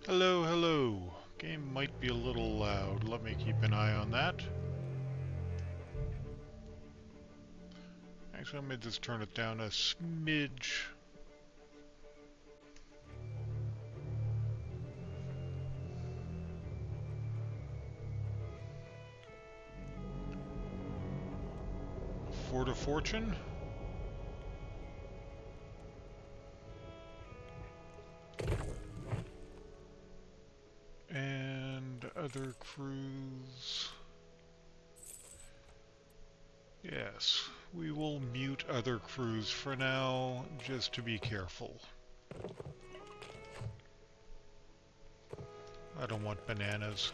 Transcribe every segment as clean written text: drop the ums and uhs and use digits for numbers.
Hello, hello. Game might be a little loud. Let me keep an eye on that. Actually, let me just turn it down a smidge. Fort of Fortune. And other crews. Yes, we will mute other crews for now, just to be careful. I don't want bananas.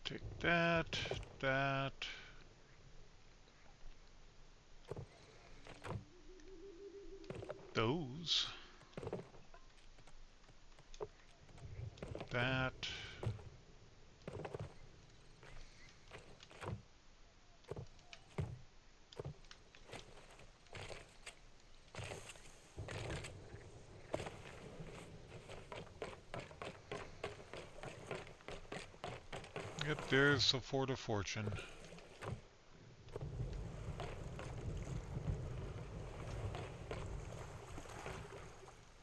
Take that, that. Those. That. Yep, there's the Fort of Fortune.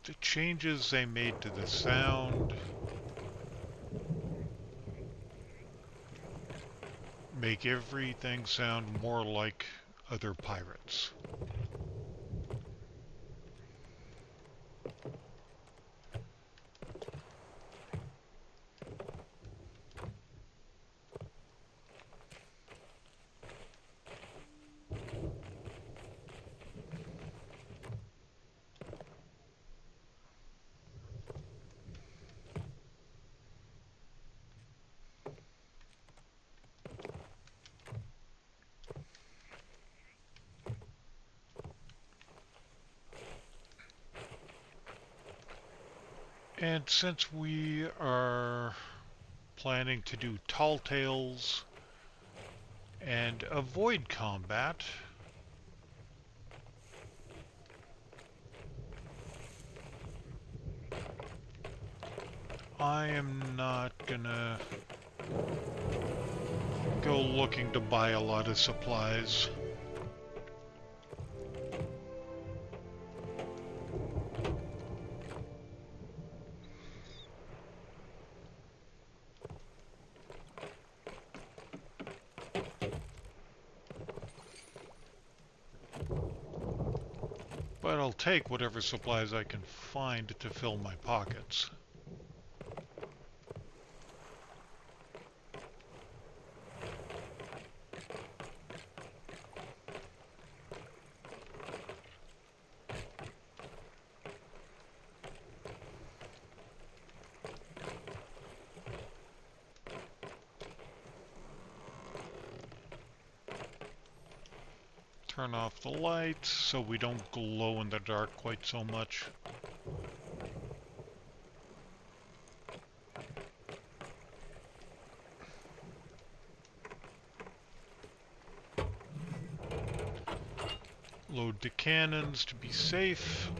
The changes they made to the sound make everything sound more like other pirates. And since we are planning to do tall tales and avoid combat, I am not gonna go looking to buy a lot of supplies. But I'll take whatever supplies I can find to fill my pockets. Turn off the lights so we don't glow in the dark quite so much. Load the cannons to be safe.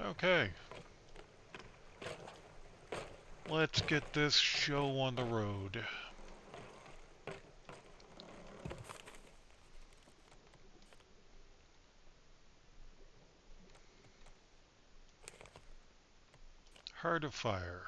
Okay. Let's get this show on the road. Heart of Fire.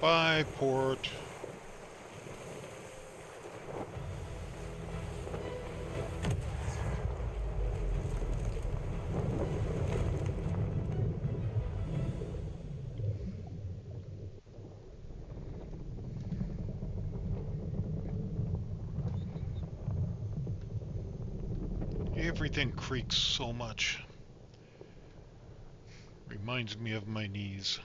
Bye, port. Everything creaks so much. Reminds me of my knees.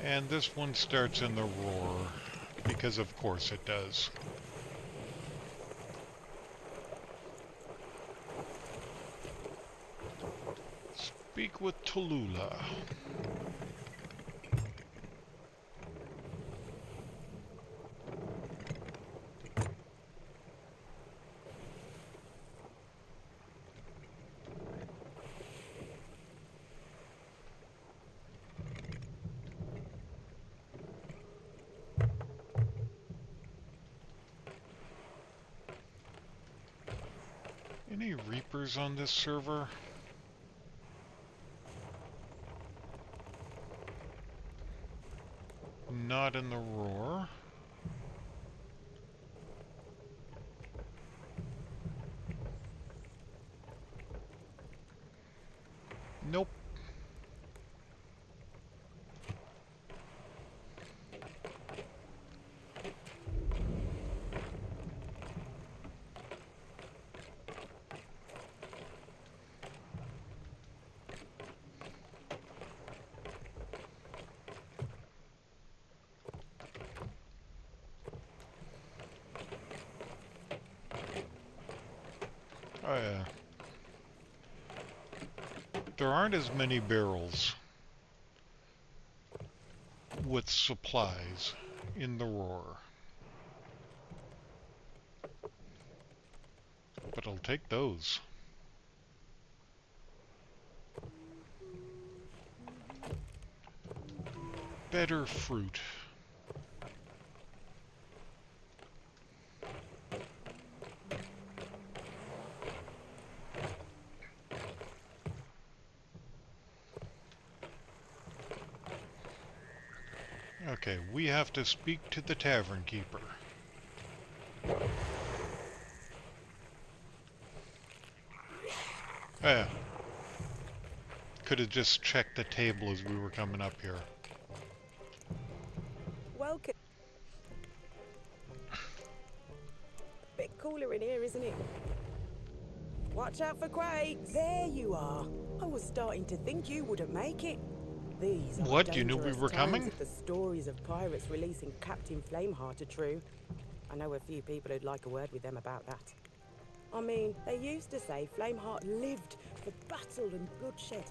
And this one starts in the roar, because of course it does. Speak with Tallulah. Any Reapers on this server? Not in the roar. Nope. Oh yeah. There aren't as many barrels with supplies in the roar. But I'll take those. Better fruit. Okay, we have to speak to the tavern keeper. Yeah. Could have just checked the table as we were coming up here. Welcome. Bit cooler in here, isn't it? Watch out for quakes. There you are. I was starting to think you wouldn't make it. These are What? You knew we dangerous were times coming? if the stories of pirates releasing Captain Flameheart are true. I know a few people who'd like a word with them about that. I mean, they used to say Flameheart lived for battle and bloodshed.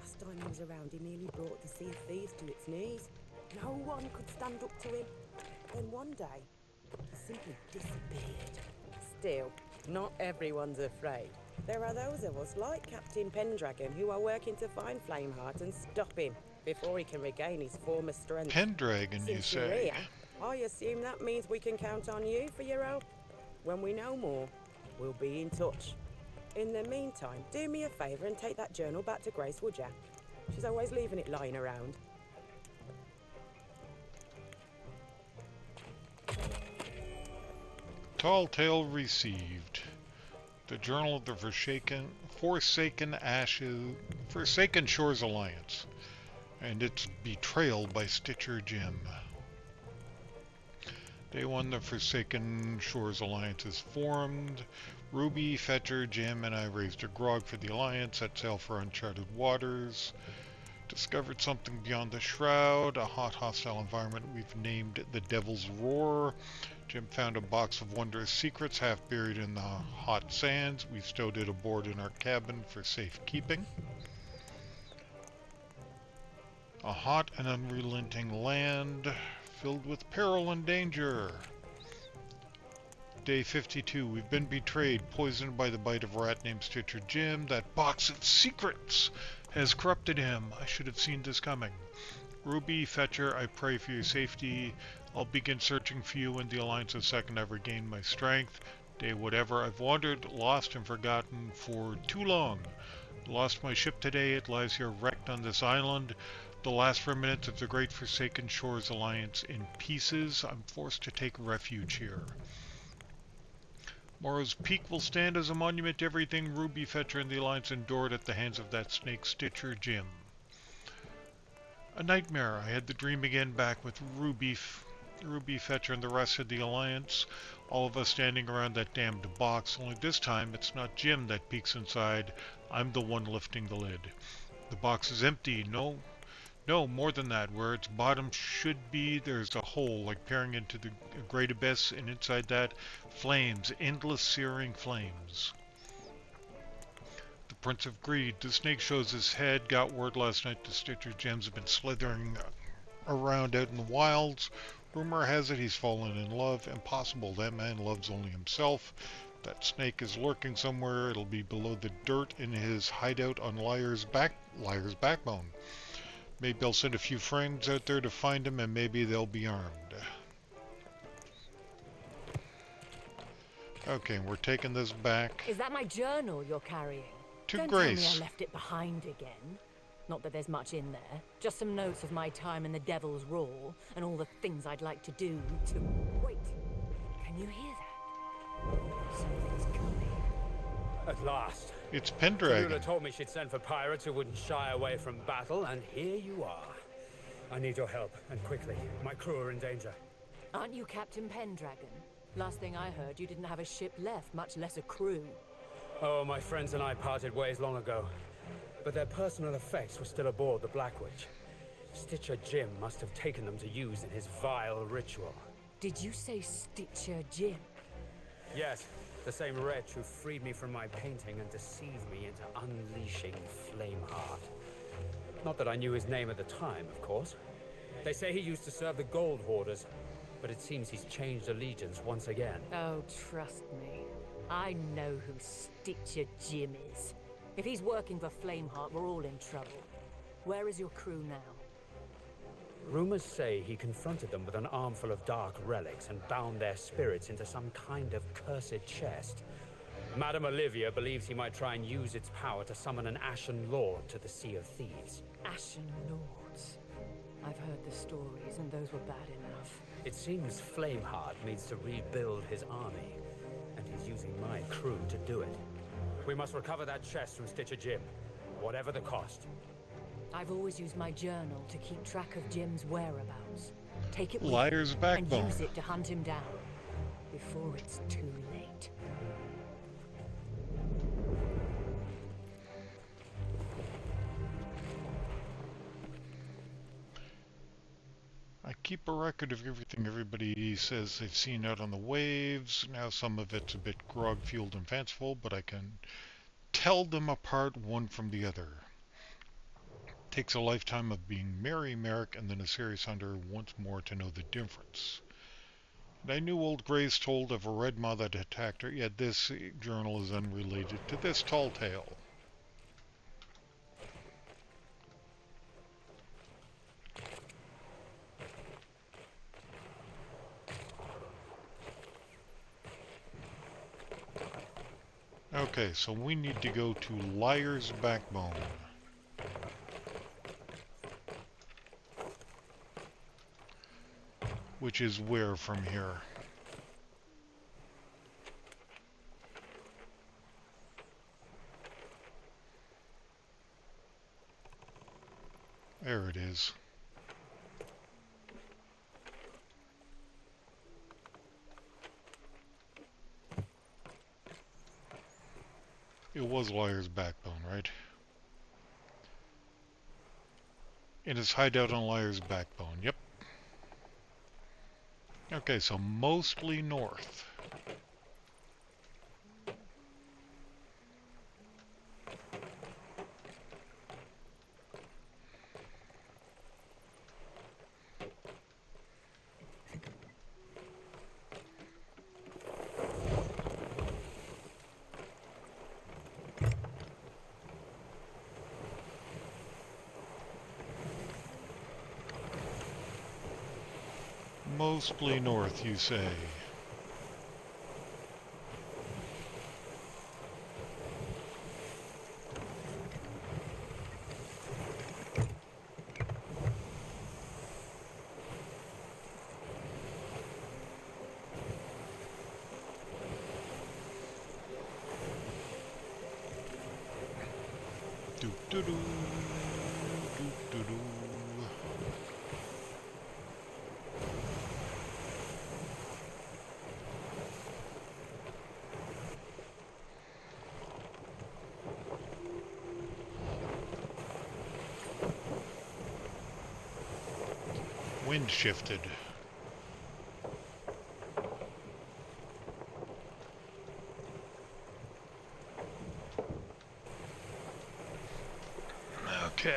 Last time he was around, he nearly brought the Sea of Thieves to its knees. No one could stand up to him. Then one day, he simply disappeared. Still, not everyone's afraid. There are those of us like Captain Pendragon who are working to find Flameheart and stop him before he can regain his former strength. Pendragon, you Since you're say? here, I assume that means we can count on you for your help. When we know more, we'll be in touch. In the meantime, do me a favour and take that journal back to Grace, would ya? She's always leaving it lying around. Tall Tale received. The Journal of the Forsaken Shores Alliance, and its betrayal by Stitcher Jim. Day 1, the Forsaken Shores Alliance is formed. Ruby, Fetcher, Jim, and I raised a grog for the Alliance, set sail for uncharted waters. Discovered something beyond the shroud, a hot, hostile environment we've named the Devil's Roar. Jim found a box of wondrous secrets half buried in the hot sands. We've stowed it aboard in our cabin for safekeeping. A hot and unrelenting land filled with peril and danger. Day 52. We've been betrayed, poisoned by the bite of a rat named Stitcher Jim. That box of secrets has corrupted him. I should have seen this coming. Ruby, Fetcher, I pray for your safety. I'll begin searching for you when the Alliance of Second I've regained my strength. Day whatever. I've wandered, lost, and forgotten for too long. Lost my ship today. It lies here wrecked on this island. The last remnants of the great Forsaken Shores Alliance in pieces. I'm forced to take refuge here. Morrow's Peak will stand as a monument to everything Ruby, Fetcher, and the Alliance endured at the hands of that snake Stitcher Jim. A nightmare. I had the dream again back with Ruby, Fetcher, and the rest of the Alliance. All of us standing around that damned box, only this time it's not Jim that peeks inside. I'm the one lifting the lid. The box is empty. No, more than that. Where its bottom should be, there's a hole, like peering into the great abyss, and inside that, flames, endless searing flames. The Prince of Greed. The snake shows his head. Got word last night the Stitcher Gems have been slithering around out in the wilds. Rumor has it he's fallen in love. Impossible. That man loves only himself. That snake is lurking somewhere. It'll be below the dirt in his hideout on Lair's backbone. Maybe I'll send a few friends out there to find him, and maybe they'll be armed. Okay, we're taking this back. Is that my journal you're carrying? To Don't Grace. tell me I left it behind again. Not that there's much in there. Just some notes of my time in the Devil's Roar and all the things I'd like to do to... Wait. Can you hear that? Something's coming. At last. It's Pendragon. Lula told me she'd send for pirates who wouldn't shy away from battle, and here you are. I need your help, and quickly. My crew are in danger. Aren't you Captain Pendragon? Last thing I heard, you didn't have a ship left, much less a crew. Oh, my friends and I parted ways long ago. But their personal effects were still aboard the Black Witch. Stitcher Jim must have taken them to use in his vile ritual. Did you say Stitcher Jim? Yes, the same wretch who freed me from my painting and deceived me into unleashing Flameheart. Not that I knew his name at the time, of course. They say he used to serve the Gold Hoarders, but it seems he's changed allegiance once again. Oh, trust me. I know who Stitcher Jim is. If he's working for Flameheart, we're all in trouble. Where is your crew now? Rumors say he confronted them with an armful of dark relics and bound their spirits into some kind of cursed chest. Madame Olivia believes he might try and use its power to summon an Ashen Lord to the Sea of Thieves. Ashen Lords. I've heard the stories, and those were bad enough. It seems Flameheart needs to rebuild his army, and he's using my crew to do it. We must recover that chest from Stitcher Jim, whatever the cost. I've always used my journal to keep track of Jim's whereabouts. Take it with Lair's you backbone. and use it to hunt him down before it's too late. I keep a record of everything everybody says they've seen out on the waves. Now some of it's a bit grog-fueled and fanciful, but I can tell them apart one from the other. Takes a lifetime of being Mary Merrick and then a serious hunter once more to know the difference. And I knew old Grace told of a red maw that attacked her, yet this journal is unrelated to this tall tale. Okay, so we need to go to Lair's backbone. Which is where from here? There it is. It was Lair's backbone, right? In his hideout on Lair's backbone, yep. Okay, so mostly north. Mostly north, you say. Do do do do do do. Wind shifted. Okay.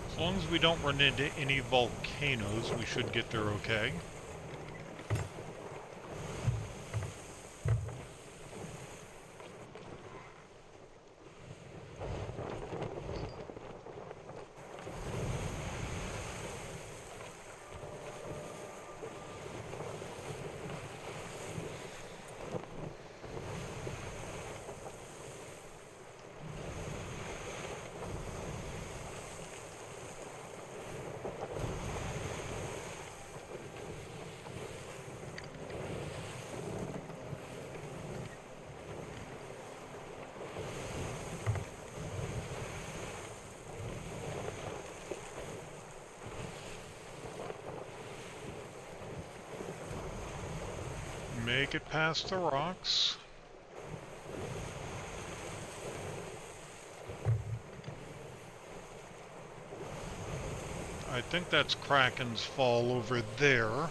As long as we don't run into any volcanoes, we should get there okay. Make it past the rocks. I think that's Kraken's Fall over there.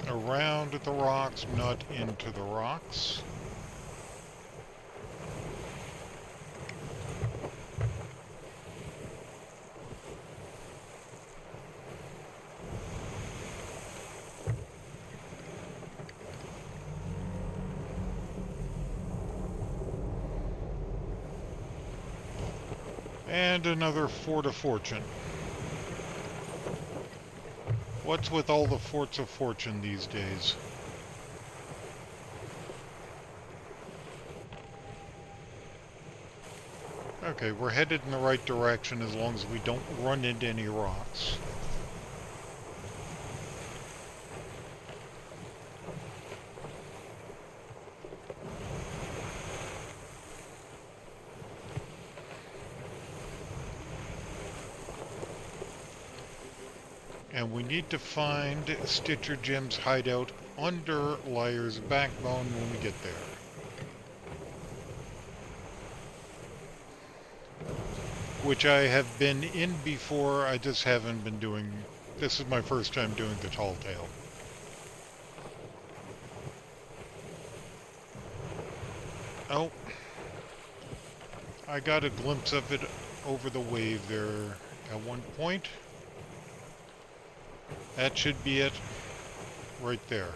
Around the rocks, not into the rocks. And another Fort of Fortune. What's with all the Forts of Fortune these days? Okay, we're headed in the right direction as long as we don't run into any rocks. And we need to find Stitcher Jim's hideout under Lair's backbone when we get there. Which I have been in before, I just haven't been doing... This is my first time doing the Tall Tale. Oh. I got a glimpse of it over the wave there at one point. That should be it. Right there.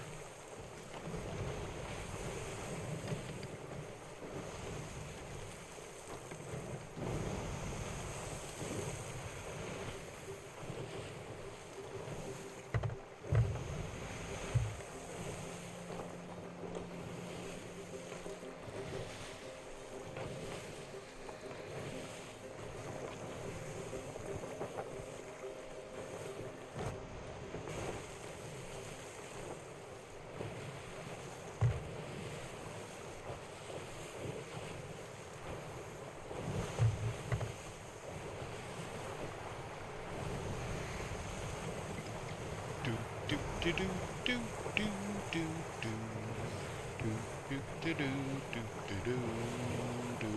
Do do do do do do do do do do do do do do do do.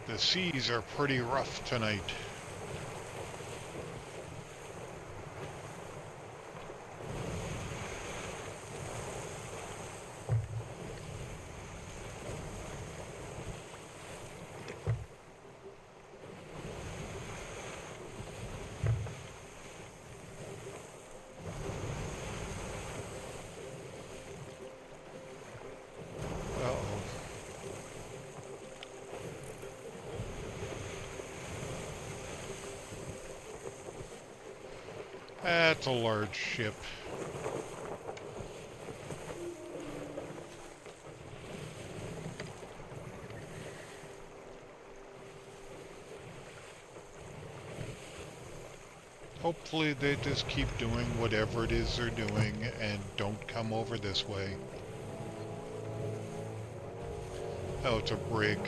The seas are pretty rough tonight. Uh-oh. That's a large ship. Hopefully they just keep doing whatever it is they're doing and don't come over this way. Oh, it's a brig.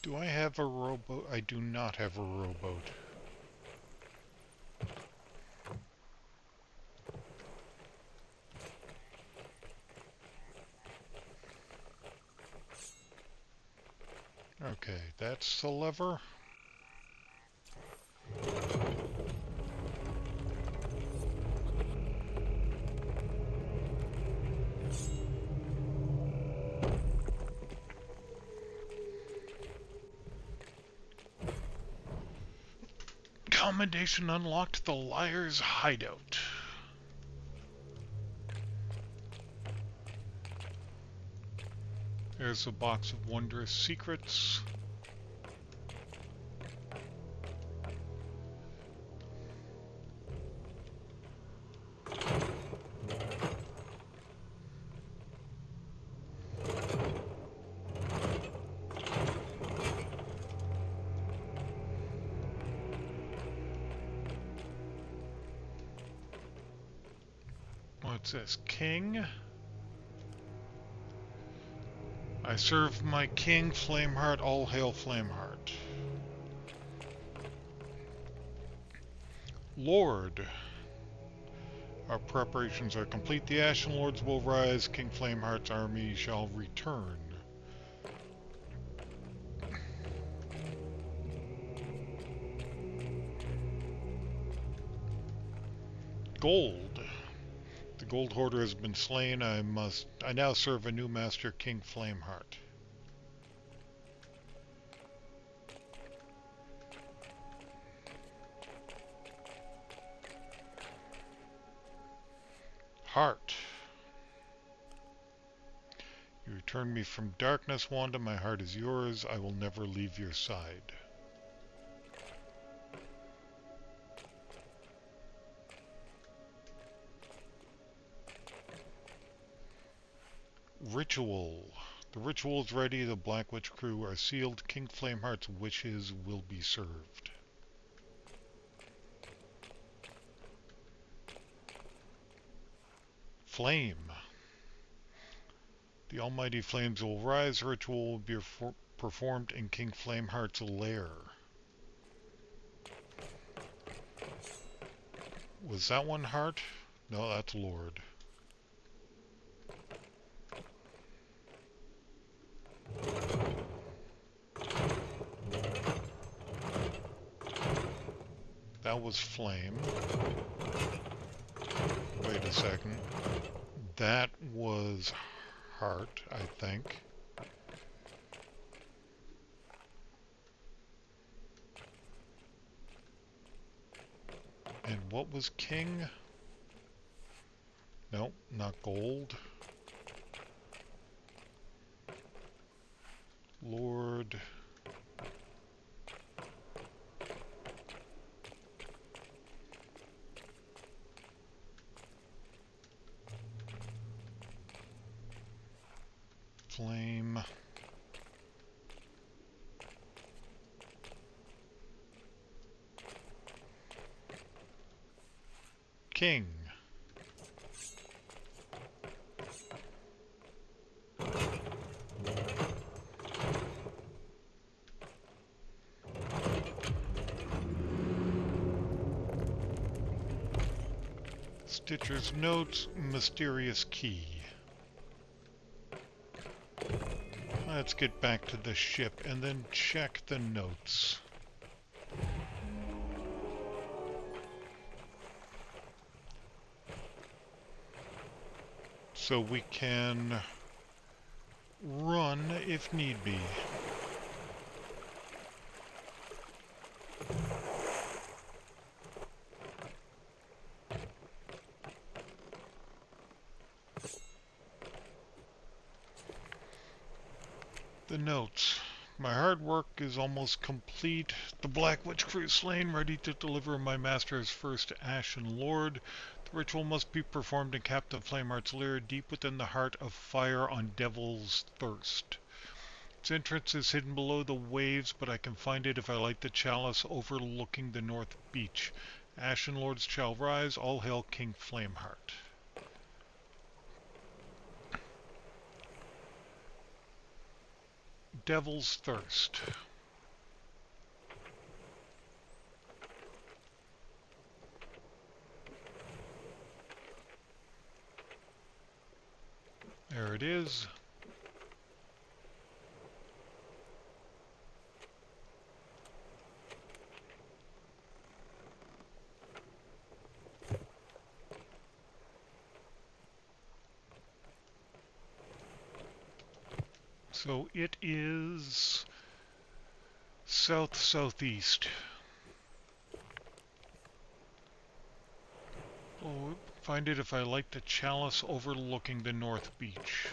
Do I have a rowboat? I do not have a rowboat. Okay, that's the lever. Commendation unlocked the Lair's hideout. There's a box of wondrous secrets. What's this? King? I serve my king, Flameheart. All hail Flameheart. Lord. Our preparations are complete. The Ashen Lords will rise. King Flameheart's army shall return. Gold. The Gold Hoarder has been slain. I now serve a new master, King Flameheart. Heart. You returned me from darkness, Wanda. My heart is yours. I will never leave your side. Ritual. The ritual is ready. The Black Witch crew are sealed. King Flameheart's wishes will be served. Flame. The almighty flames will rise. Ritual will be performed in King Flameheart's lair. Was that one heart? No, that's Lord. That was flame. Wait a a second. That was heart, I think. And what was king? Nope, not gold. Lord. Flame. King. Stitcher's notes, mysterious key. Let's get back to the ship and then check the notes. So we can run if need be. The notes. My hard work is almost complete. The Black Witch crew slain, ready to deliver my master's first Ashen Lord. The ritual must be performed in Captain Flameheart's lair, deep within the heart of fire on Devil's Thirst. Its entrance is hidden below the waves, but I can find it if I light the chalice overlooking the North Beach. Ashen Lords shall rise. All hail King Flameheart. Devil's Thirst. There it is. So it is south-southeast. Oh, find it if I light the chalice overlooking the North Beach.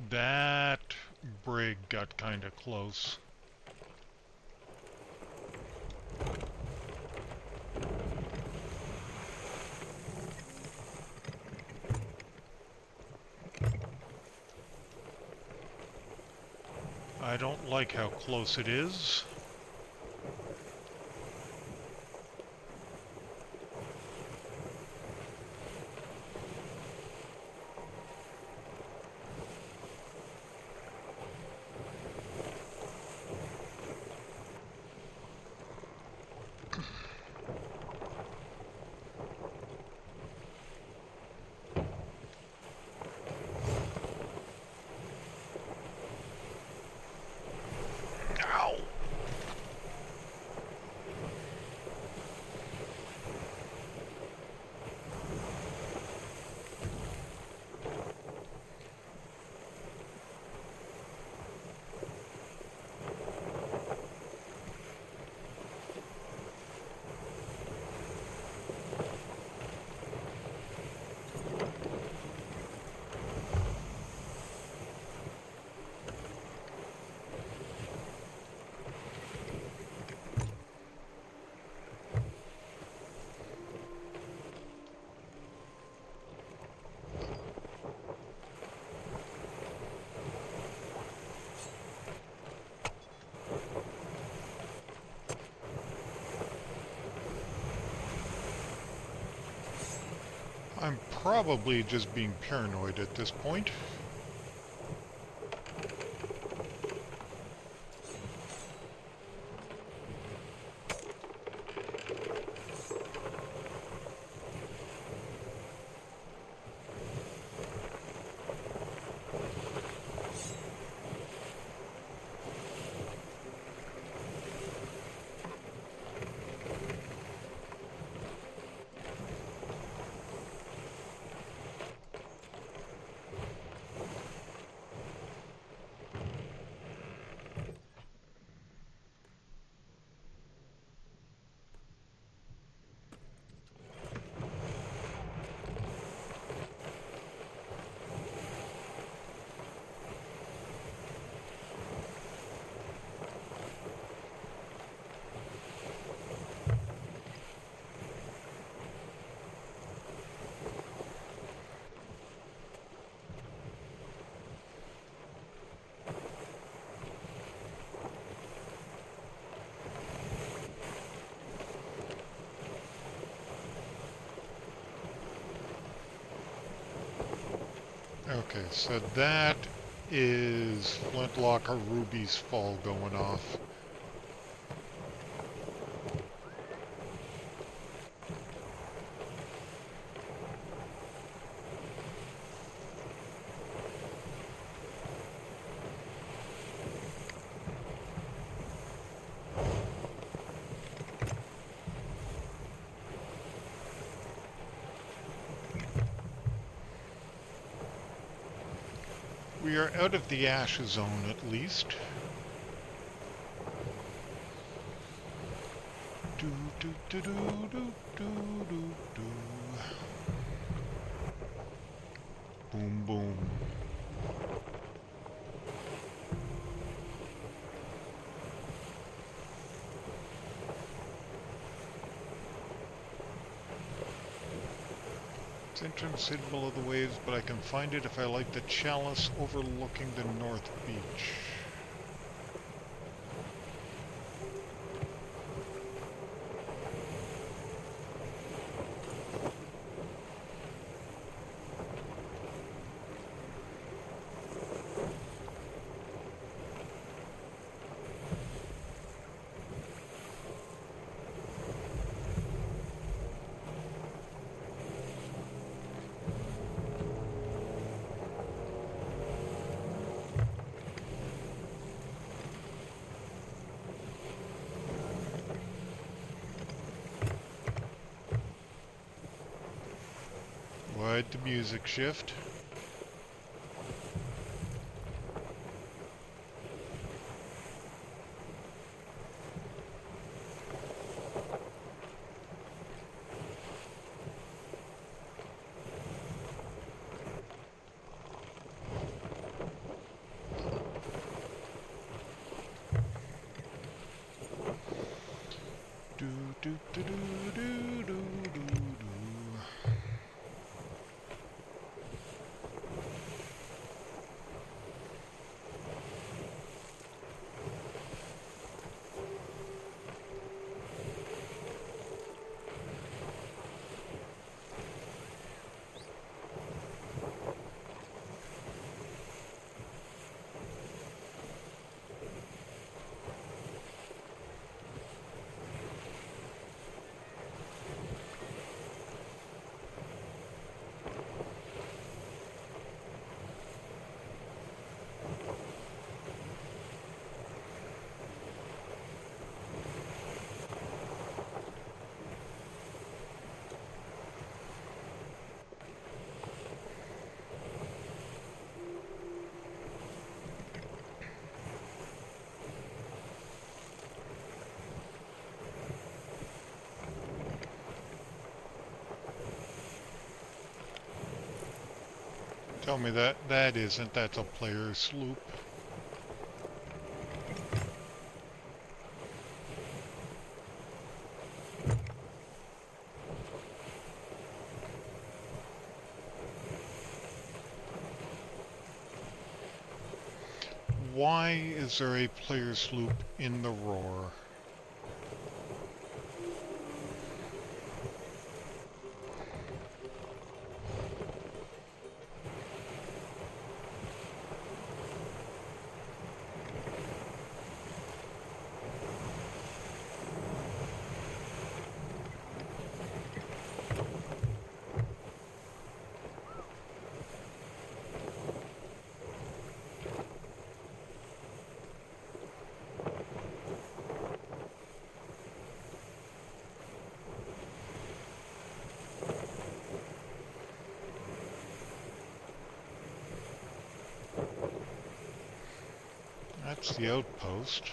That brig got kinda close. I don't like how close it is. Ow! I'm probably just being paranoid at this point. Okay, so that is Flintlock or Ruby's fall going off. We are out of the ash zone at least. Do, do, do, do, do, do, do, do. Boom, boom. It's entrance hidden below the waves, but I can find it if I like the chalice overlooking the North Beach. Why'd the music shift? Do do do do do do do do. Tell me that isn't. That's a player sloop. Why is there a player sloop in the Roar? That's the outpost.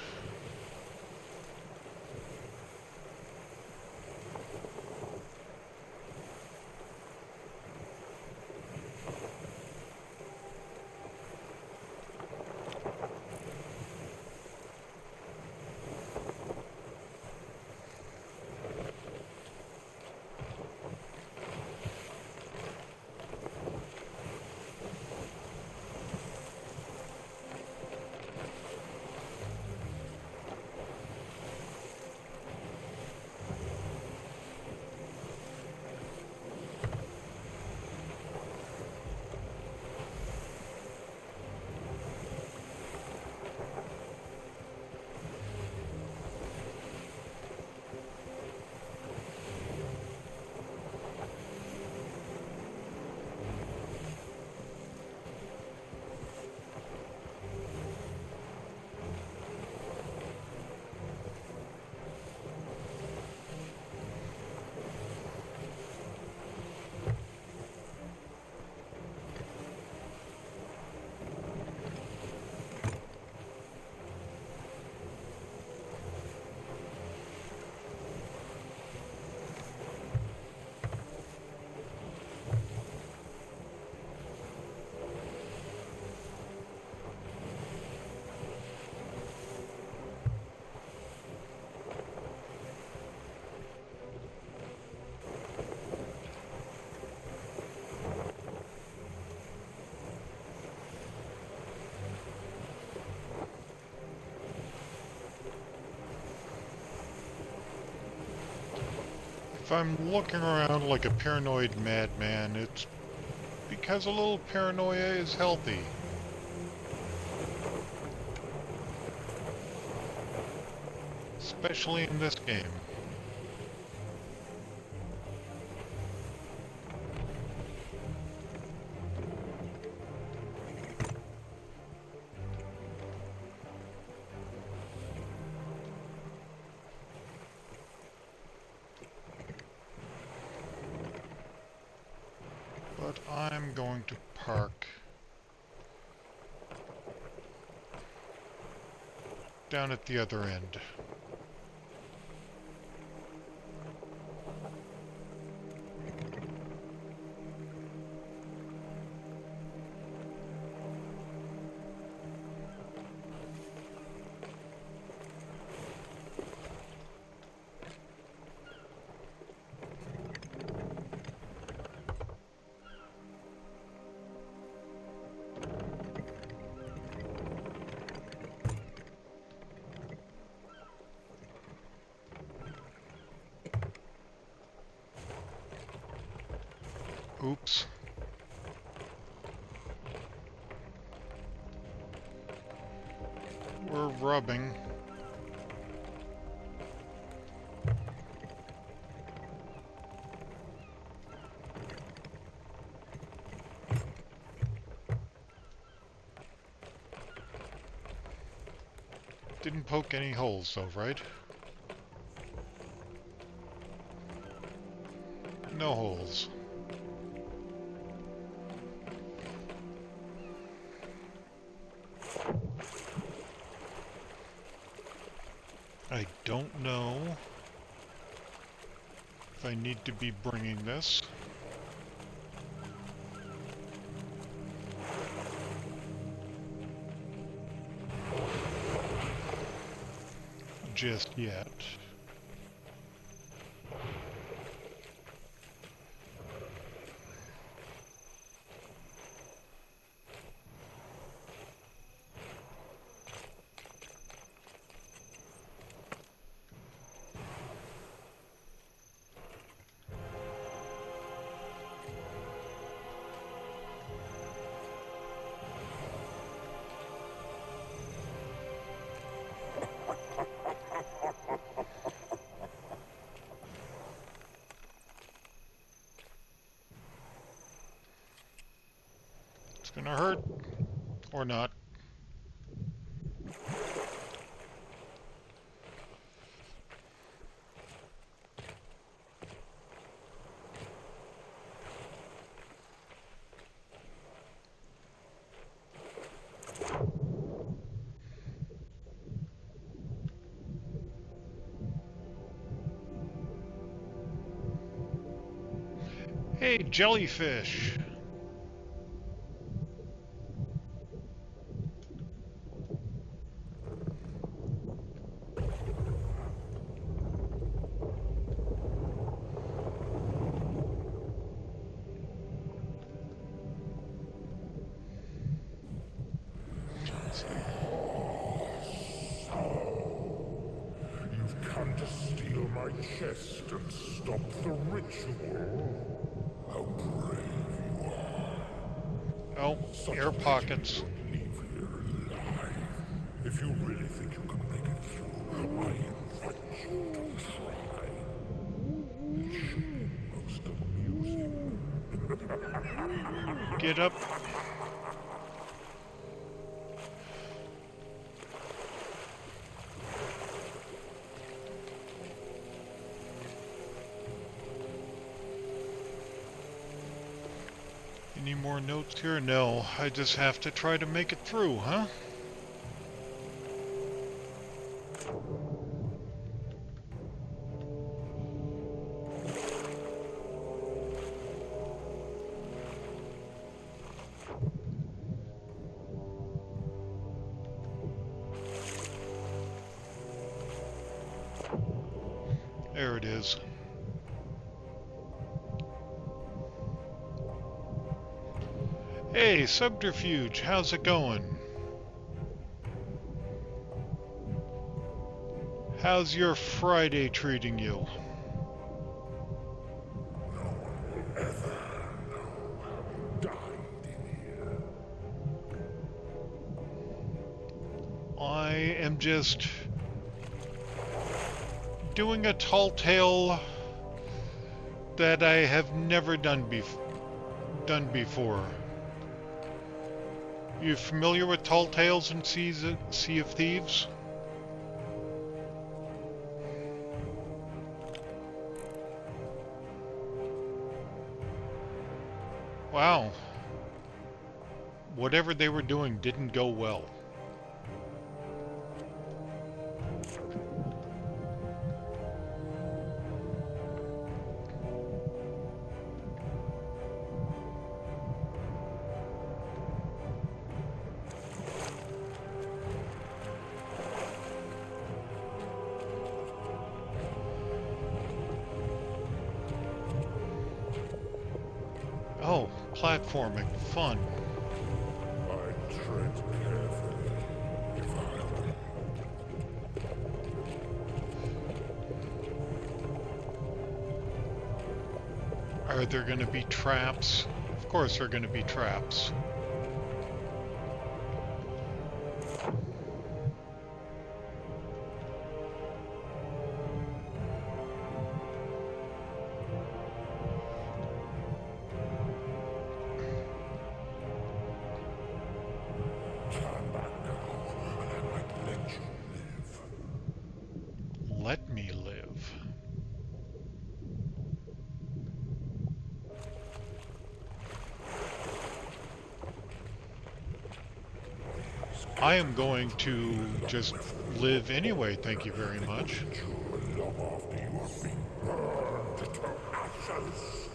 If I'm looking around like a paranoid madman, it's because a little paranoia is healthy. Especially in this game. But I'm going to park down at the other end. Oops. We're rubbing. Didn't poke any holes though, right? No holes. I don't know if I need to be bringing this. Just yet. It's gonna hurt. Or not. Hey, jellyfish! You've come to steal my chest and stop the ritual. How brave you are. Oh, Such air a pity pockets. you don't leave here alive. If you really think you can make it through, I invite you to try. It should be most amusing. Get up. Any more notes here? No, I just have to try to make it through, huh? There it is. Hey, Subterfuge, how's it going? How's your Friday treating you? I am just doing a tall tale that I have never done before. You familiar with tall tales in Sea of Thieves? Wow. Whatever they were doing didn't go well. Oh, platforming. Fun. I tread carefully if I were. Are there going to be traps? Of course there are going to be traps. Turn back now, and I might let you live. Let me live. I am going to just live anyway, thank you very much. Long after you have been burned to ashes.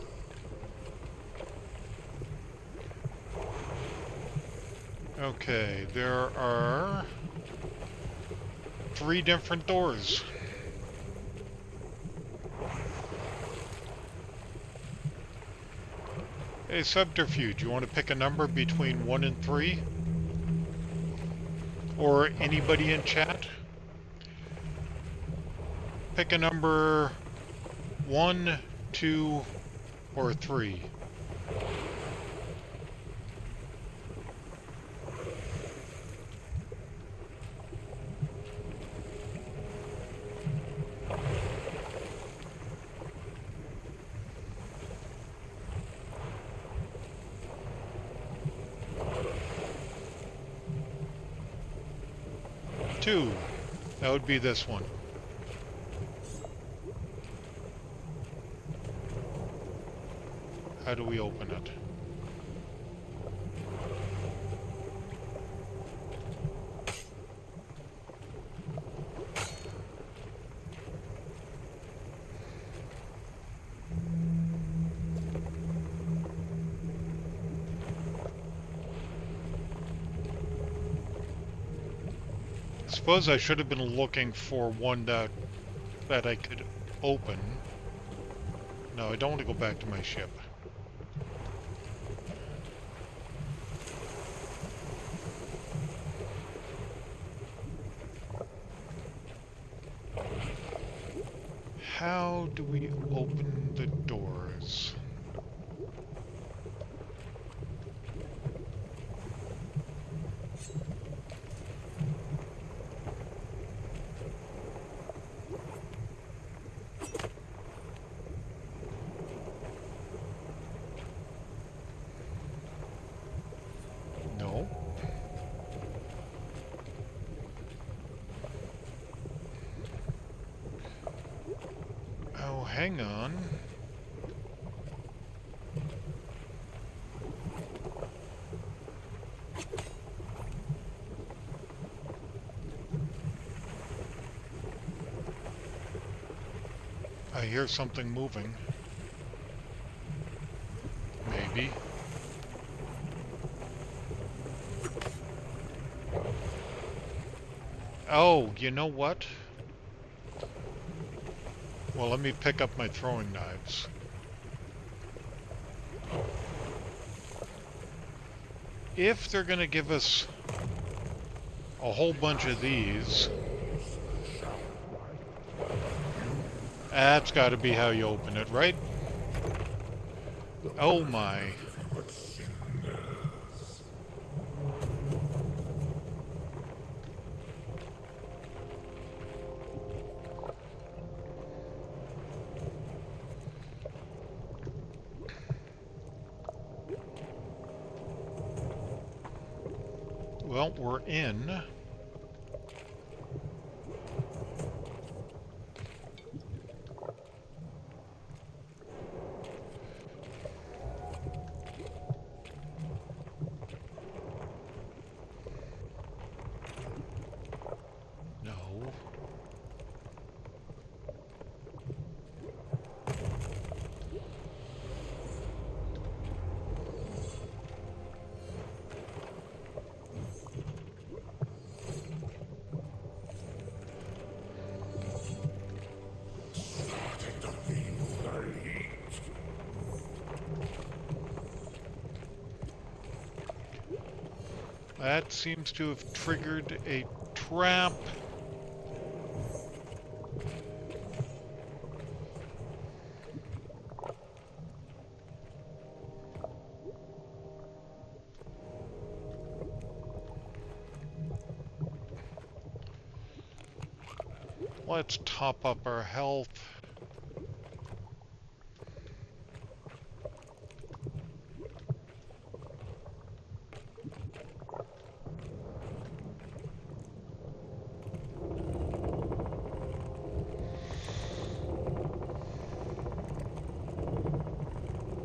Okay, there are 3 different doors. Hey, Subterfuge, you want to pick a number between 1 and 3? Or anybody in chat? Pick a number 1, 2, or 3. Two. That would be this one. How do we open it? I suppose I should have been looking for one that I could open. No, I don't want to go back to my ship. How do we open the doors? No. Oh, hang on. I hear something moving. Maybe. Oh, you know what? Well, let me pick up my throwing knives. If they're gonna give us a whole bunch of these, that's gotta be how you open it, right? Oh my. Well, we're in. No. Starting to feel the heat. That seems to have triggered a trap. Let's top up our health.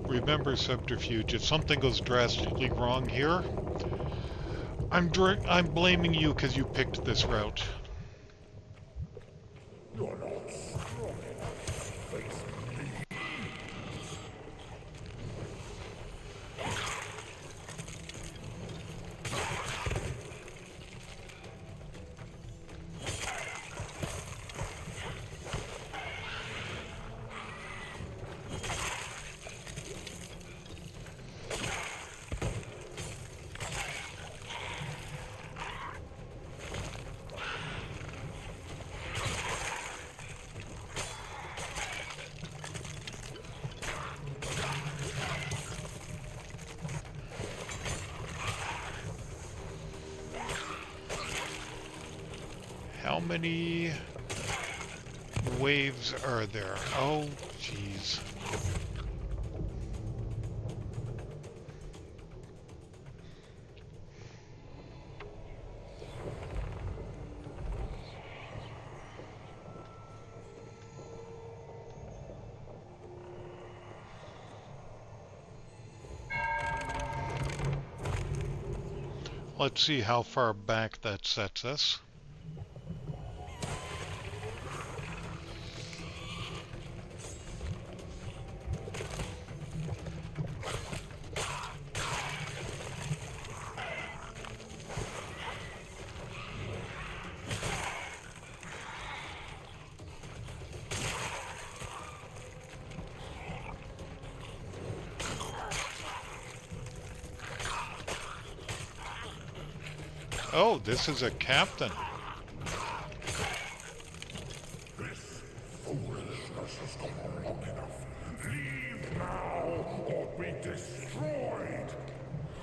Remember, Subterfuge, if something goes drastically wrong here, I'm blaming you because you picked this route. You're not strong enough to face me. How many waves are there? Oh, jeez. Let's see how far back that sets us. Oh, this is a captain. This foolishness has gone on long enough. Leave now or be destroyed.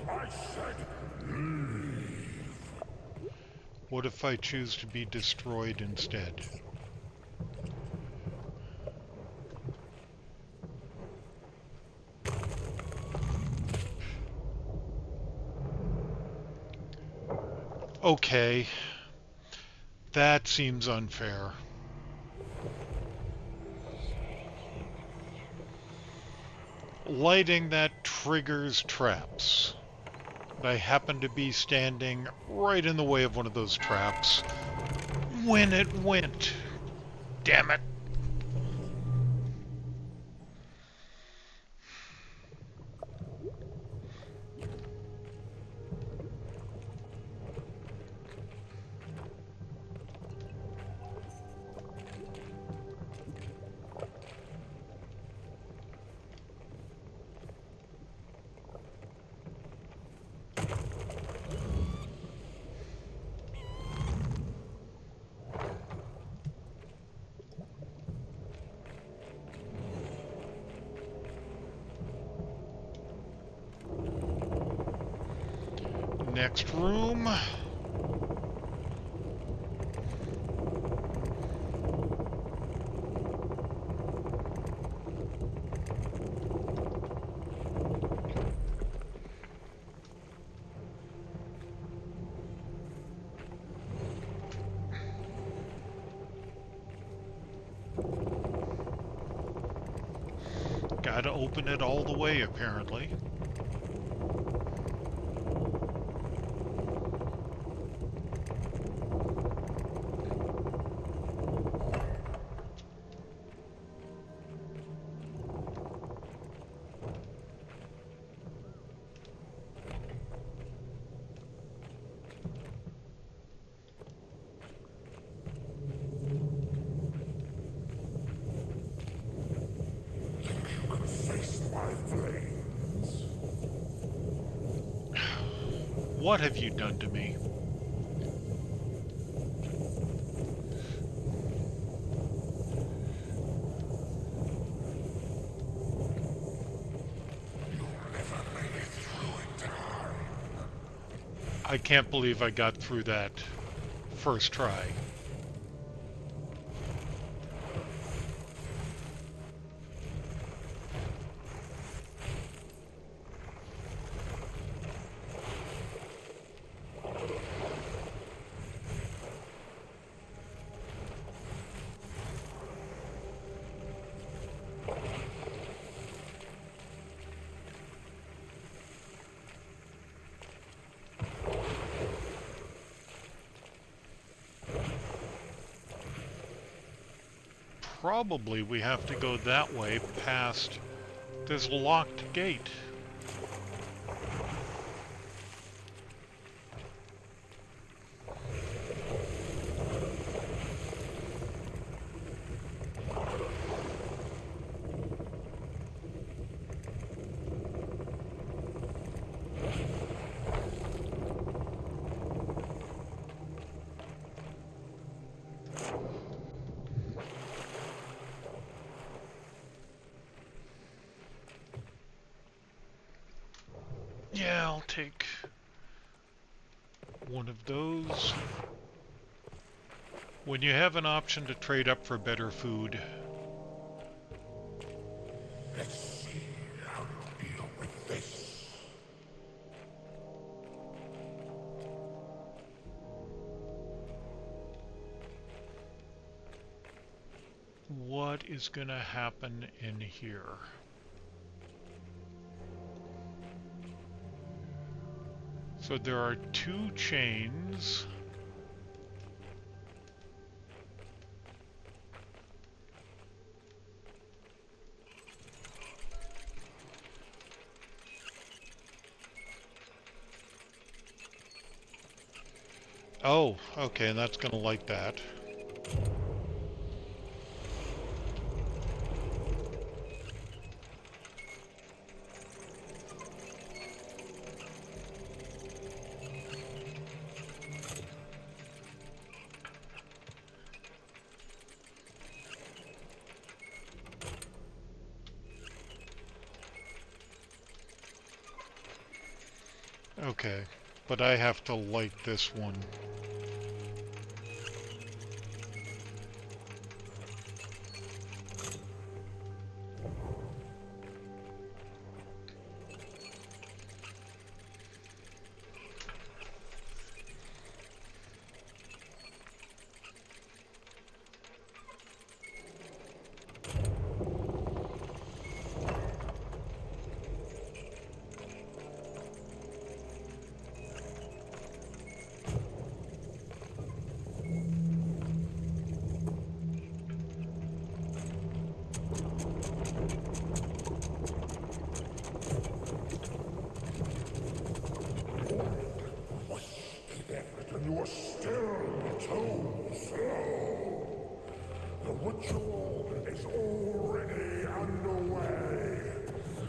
I said leave. What if I choose to be destroyed instead? Okay, that seems unfair. Lighting that triggers traps. I happen to be standing right in the way of one of those traps when it went. Damn it. Next room. Gotta open it all the way, apparently. Face my flames. What have you done to me? I can't believe I got through that first try. Probably we have to go that way past this locked gate. Yeah, I'll take one of those. When you have an option to trade up for better food, Let's see how you deal with this. what is gonna happen in here? So there are 2 chains. Oh, okay, and that's gonna light that. Okay, but I have to light this one. And you are still too slow. The ritual is already underway.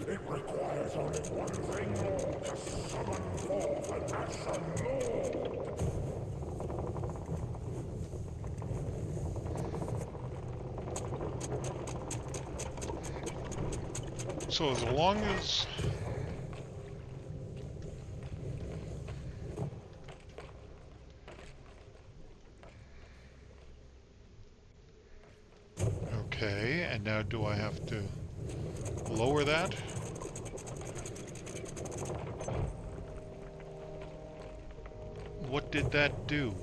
It requires only one thing more to summon forth an Ashen Lord. So as long as... Okay, and now do I have to lower that? What did that do?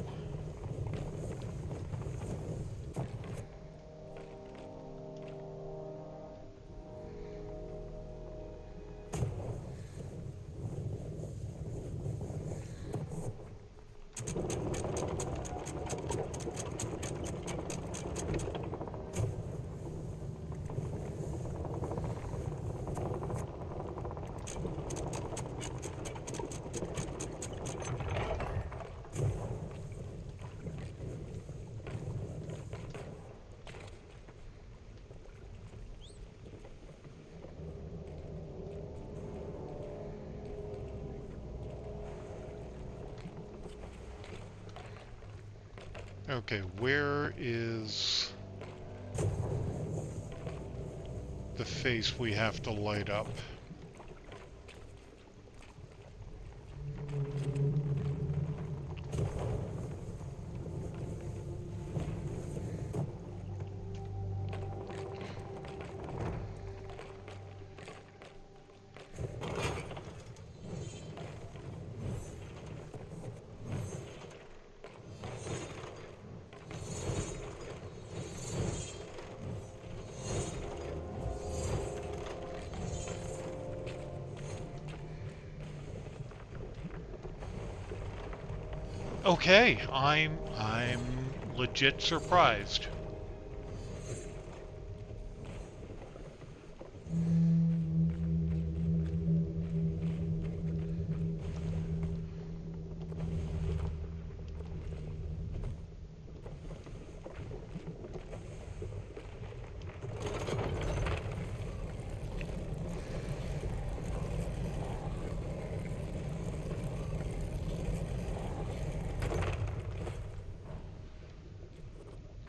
Okay, where is the face we have to light up? Okay, I'm legit surprised.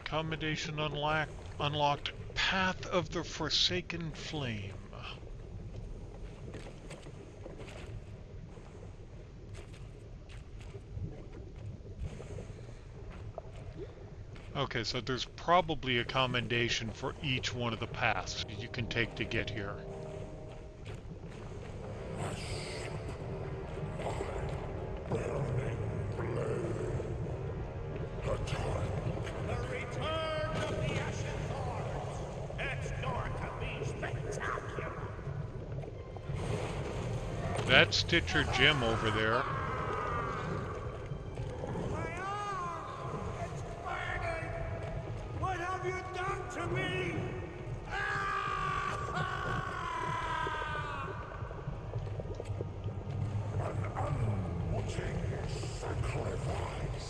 Accommodation unlocked. Path of the Forsaken Flame. Okay, so there's probably a commendation for each one of the paths you can take to get here. The return of the Ashen Thorns! It's going to be spectacular! That's Stitcher Jim over there. My arm! It's burning! What have you done to me? An unwitting sacrifice.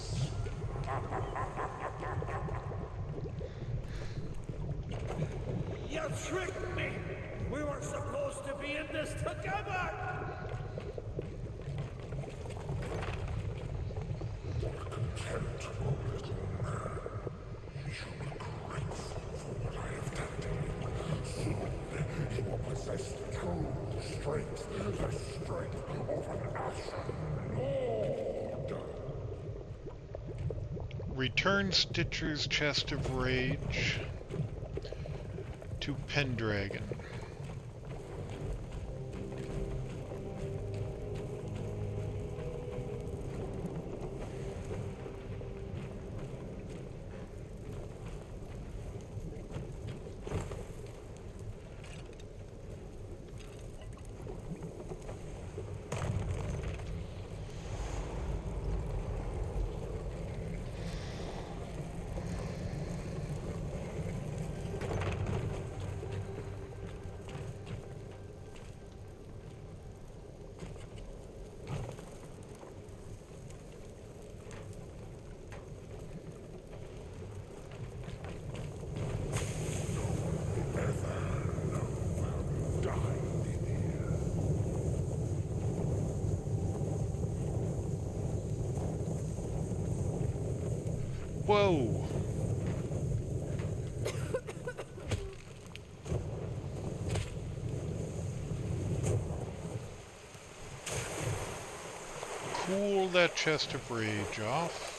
You tricked me! We were supposed to be in this together! Content, little man. You should be grateful for what I have done to you. Soon you will possess true strength, the strength of an Ashen Lord. Return Stitcher's Chest of Rage to Pendragon. Whoa! Cool that Chest of Rage off.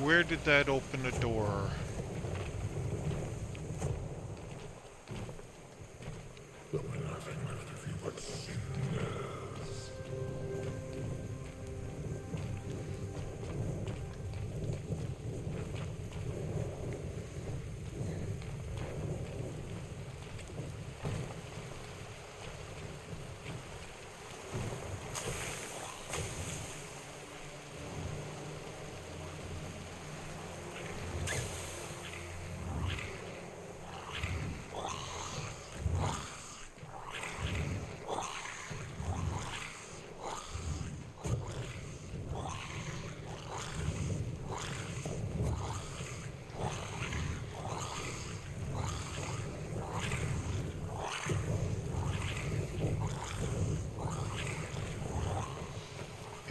Where did that open a door? There'll be nothing left of you but cinders.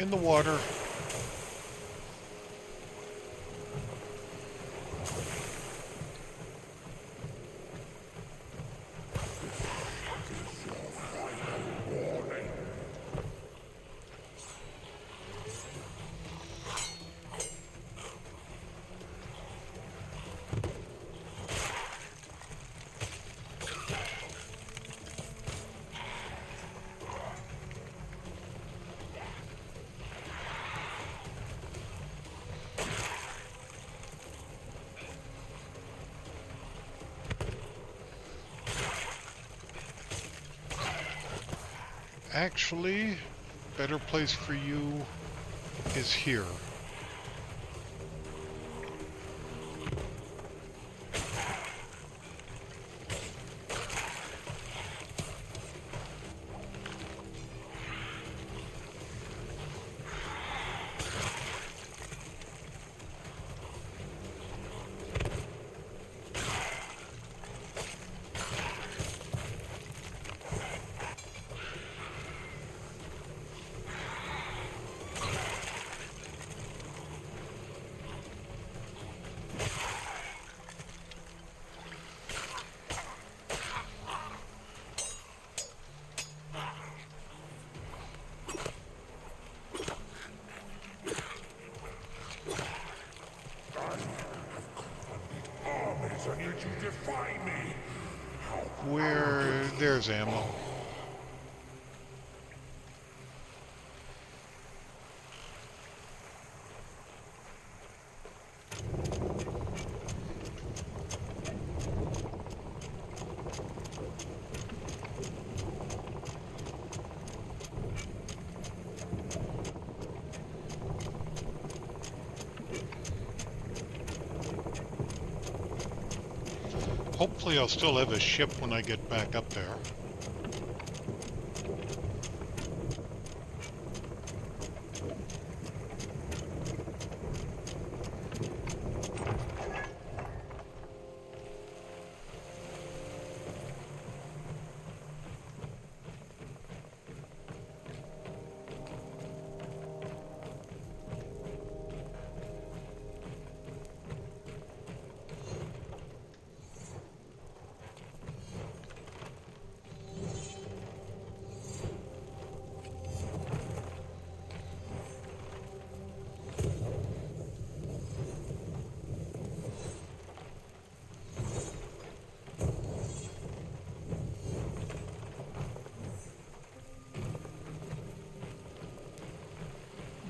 In the water. Actually, better place for you is here. Armies, and yet you defy me! Where there's ammo. Hopefully I'll still have a ship when I get back up there.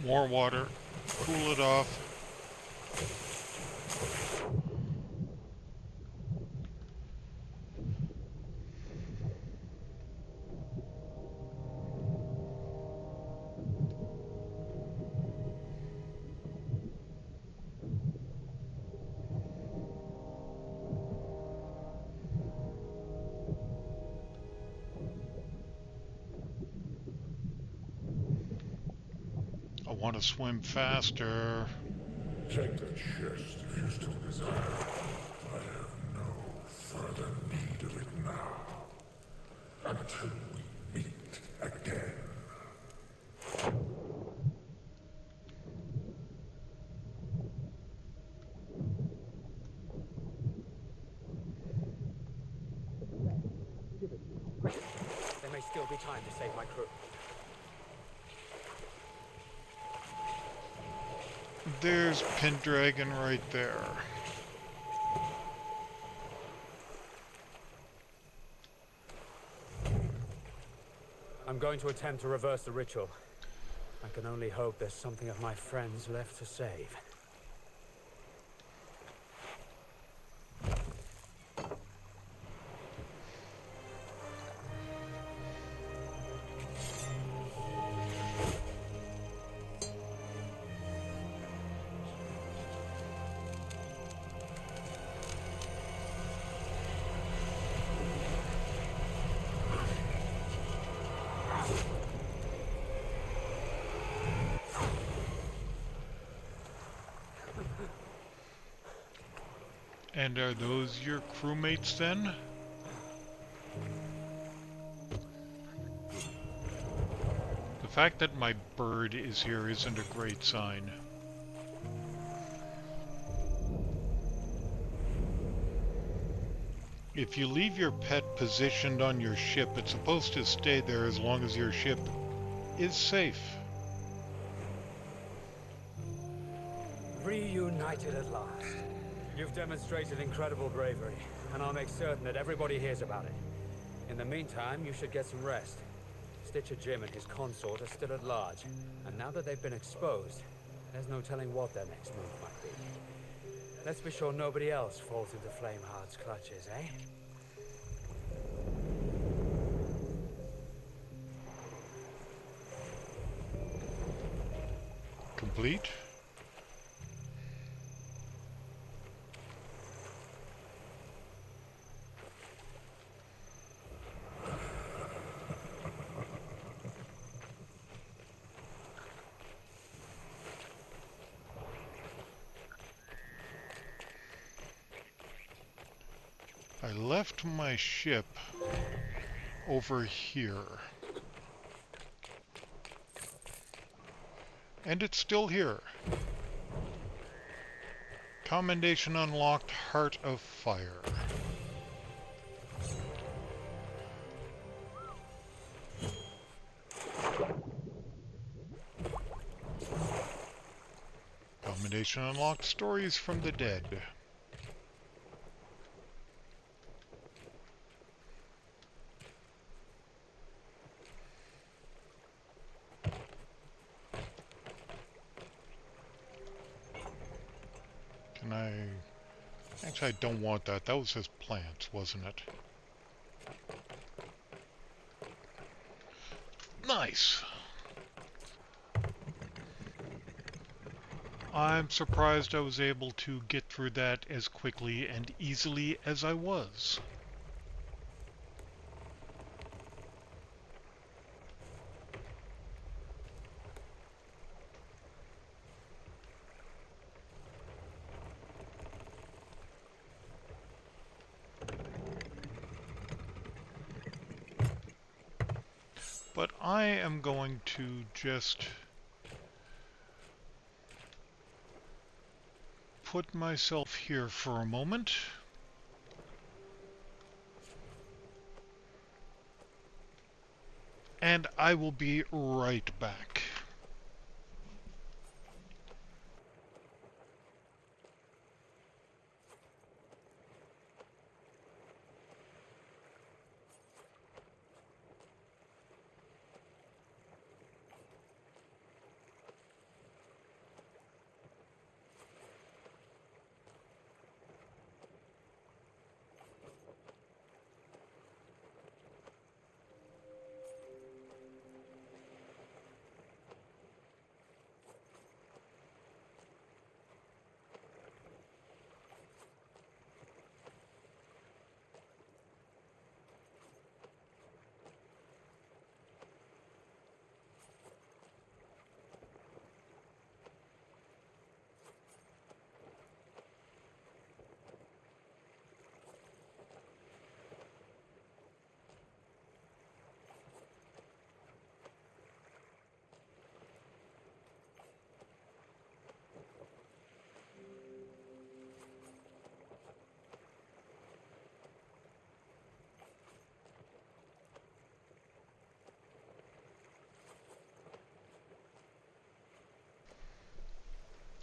More water. Cool it off. I want to swim faster. Take the chest if you still desire. I have no further need of it now. Until we meet again. There may still be time to save my crew. There's Pendragon right there. I'm going to attempt to reverse the ritual. I can only hope there's something of my friends left to save. And are those your crewmates then? The fact that my bird is here isn't a great sign. If you leave your pet positioned on your ship, it's supposed to stay there as long as your ship is safe. Reunited at last. You've demonstrated incredible bravery, and I'll make certain that everybody hears about it. In the meantime, you should get some rest. Stitcher Jim and his consort are still at large, and now that they've been exposed, there's no telling what their next move might be. Let's be sure nobody else falls into Flameheart's clutches, eh? Complete. I left my ship over here. And it's still here. Commendation unlocked, Heart of Fire. Commendation unlocked, Stories from the Dead. Can I... Actually, I don't want that. That was just plants, wasn't it? Nice! I'm surprised I was able to get through that as quickly and easily as I was. But I am going to just put myself here for a moment. And I will be right back.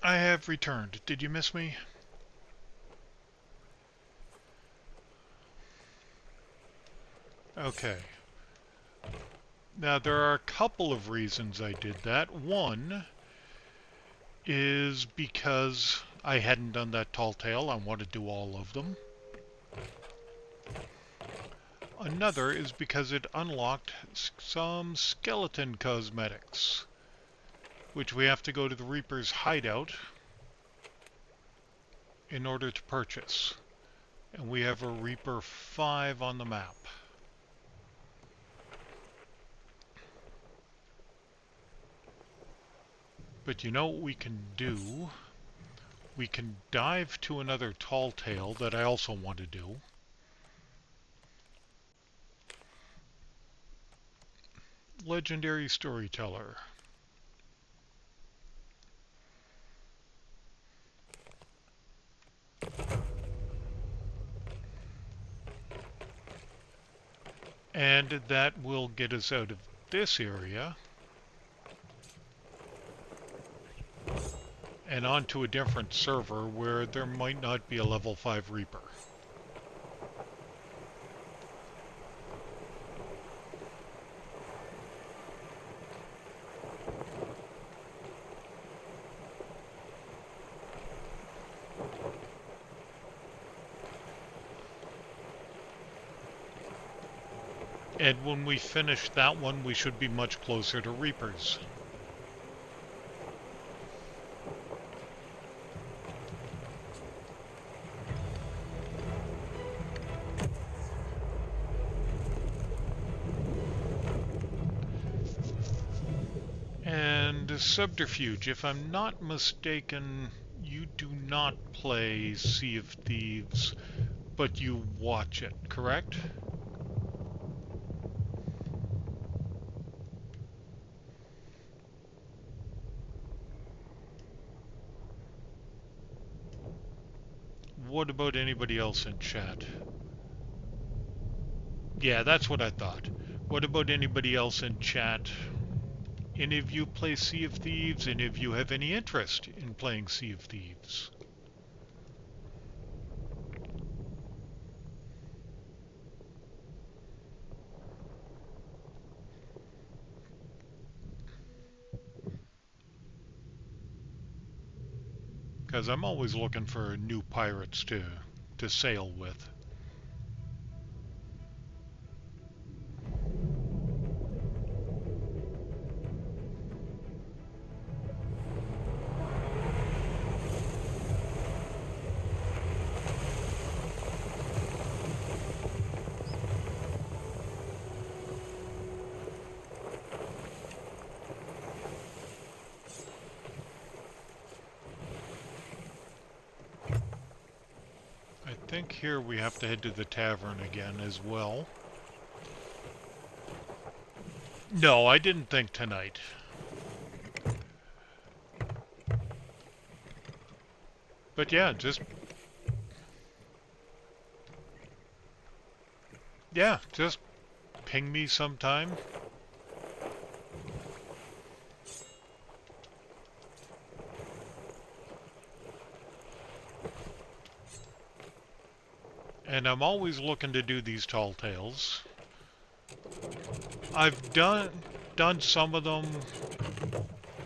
I have returned. Did you miss me? Okay. Now, there are a couple of reasons I did that. One is because I hadn't done that tall tale. I want to do all of them. Another is because it unlocked some skeleton cosmetics, which we have to go to the Reaper's hideout in order to purchase. And we have a Reaper 5 on the map. But you know what we can do? We can dive to another tall tale that I also want to do. legendary storyteller. And that will get us out of this area and onto a different server where there might not be a level 5 Reaper. And when we finish that one, we should be much closer to Reapers. And Subterfuge, if I'm not mistaken, you do not play Sea of Thieves, but you watch it, correct? What about anybody else in chat? Yeah, that's what I thought. What about anybody else in chat? Any of you play Sea of Thieves? Any of you have any interest in playing Sea of Thieves? Because I'm always looking for new pirates to sail with. I think here we have to head to the tavern again as well. No, I didn't think tonight. But yeah, just ping me sometime. And I'm always looking to do these tall tales. I've done some of them,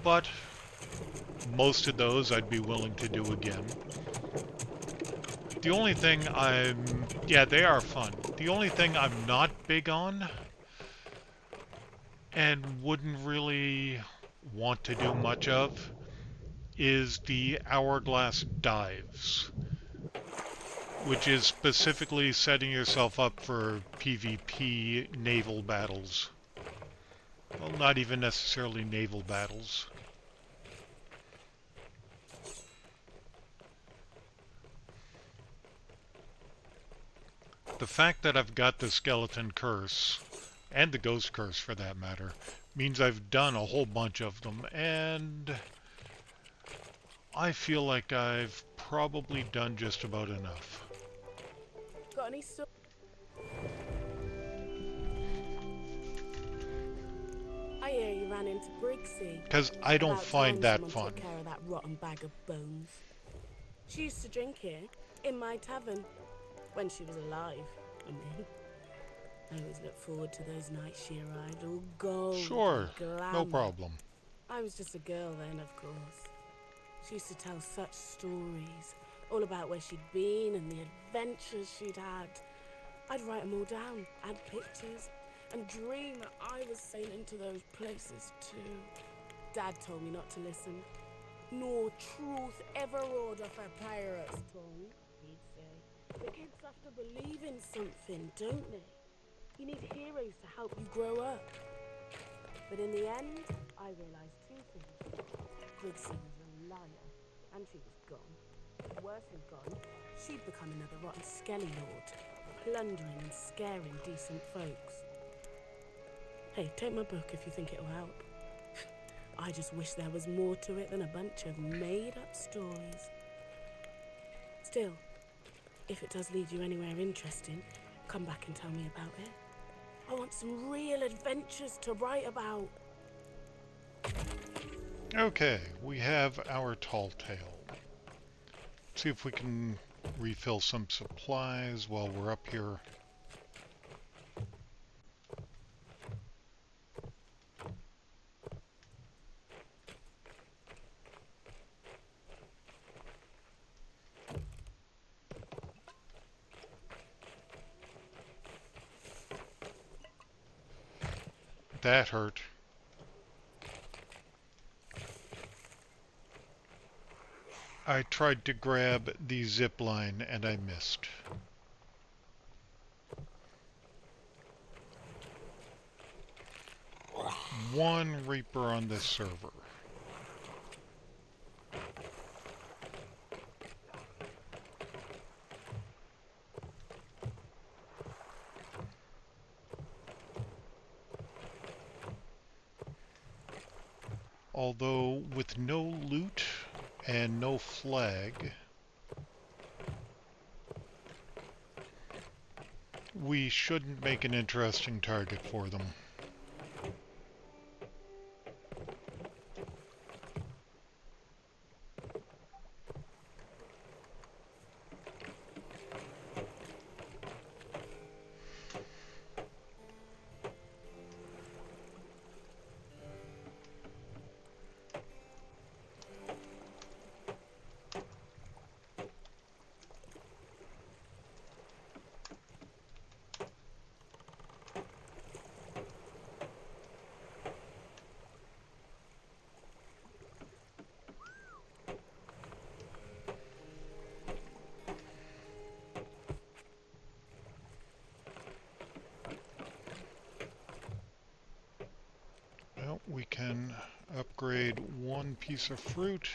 but most of those I'd be willing to do again. The only thing yeah, they are fun. The only thing I'm not big on and wouldn't really want to do much of is the hourglass dives, which is specifically setting yourself up for PvP naval battles. Well, not even necessarily naval battles. The fact that I've got the skeleton curse, and the ghost curse for that matter, means I've done a whole bunch of them, and I feel like I've probably done just about enough. Got any stuff? I hear you ran into Briggsy. Because I don't About find time that someone fun. took care of that rotten bag of bones. She used to drink here, in my tavern, when she was alive. I mean, I always look forward to those nights she arrived, all gold Sure, and glamour. no problem. I was just a girl then, of course. She used to tell such stories, all about where she'd been and the adventures she'd had. I'd write them all down, add pictures, and dream that I was sailing to those places too. Dad told me not to listen. Nor truth ever roared off a pirate's tongue, he'd say. The kids have to believe in something, don't they? You need heroes to help you grow up. But in the end, I realised two things. Briggsy was a liar, and she was gone. Worse than gone, she'd become another rotten skelly lord, plundering and scaring decent folks. Hey, take my book if you think it'll help. I just wish there was more to it than a bunch of made-up stories. Still, if it does lead you anywhere interesting, come back and tell me about it. I want some real adventures to write about. Okay, we have our tall tale. See if we can refill some supplies while we're up here. That hurt. I tried to grab the zip line and I missed. One Reaper on this server. Although with no loot and no flag, we shouldn't make an interesting target for them. Well, we can upgrade one piece of fruit.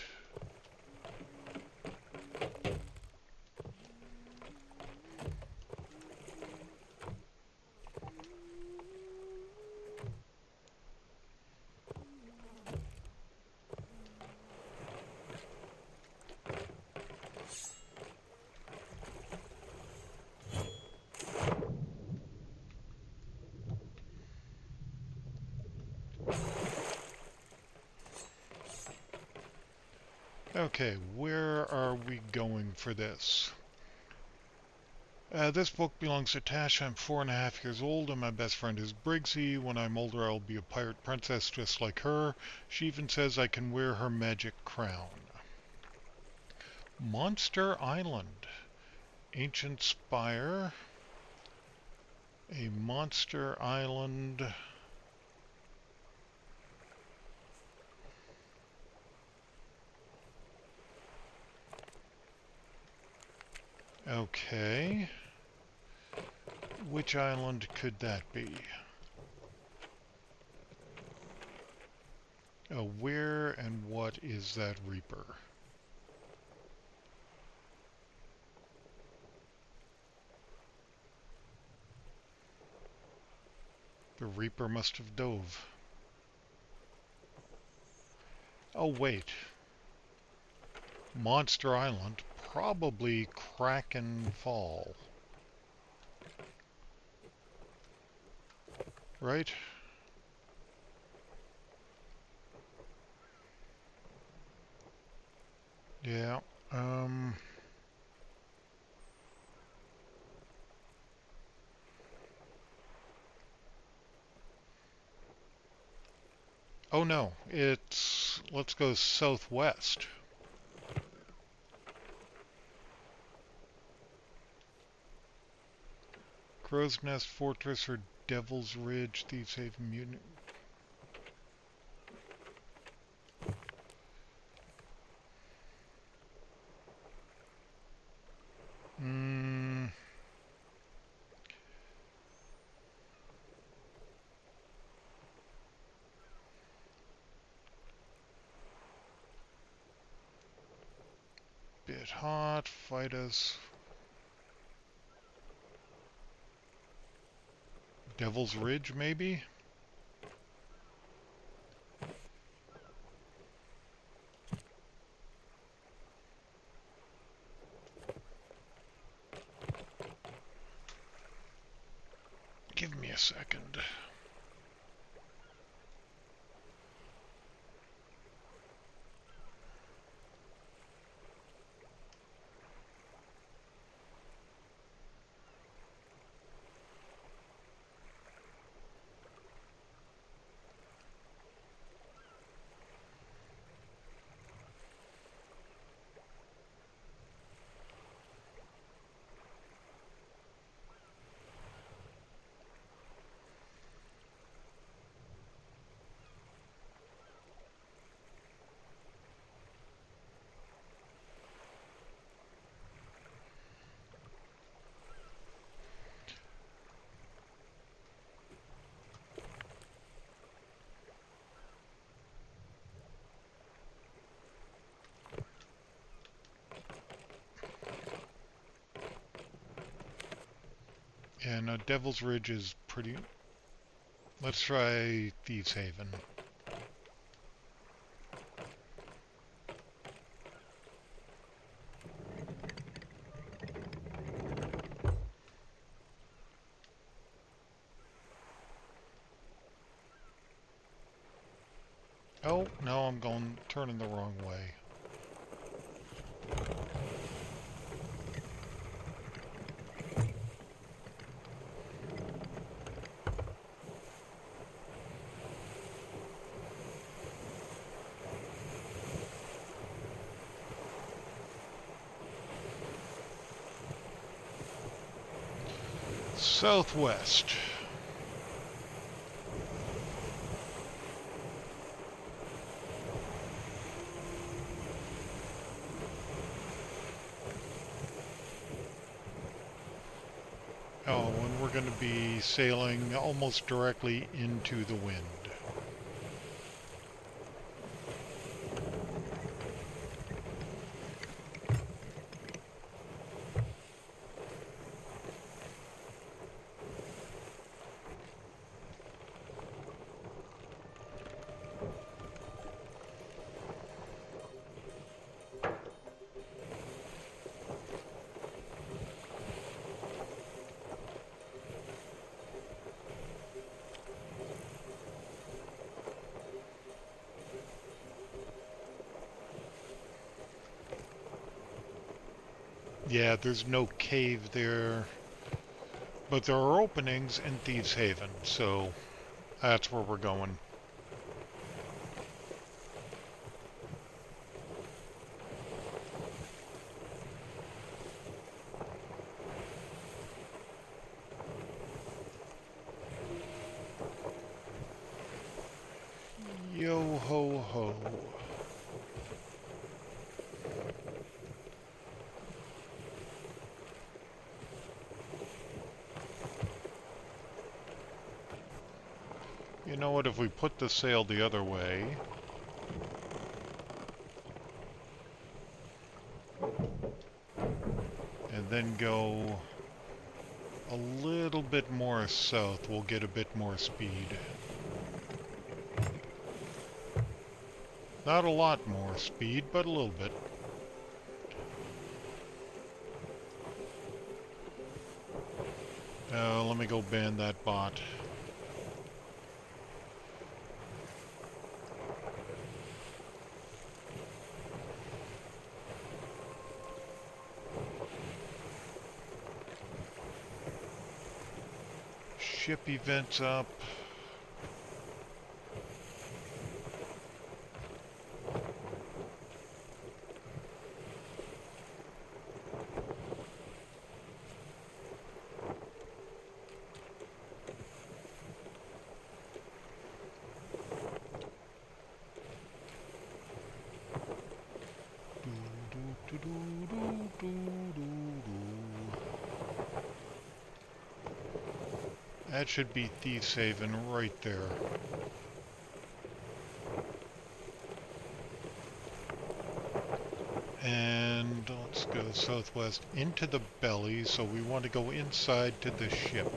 Okay, where are we going for this? This book belongs to Tash. I'm 4.5 years old, and my best friend is Briggsy. When I'm older, I'll be a pirate princess just like her. She even says I can wear her magic crown. Monster Island. Ancient Spire. A Monster Island. Okay. Which island could that be? Where and what is that Reaper? The Reaper must have dove. Oh, wait. Monster Island, probably Kraken Fall. Right? Yeah. Oh no, let's go southwest. Crow's Nest Fortress or Devil's Ridge, Thieves Haven Mutiny. Bit hot, fight us. Devil's Ridge, maybe? Yeah, no, Devil's Ridge is pretty... Let's try Thieves Haven. Oh, no, I'm turning the wrong way. Southwest. Oh, and we're going to be sailing almost directly into the wind. Yeah, there's no cave there, but there are openings in Thieves Haven, so that's where we're going. Yo ho ho. You know what, if we put the sail the other way... and then go a little bit more south, we'll get a bit more speed. Not a lot more speed, but a little bit. Let me go ban that bot. Ship events up. That should be Thieves Haven right there. And let's go southwest into the belly, so we want to go inside to the ship.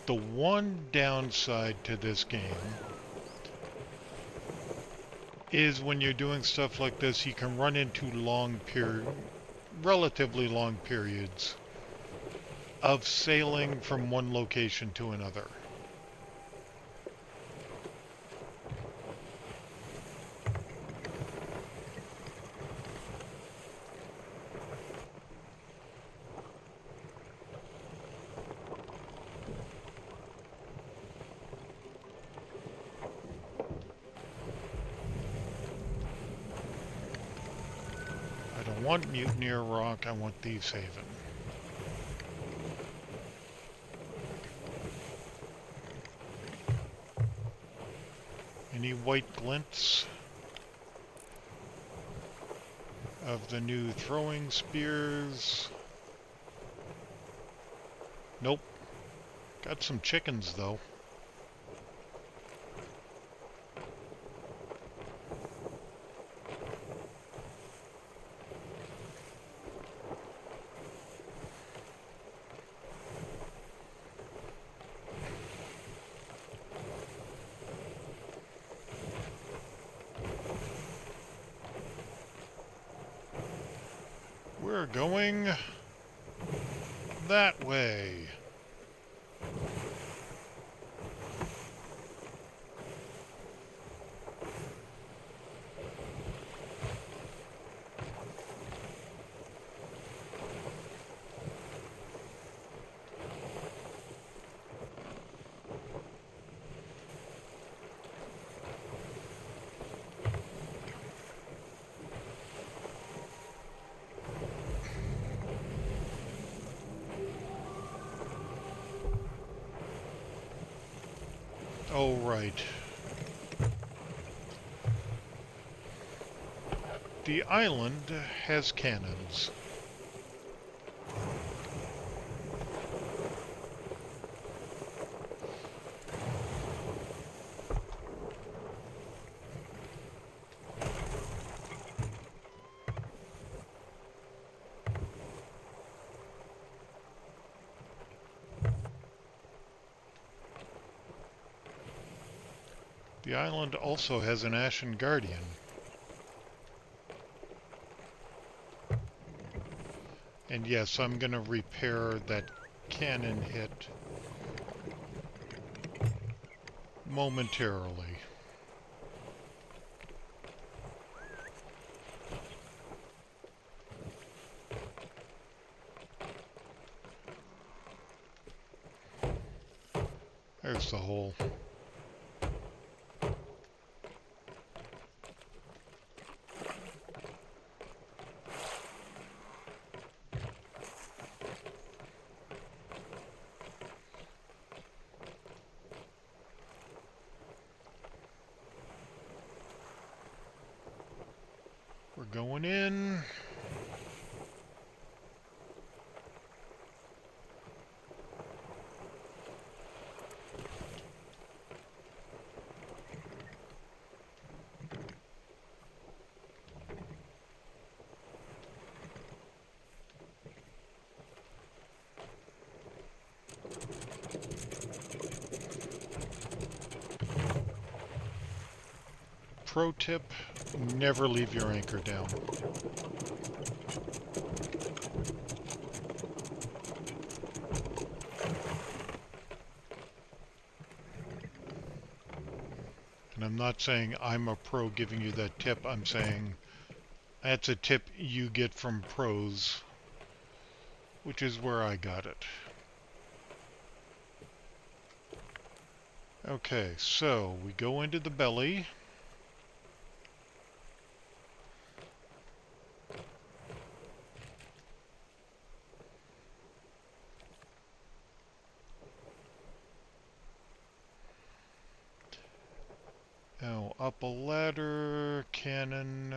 The one downside to this game is when you're doing stuff like this, you can run into relatively long periods of sailing from one location to another. want Mutineer Rock, I want Thieves Haven. Any white glints of the new throwing spears? Nope. Got some chickens though. We're going that way. Oh, right. The island has cannons. The island also has an Ashen Guardian. And yes, I'm gonna repair that cannon hit momentarily. There's the hole. We're going in. Pro tip, never leave your anchor down. And I'm not saying I'm a pro giving you that tip, I'm saying that's a tip you get from pros, which is where I got it. Okay, so we go into the belly. Now up a ladder, cannon.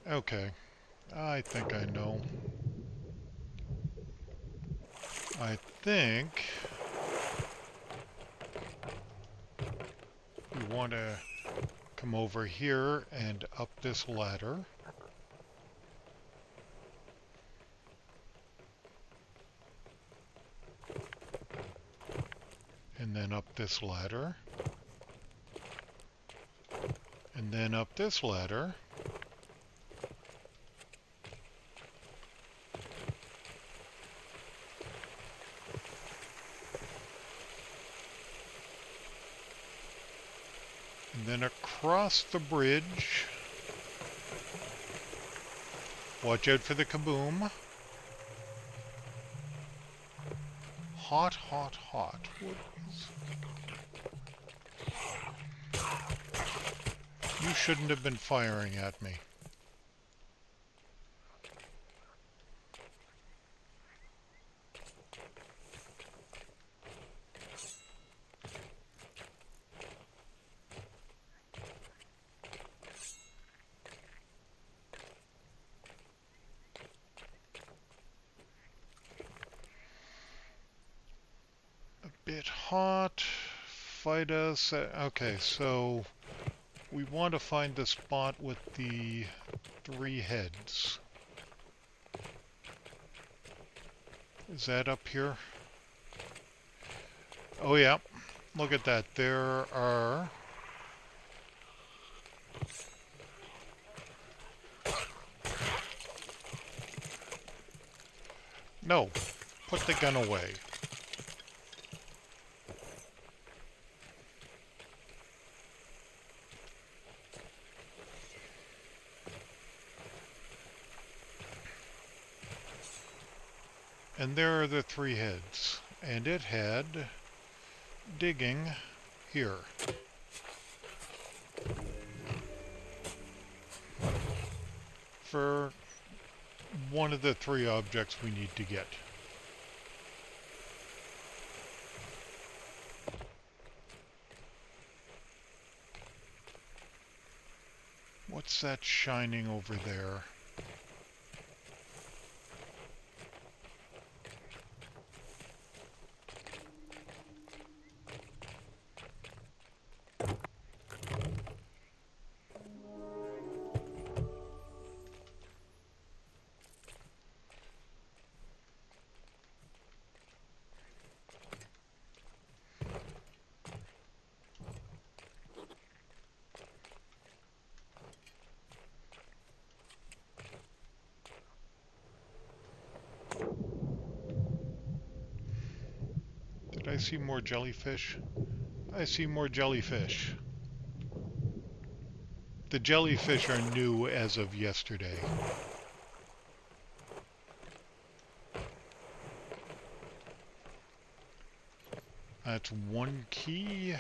Okay, I think I know. I think we want to come over here and up this ladder. And then up this ladder. And then up this ladder. And then across the bridge. Watch out for the kaboom. hot, hot, hot. What is... You shouldn't have been firing at me. Bit hot. Fight us. Okay, so we want to find the spot with the 3 heads. Is that up here? Oh yeah. Look at that. There are... No. Put the gun away. And there are the 3 heads. And it had digging here. For one of the 3 objects we need to get. What's that shining over there? Did I see more jellyfish? I see more jellyfish. The jellyfish are new as of yesterday. That's 1 key.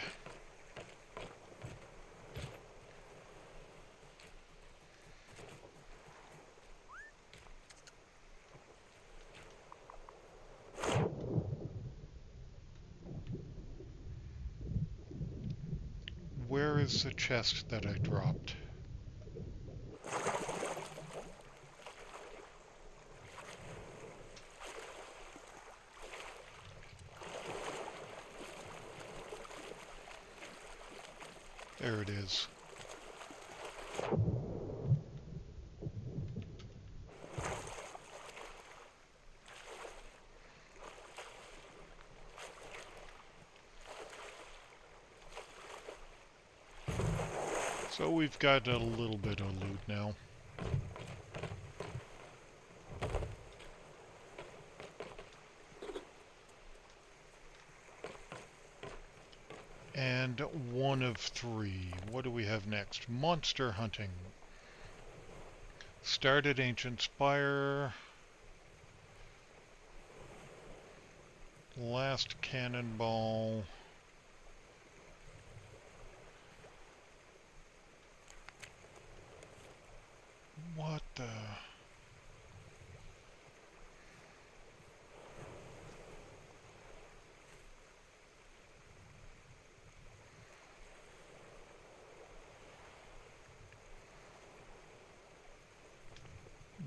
Where is the chest that I dropped? There it is. So we've got a little bit of loot now. And 1 of 3. What do we have next? Monster hunting. Start at Ancient Spire. Last cannonball. What the...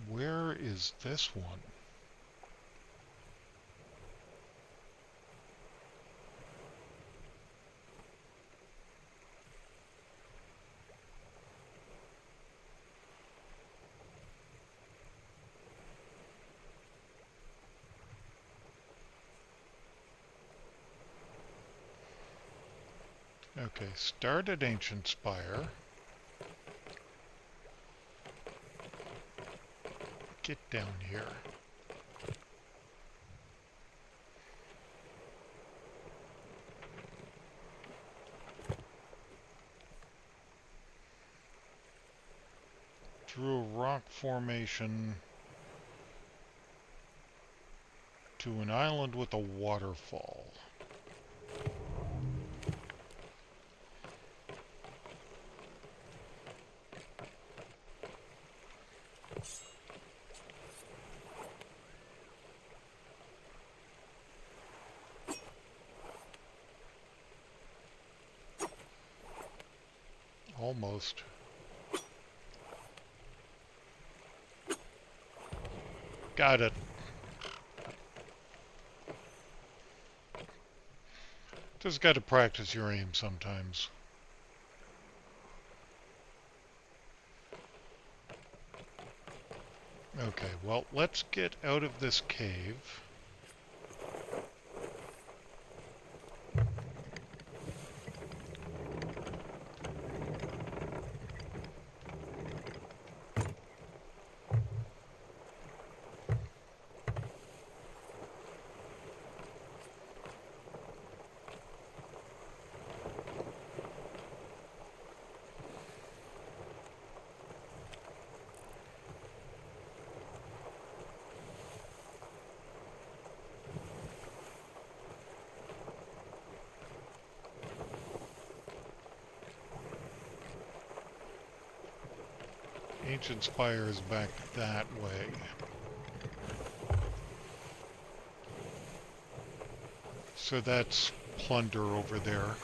Where is this one? Okay, start at Ancient Spire. Get down here. Through a rock formation To an island with a waterfall. Almost. Got it. Just got to practice your aim sometimes. Okay, well, let's get out of this cave. Ancient Spire is back that way. So that's plunder over there.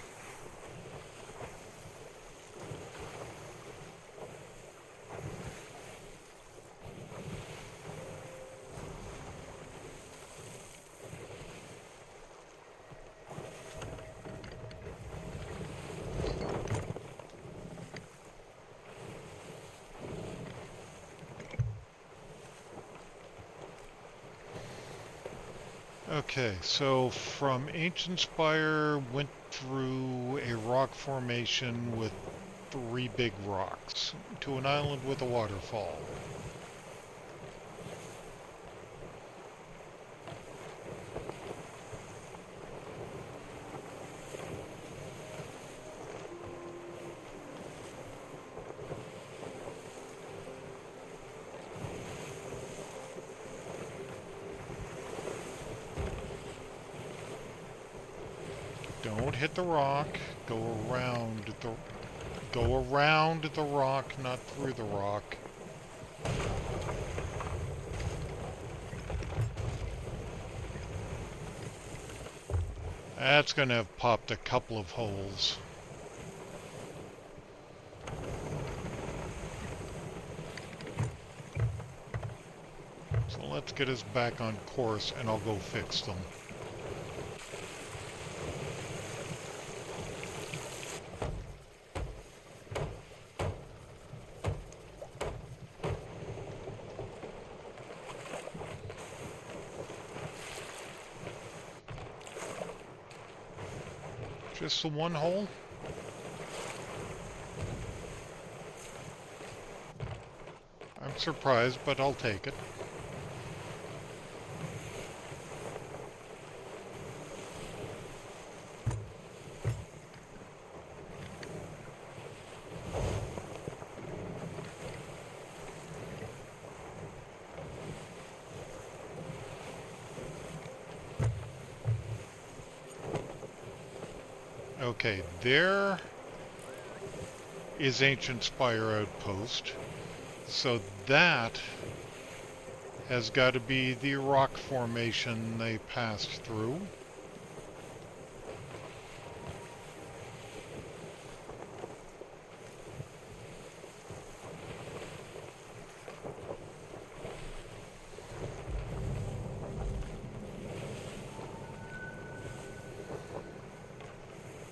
Okay, so from Ancient Spire went through a rock formation with 3 big rocks to an island with a waterfall. Don't hit the rock. Go around the rock, not through the rock. That's gonna have popped a couple of holes. So let's get us back on course and I'll go fix them. Just the one hole? I'm surprised, but I'll take it. Okay, there is Ancient Spire Outpost. So that has got to be the rock formation they passed through.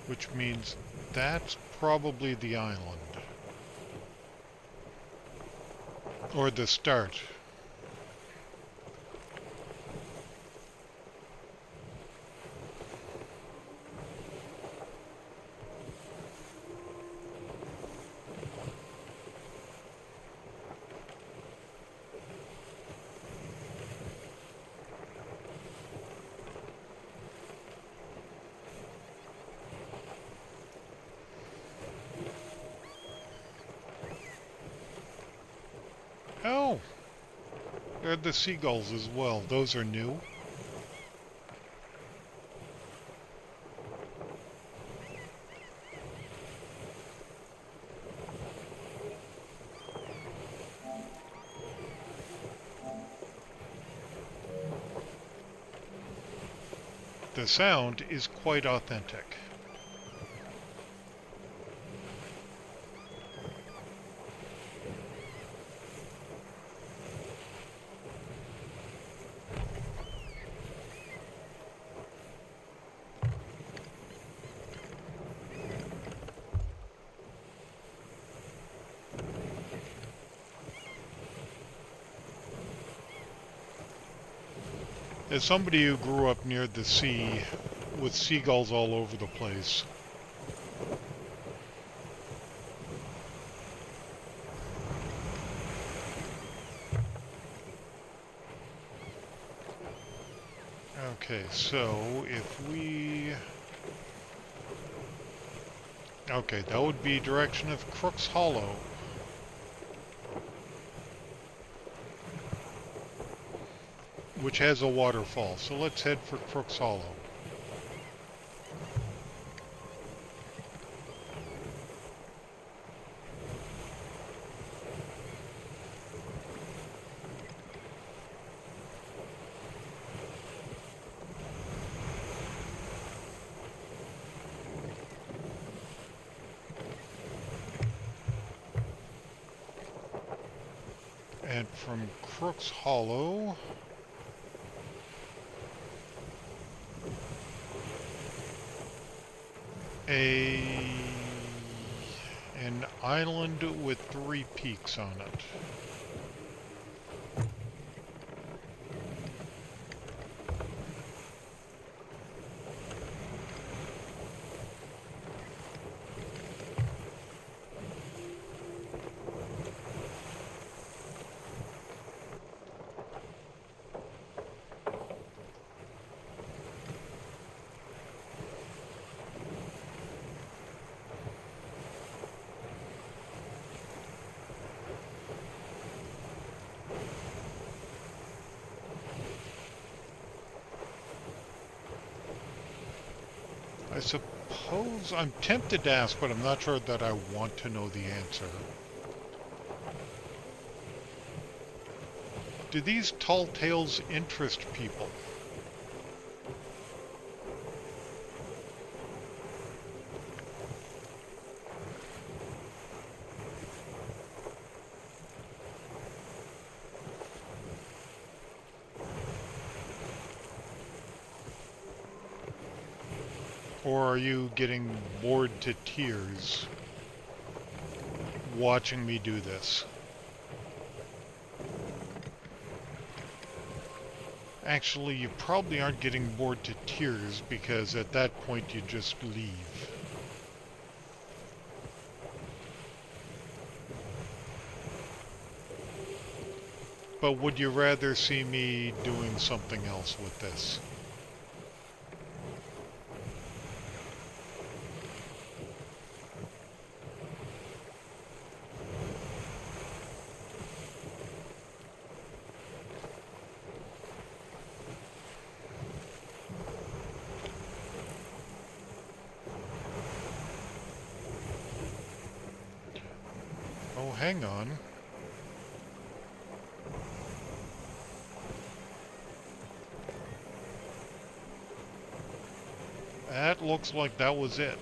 Which means that's probably the island. Or the start. Oh! There are the seagulls as well. Those are new. the sound is quite authentic. As somebody who grew up near the sea, with seagulls all over the place, okay, so if we... Okay, that would be direction of Crook's Hollow. Which has a waterfall, so let's head for Crook's Hollow. And from Crook's Hollow... an island with 3 peaks on it. I suppose I'm tempted to ask, but I'm not sure that I want to know the answer. Do these tall tales interest people? Or are you getting bored to tears watching me do this? Actually, you probably aren't getting bored to tears because at that point you just leave. But would you rather see me doing something else with this? Oh, hang on. That looks like that was it.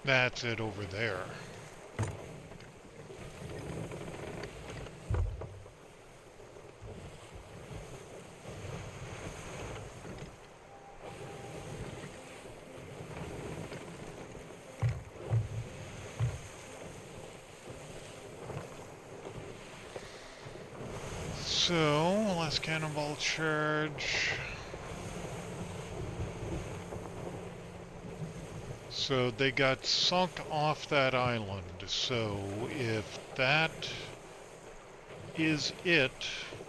That's it over there. So, last cannonball charge. So they got sunk off that island. So if that is it,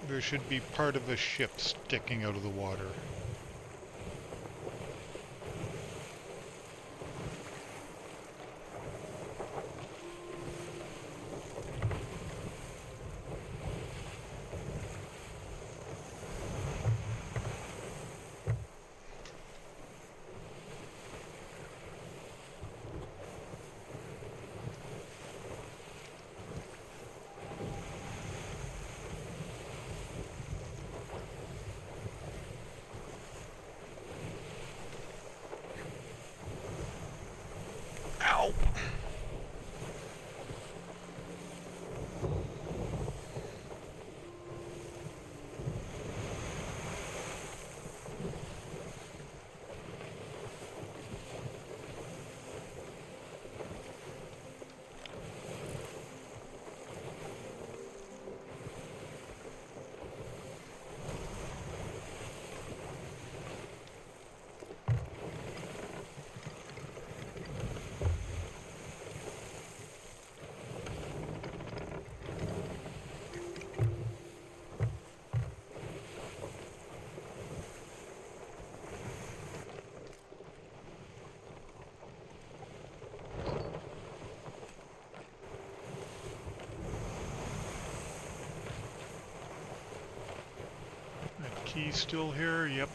there should be part of a ship sticking out of the water. Ow! That key's still here? Yep.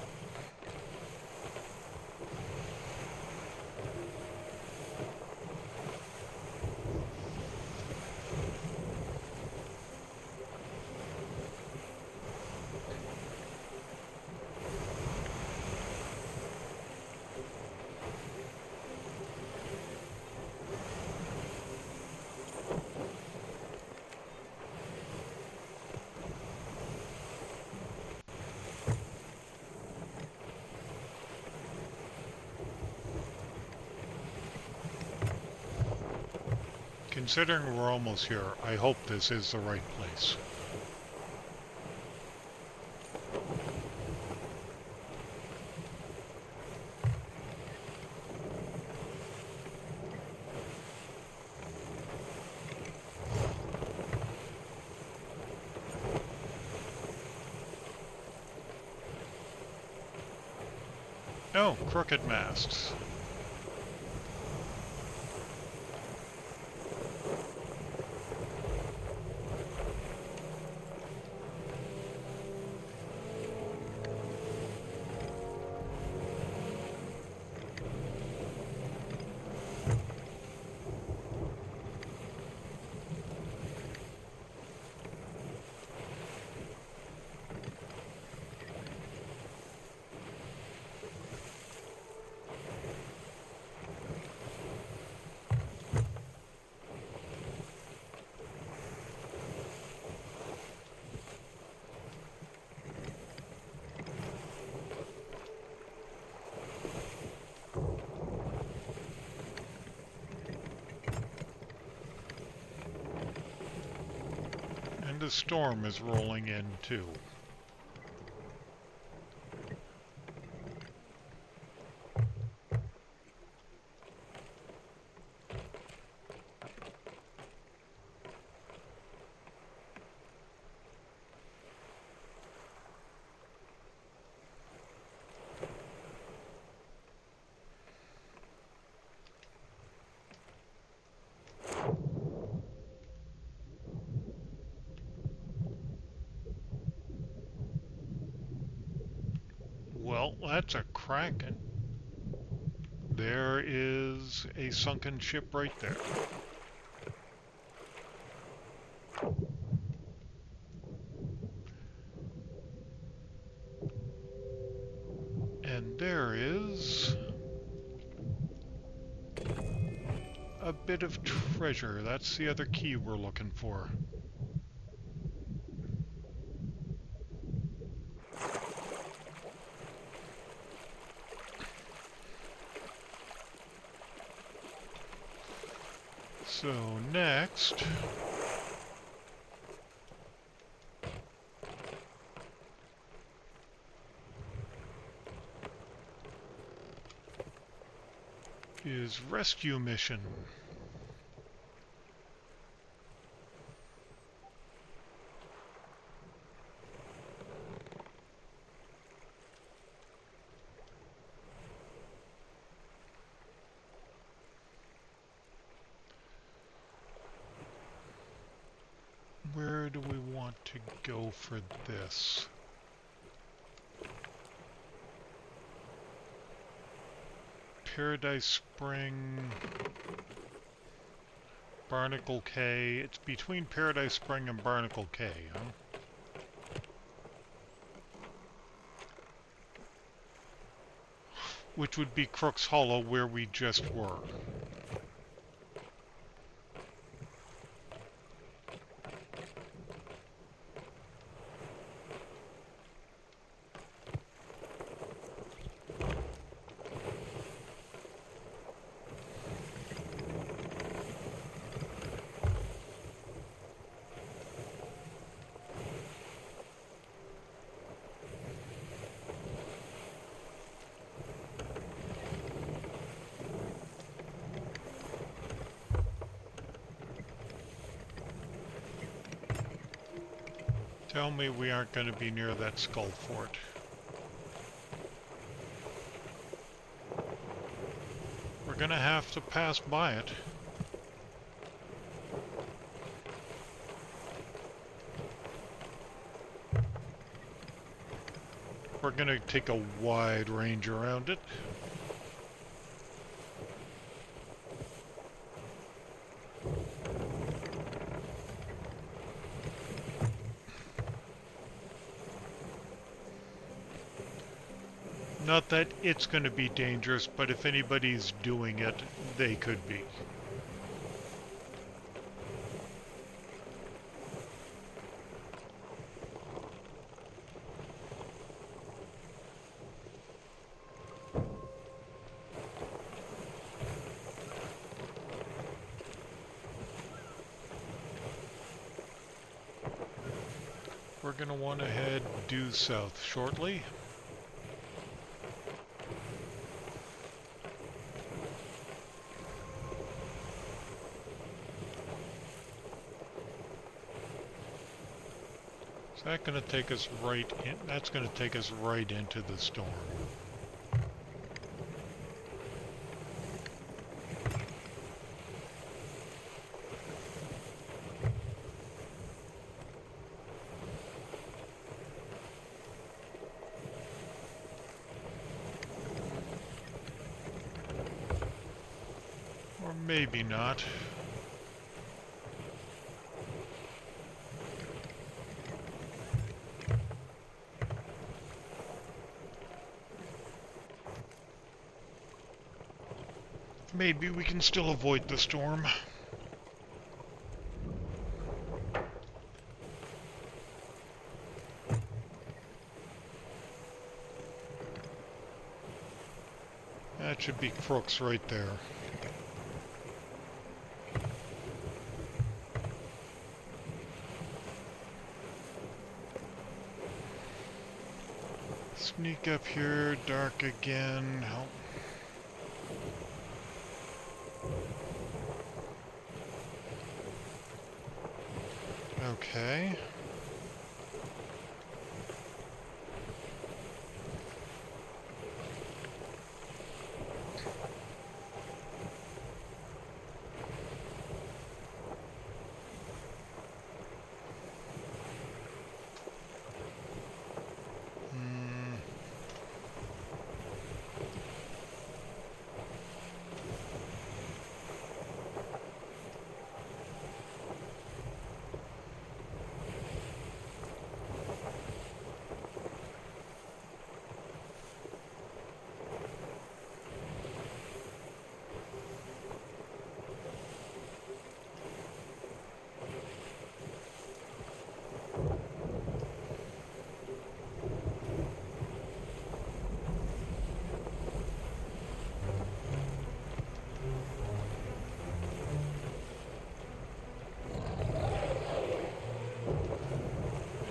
Considering we're almost here, I hope this is the right place. Oh, crooked masts. And a storm is rolling in too. Well, that's a kraken. There is a sunken ship right there. And there is a bit of treasure. That's the other key we're looking for. So next, is rescue mission. Where do we want to go for this? Paradise Spring, Barnacle Cay. It's between Paradise Spring and Barnacle Cay, huh? Which would be Crook's Hollow, where we just were. Tell me we aren't going to be near that skull fort. We're going to have to pass by it. We're going to take a wide range around it. Not that it's going to be dangerous, but if anybody's doing it, they could be. We're going to want to head due south shortly. That's going to take us right in. That's going to take us right into the storm. Or maybe not. Maybe we can still avoid the storm. That should be Crooks right there. Sneak up here, dark again. Help. Okay.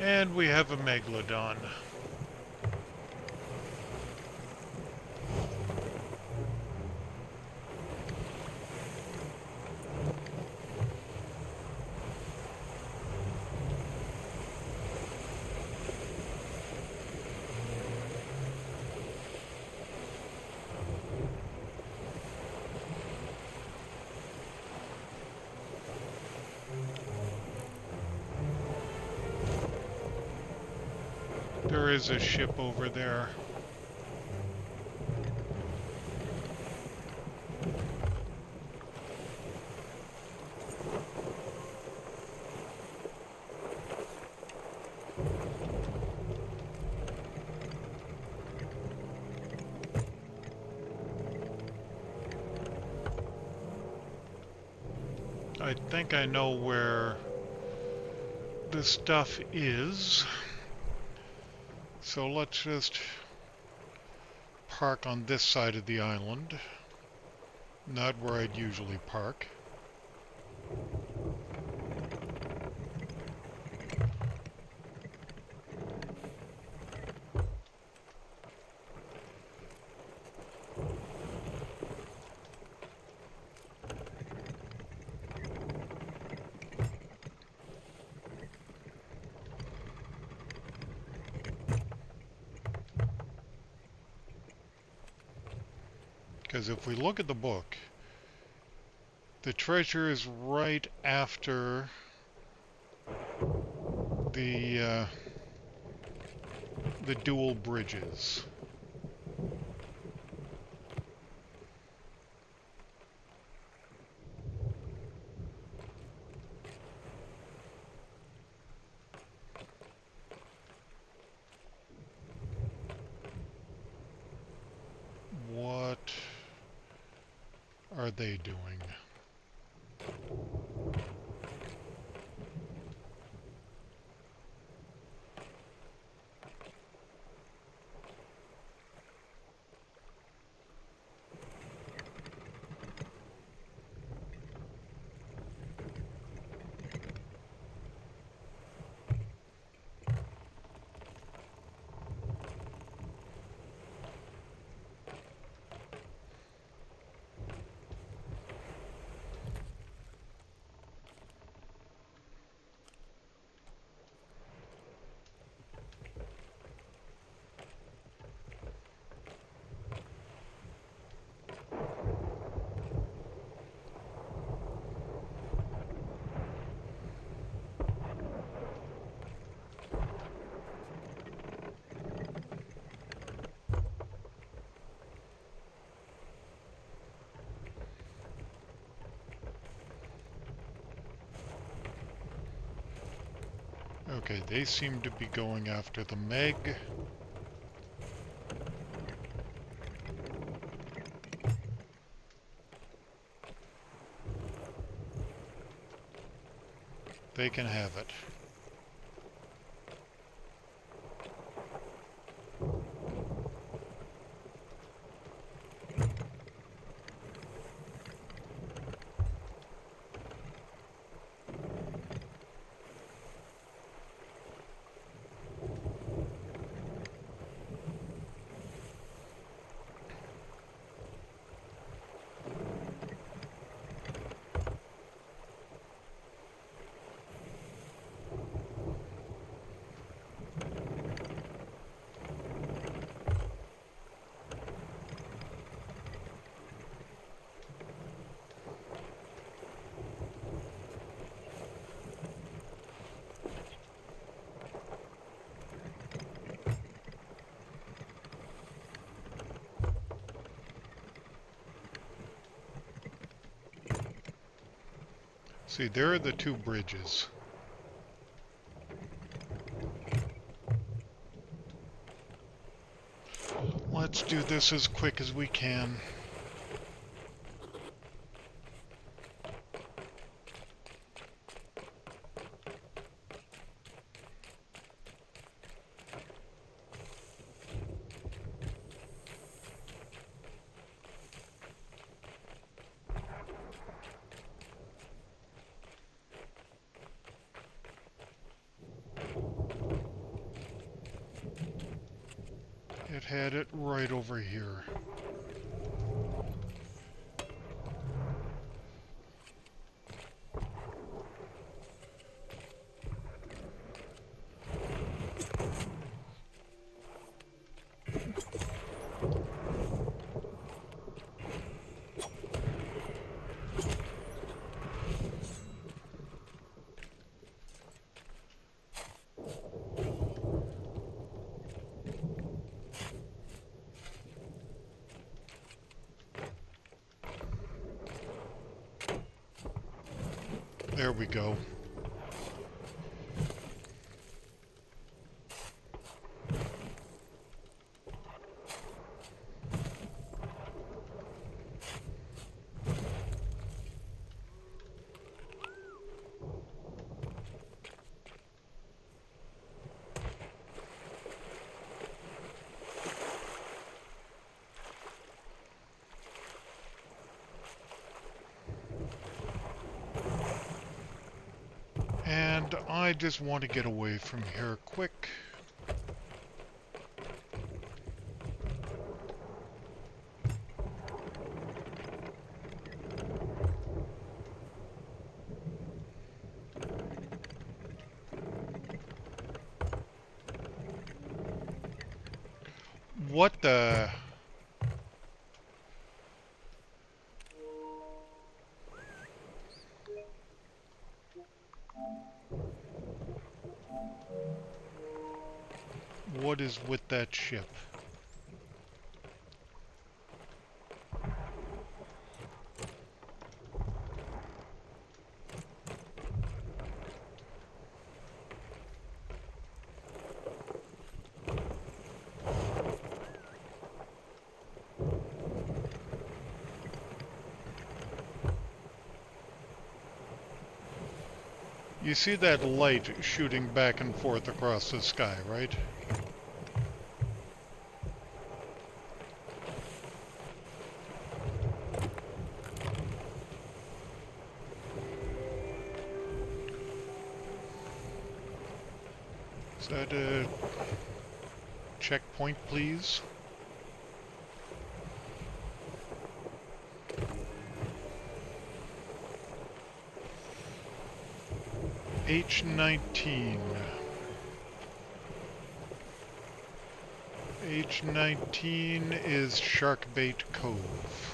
And we have a Megalodon. There is a ship over there. I think I know where the stuff is. So let's just park on this side of the island. Not where I'd usually park. Because if we look at the book, the treasure is right after the dual bridges. What are they doing? Okay, they seem to be going after the Meg. They can have it. See, there are the two bridges. Let's do this as quick as we can. It had it right over here. There we go. And I just want to get away from here quick. What the... What is with that ship? You see that light shooting back and forth across the sky, right? Is that a checkpoint, please? H19. H19 is Sharkbait Cove.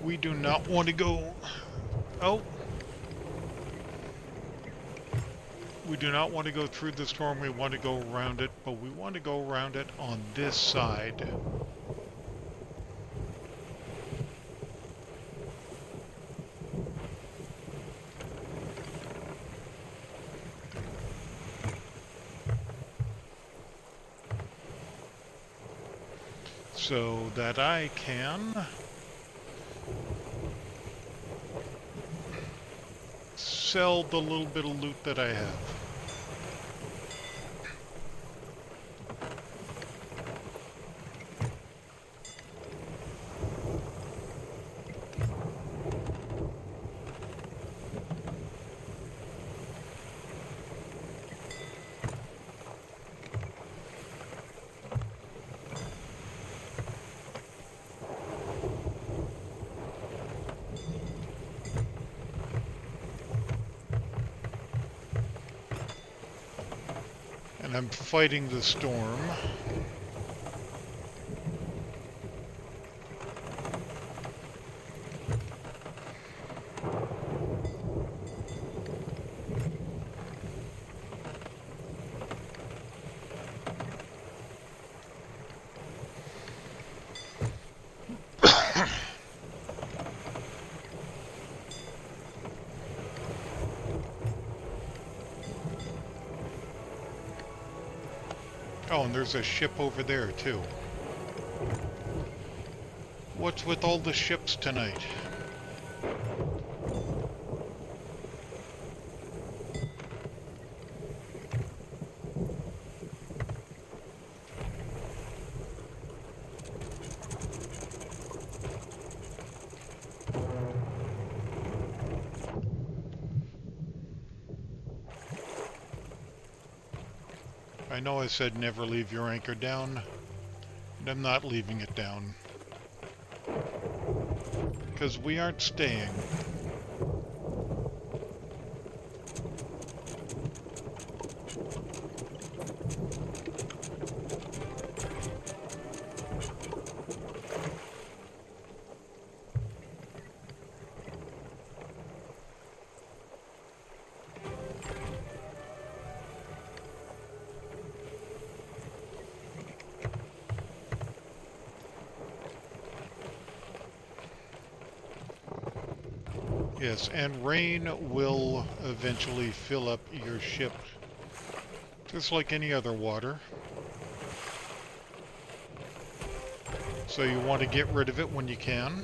We do not want to go... Oh! We do not want to go through the storm, we want to go around it, but we want to go around it on this side. So that I can... sell the little bit of loot that I have. And I'm fighting the storm. Oh, and there's a ship over there, too. What's with all the ships tonight? I know I said never leave your anchor down, and I'm not leaving it down. Because we aren't staying. Yes, and rain will eventually fill up your ship, just like any other water. So you want to get rid of it when you can.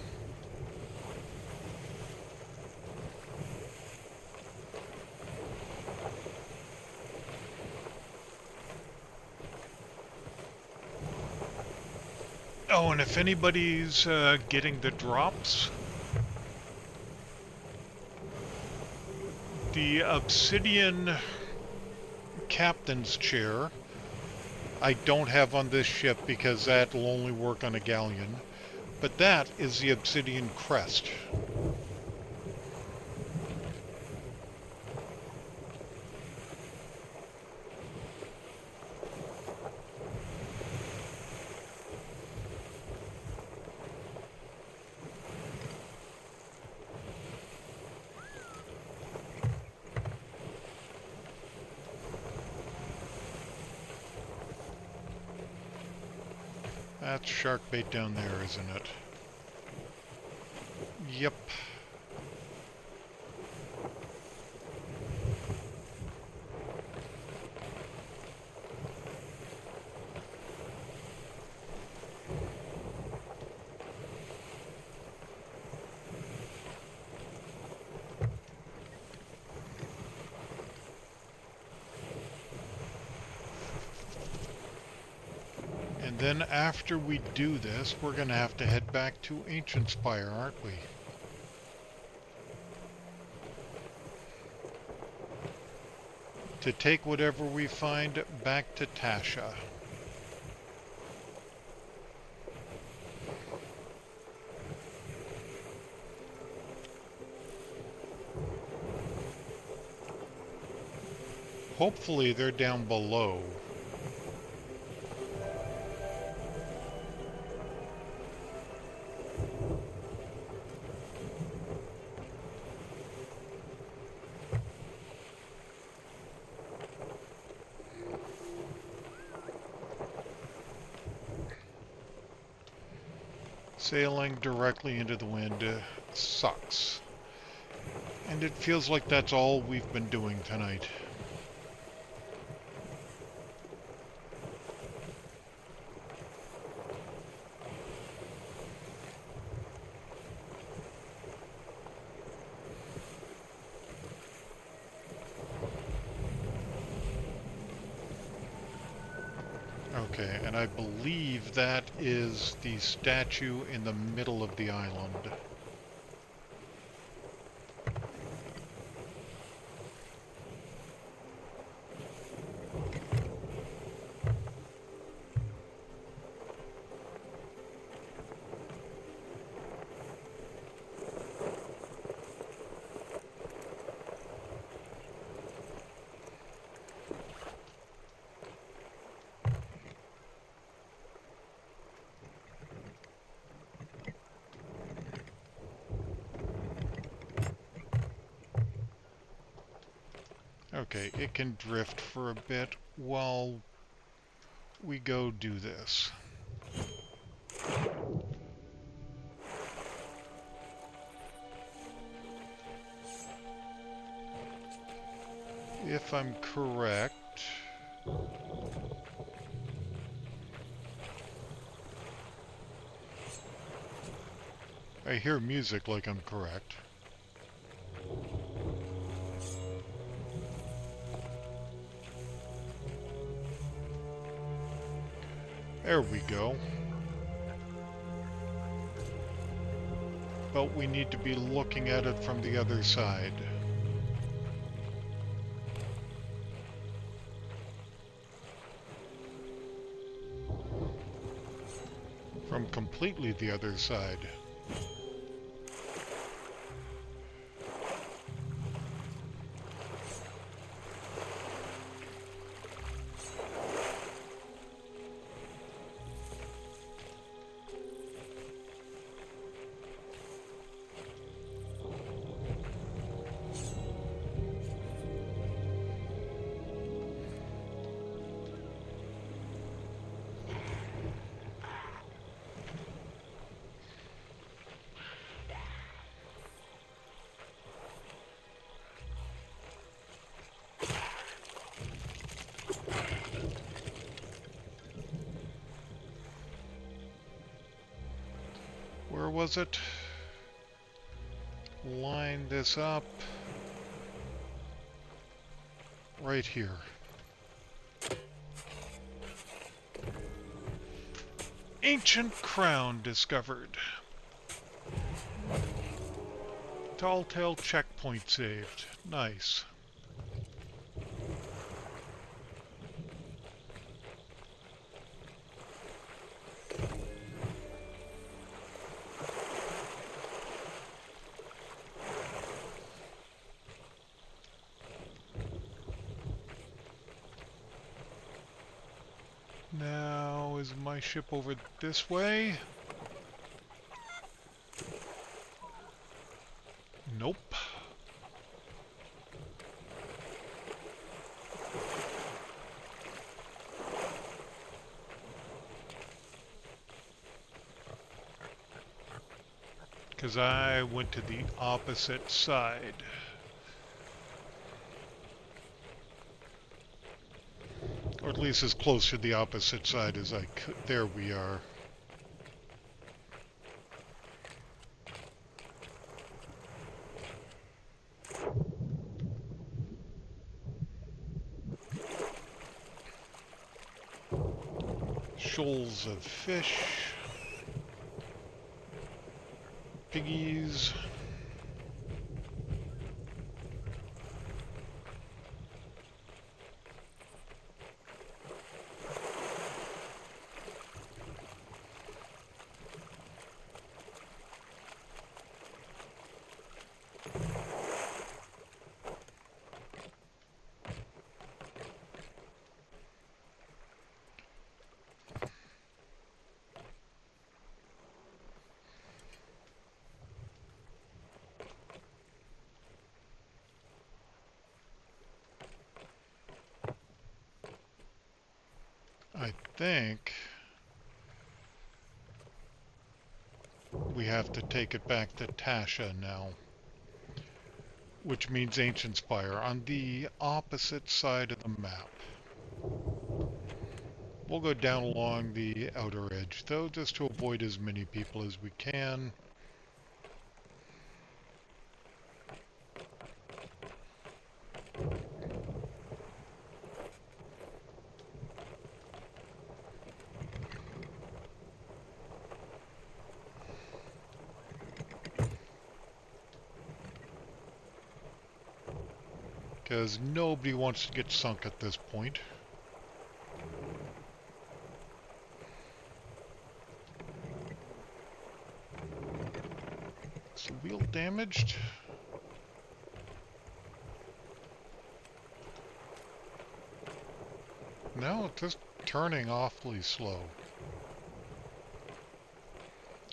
Oh, and if anybody's getting the drops, the obsidian captain's chair I don't have on this ship because that'll only work on a galleon, but that is the obsidian crest. That's shark bait down there, isn't it? Yep. And then after we do this, we're going to have to head back to Ancient Spire, aren't we? To take whatever we find back to Tasha. Hopefully they're down below. Sailing directly into the wind sucks. And it feels like that's all we've been doing tonight. Okay, and I believe that is the statue in the middle of the island. Okay, it can drift for a bit while we go do this. If I'm correct... I hear music like I'm correct. There we go. But we need to be looking at it from the other side. from completely the other side. Where was it? Line this up. Right here. Ancient crown discovered. Tall Tale checkpoint saved. Nice. Now, is my ship over this way? Nope. Because I went to the opposite side. Or at least as close to the opposite side as I could. There we are. Shoals of fish. Piggies. I think we have to take it back to Tasha now, which means Ancient Spire on the opposite side of the map. We'll go down along the outer edge though, just to avoid as many people as we can. Because nobody wants to get sunk at this point. Is the wheel damaged? No, it's just turning awfully slow.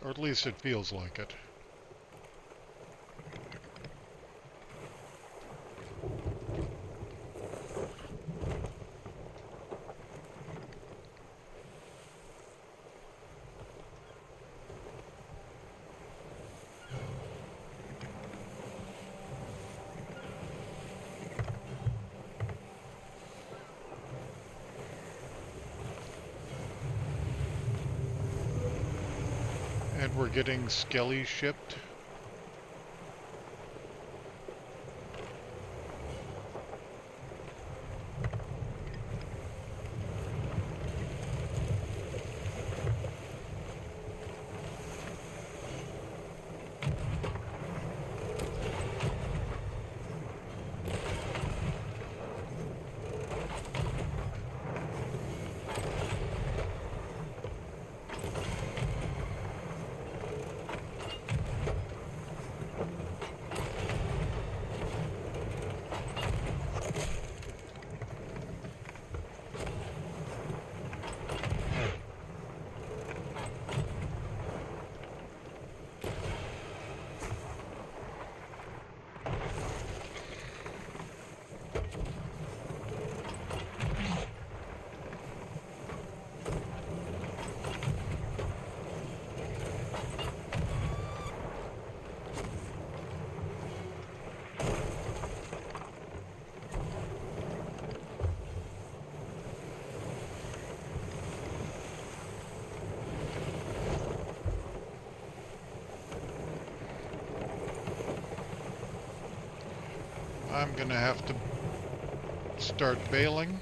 Or at least it feels like it. And we're getting Skelly shipped. I'm gonna have to start bailing.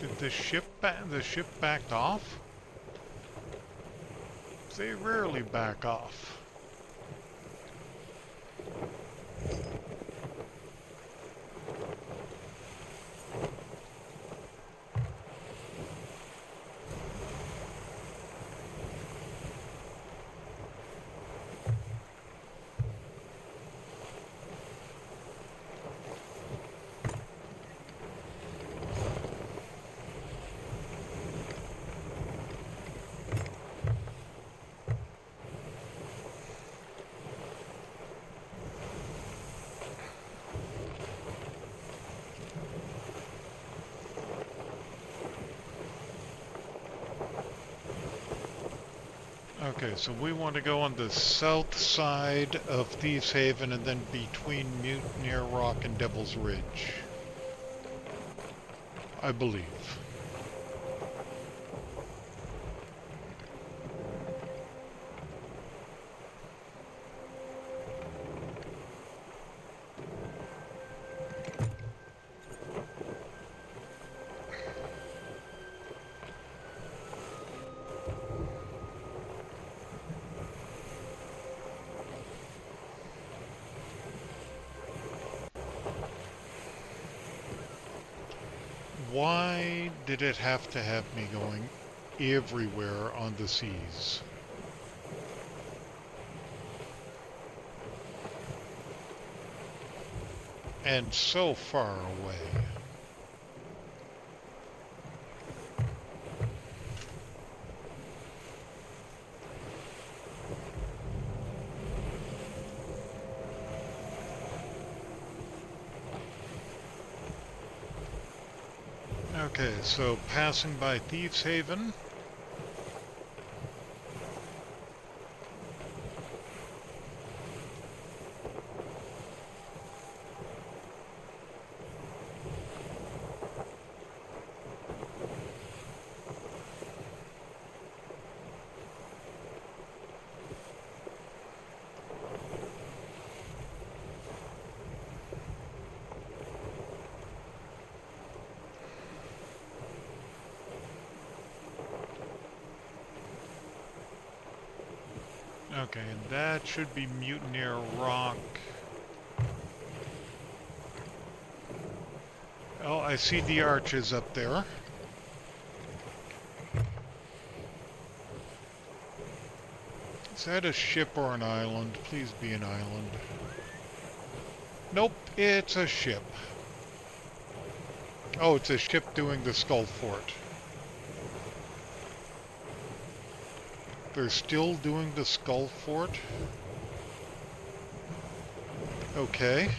Did the ship backed off? They rarely back off. Okay, so we want to go on the south side of Thieves Haven and then between Mutineer Rock and Devil's Ridge. I believe. Why did it have to have me going everywhere on the seas? And so far away. Okay, so passing by Thieves Haven. Okay, and that should be Mutineer Rock. Oh, I see the arches up there. Is that a ship or an island? Please be an island. Nope, it's a ship. Oh, it's a ship doing the Skull Fort. They're still doing the Skull Fort? Okay.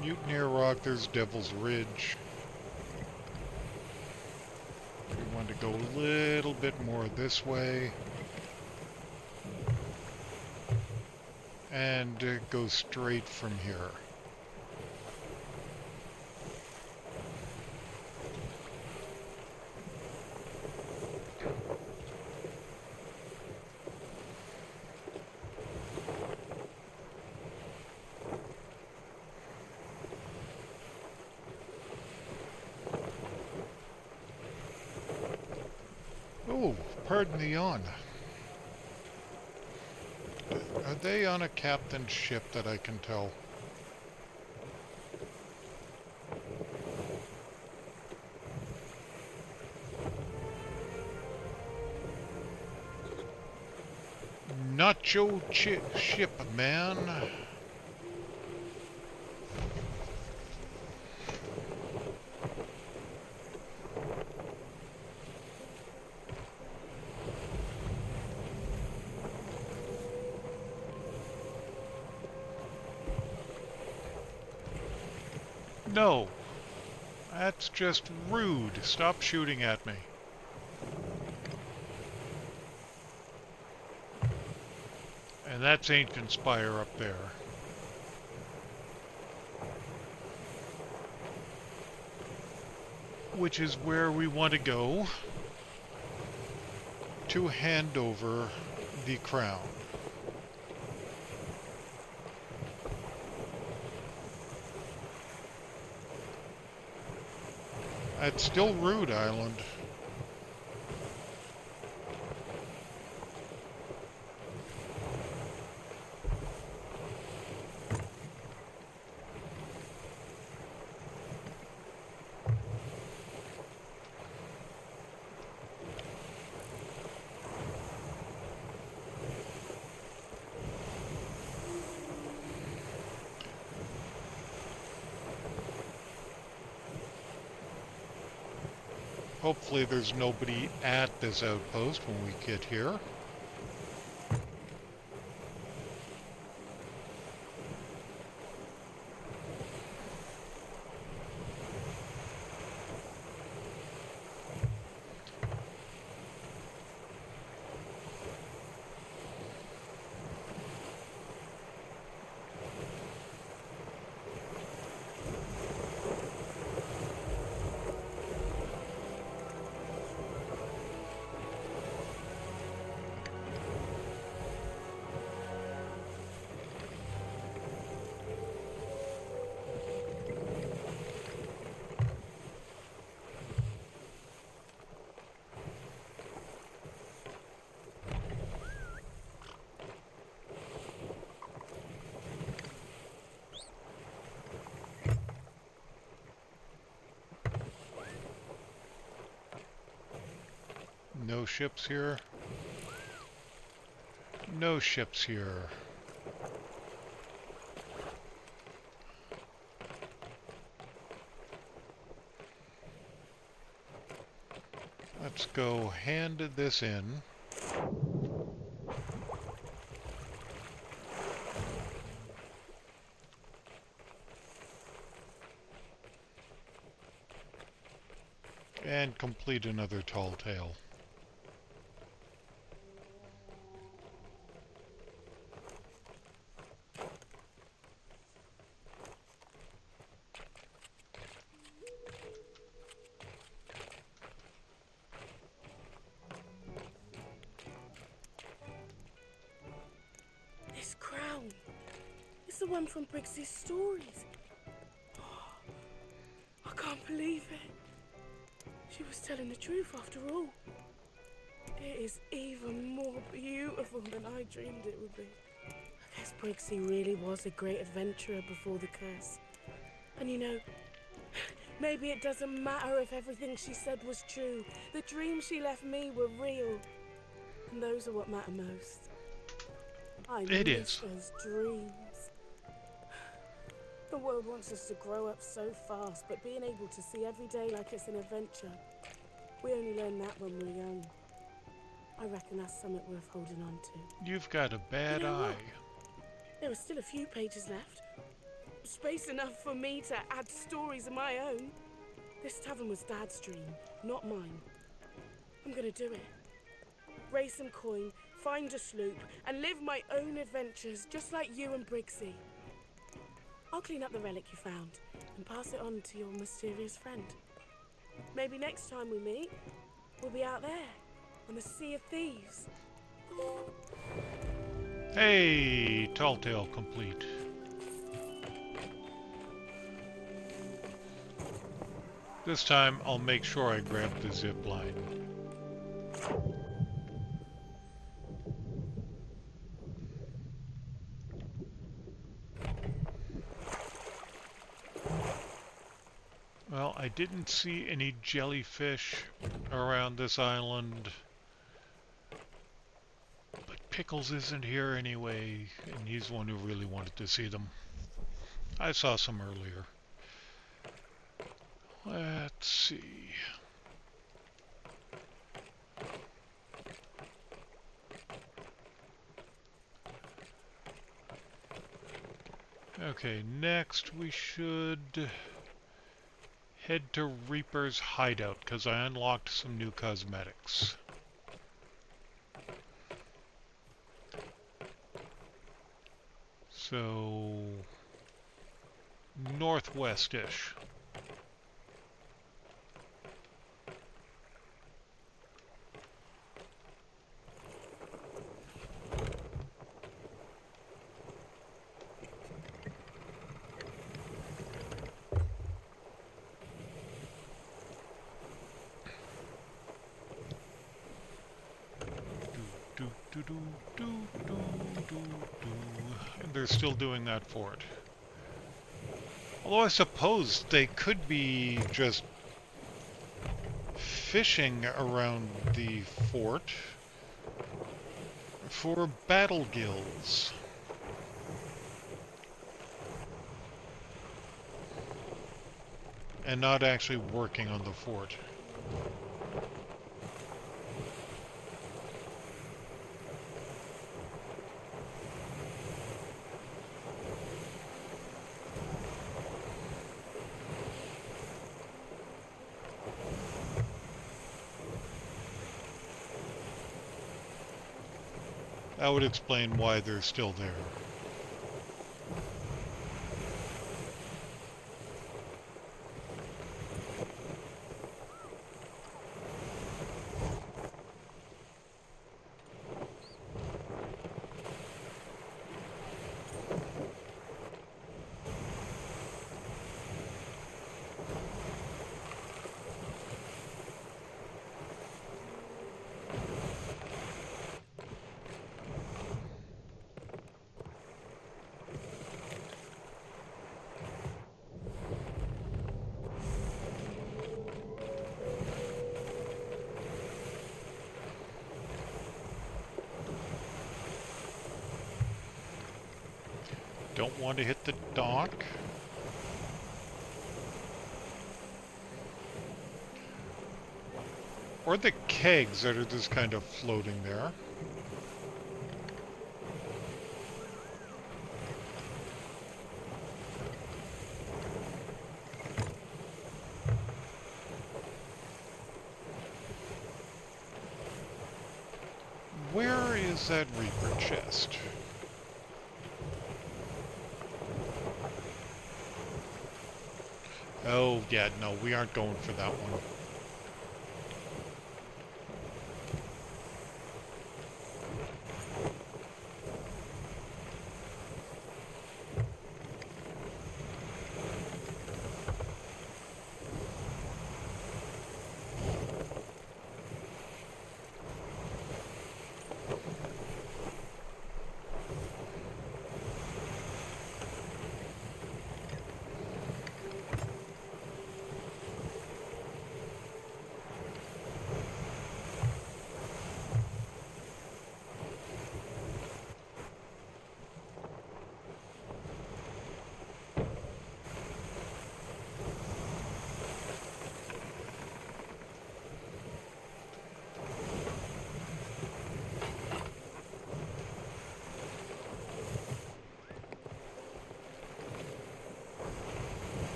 Mutineer Rock, there's Devil's Ridge. We want to go a little bit more this way. And go straight from here. Oh, pardon the yawn. Are they on a captain's ship that I can tell? Not your ship, man. No. That's just rude. Stop shooting at me. And that's Ancient Spire up there. Which is where we want to go to hand over the crown. That's still Rude Island. Hopefully there's nobody at this outpost when we get here. No ships here. No ships here. Let's go hand this in. And complete another tall tale. This crown. It's the one from Briggsy's stories. I can't believe it. She was telling the truth after all. It is even more beautiful than I dreamed it would be. I guess Briggsy really was a great adventurer before the curse. And you know, maybe it doesn't matter if everything she said was true. The dreams she left me were real. And those are what matter most. I miss those dreams. The world wants us to grow up so fast, but being able to see every day like it's an adventure, we only learn that when we're young. I reckon that's something worth holding on to. You've got a bad eye. What? There are still a few pages left. Space enough for me to add stories of my own. This tavern was Dad's dream, not mine. I'm gonna do it. Raise some coin, find a sloop, and live my own adventures just like you and Briggsy. I'll clean up the relic you found and pass it on to your mysterious friend. Maybe next time we meet, we'll be out there on the Sea of Thieves. Hey, tall tale complete. This time I'll make sure I grab the zip line. Well, I didn't see any jellyfish around this island, but Pickles isn't here anyway, and he's the one who really wanted to see them. I saw some earlier. Let's see. Okay, next we should head to Reaper's hideout, because I unlocked some new cosmetics. So, northwest-ish. And they're still doing that fort. Although I suppose they could be just fishing around the fort for battle guilds. And not actually working on the fort. That would explain why they're still there. Don't want to hit the dock. Or the kegs that are just kind of floating there. Where is that Reaper chest? Oh, yeah, no, we aren't going for that one.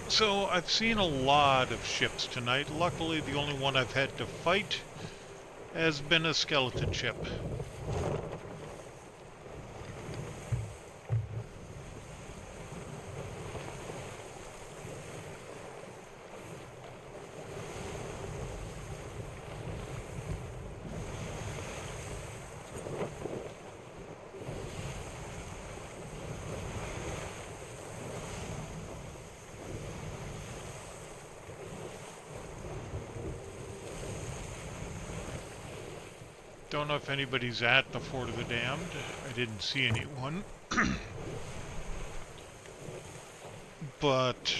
So, I've seen a lot of ships tonight. Luckily, the only one I've had to fight has been a skeleton ship. Don't know if anybody's at the Fort of the Damned. I didn't see anyone. But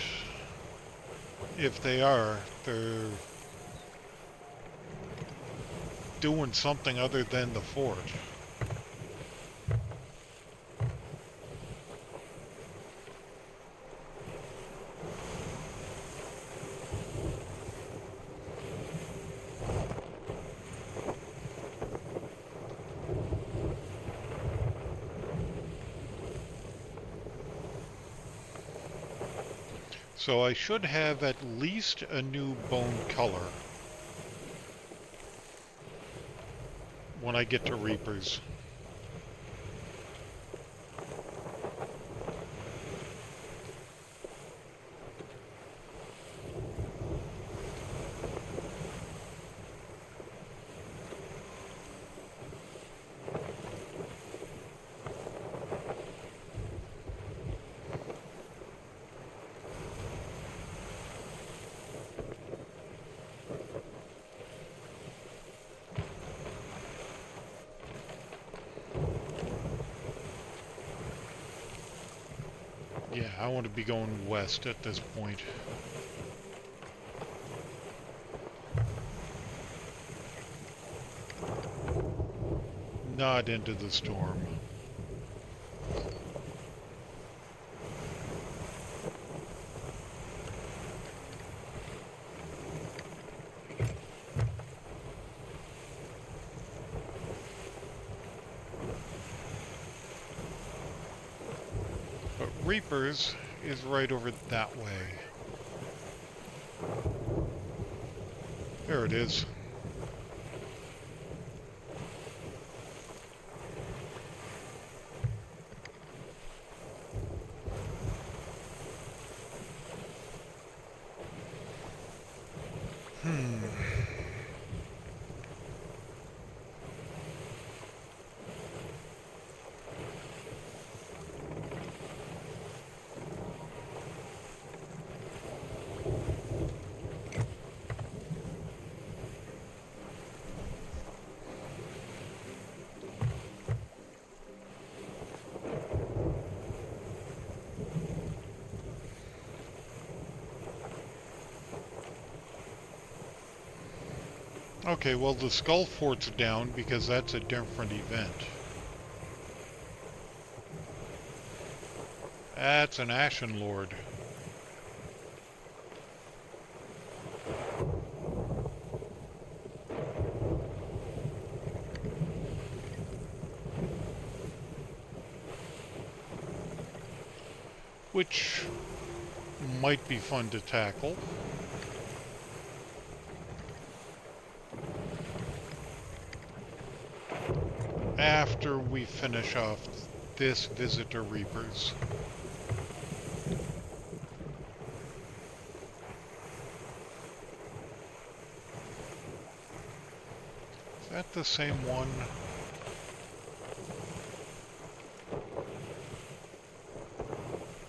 If they are, they're doing something other than the fort. So I should have at least a new bone color when I get to Reapers. Yeah, I want to be going west at this point. Not into the storm. But Reapers is right over that way. There it is. Okay, well the Skull Fort's down because that's a different event. That's an Ashen Lord. Which might be fun to tackle. After we finish off this visit to Reapers. Is that the same one?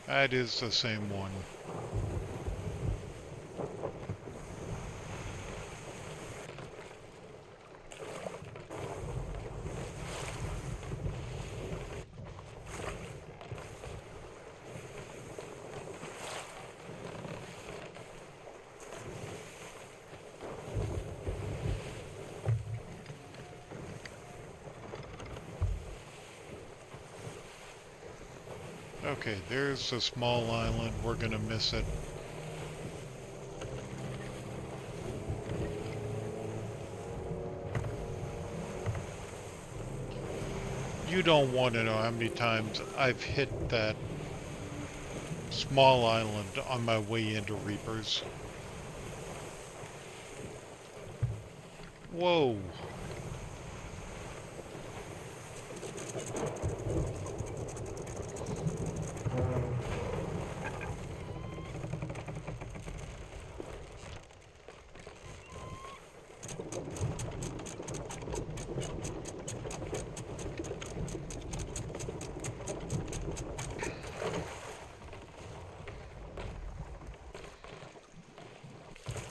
That is the same one. Okay, there's a small island. We're gonna miss it. You don't want to know how many times I've hit that small island on my way into Reapers. Whoa.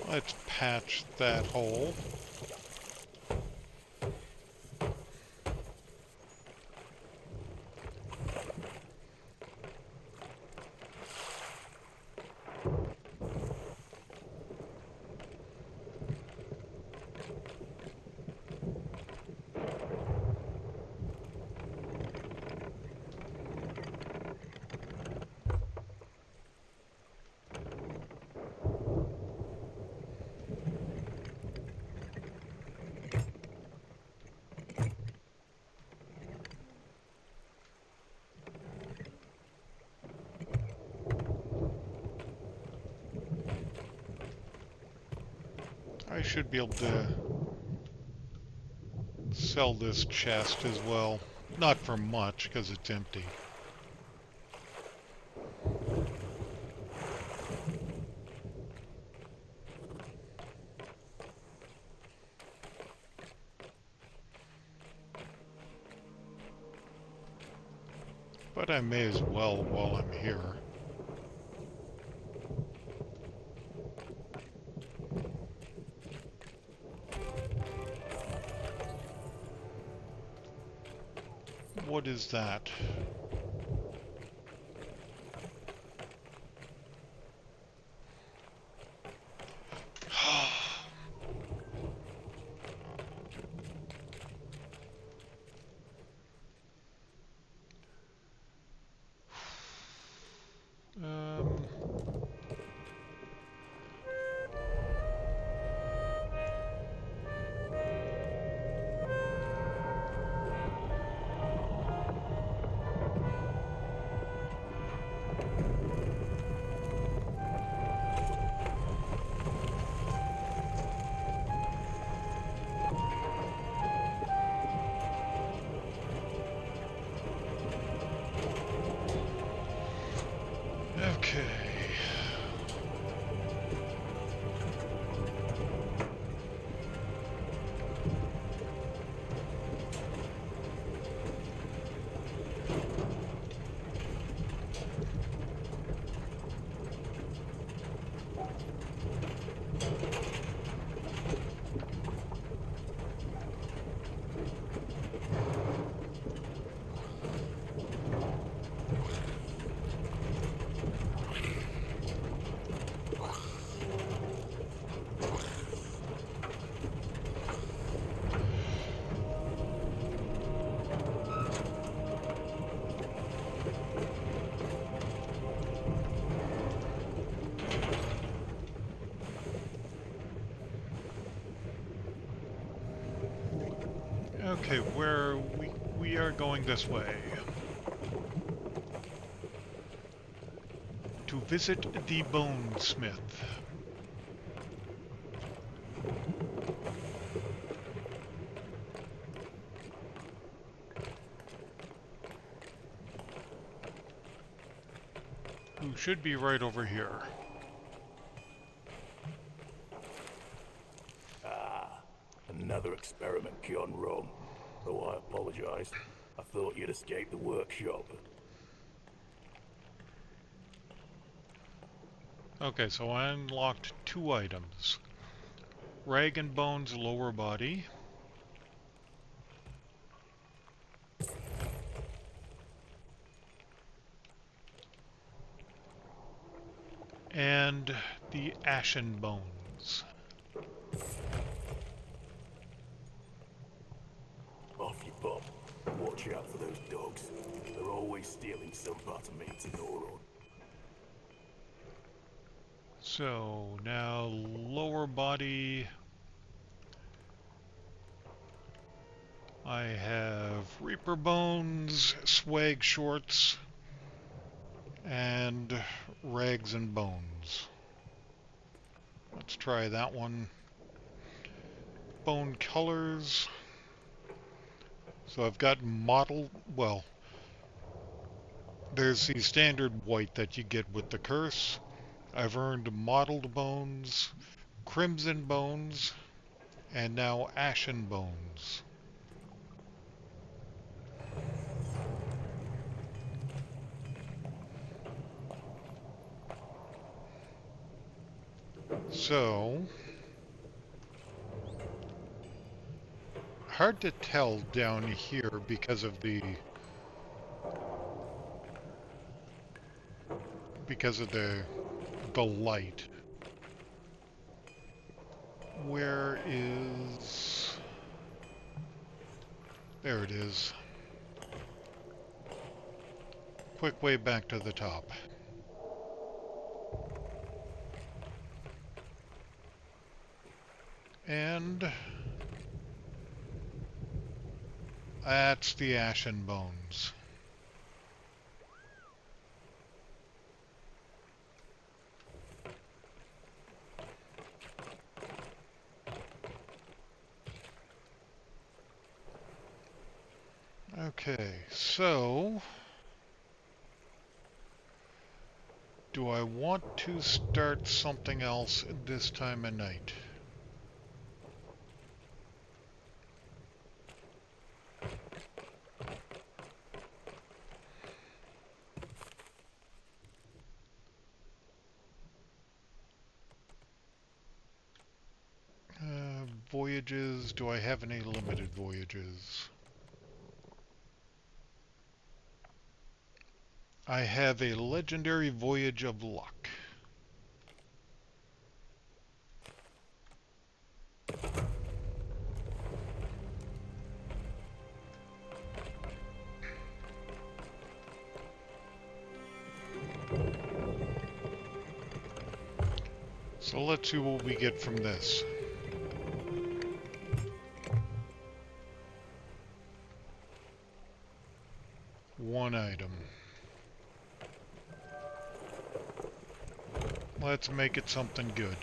Let's patch that hole. I should be able to sell this chest as well. Not for much, because it's empty. But I may as well while I'm here. What is that? Um, okay. Okay, where we are going this way. To visit the bonesmith. Who should be right over here. Another experiment gone wrong. Though I apologize. I thought you'd escaped the workshop. Okay, so I unlocked 2 items. Rag and Bone's lower body. And the Ashen Bones. Off you pop. Watch out for those dogs. They're always stealing some part of me to gnaw on. So, now lower body. I have Reaper Bones, Swag Shorts, and Rags and Bones. Let's try that one. Bone colors. So I've got mottled, well, there's the standard white that you get with the curse. I've earned mottled bones, crimson bones, and now ashen bones. So, hard to tell down here because of the light. Where is... There it is. Quick way back to the top. And that's the Ashen Bones. Okay, so do I want to start something else this time of night? Voyages, do I have any limited voyages? I have a legendary Voyage of Luck. So let's see what we get from this. One item. Let's make it something good.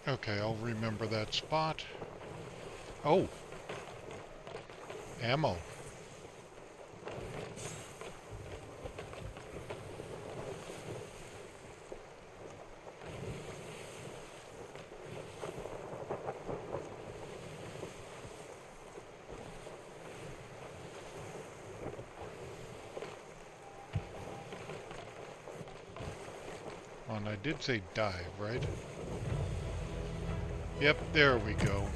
Okay, I'll remember that spot. Oh! Ammo. And I did say dive, right? Yep, there we go.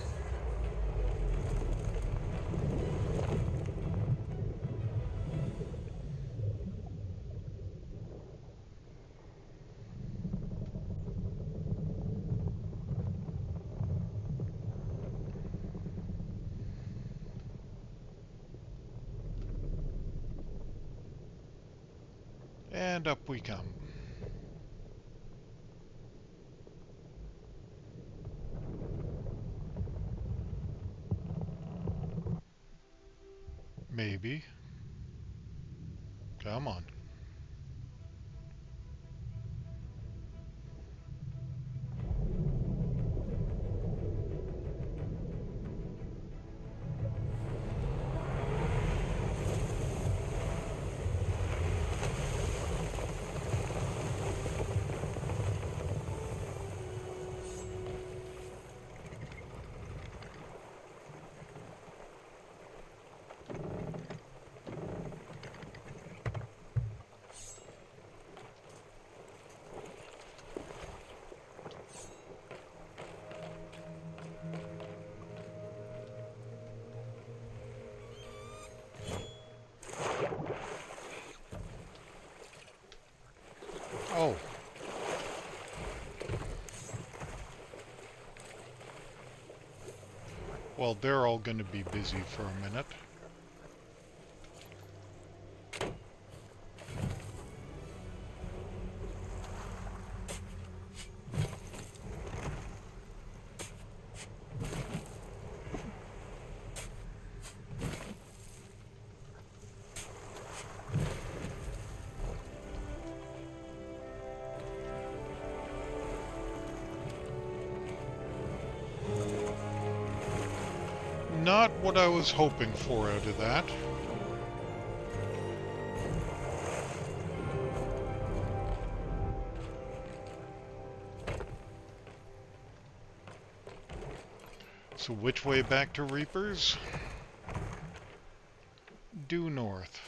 And up we come. Maybe. Come on. Oh. Well, they're all going to be busy for a minute. Not what I was hoping for out of that. So which way back to Reapers? Due north.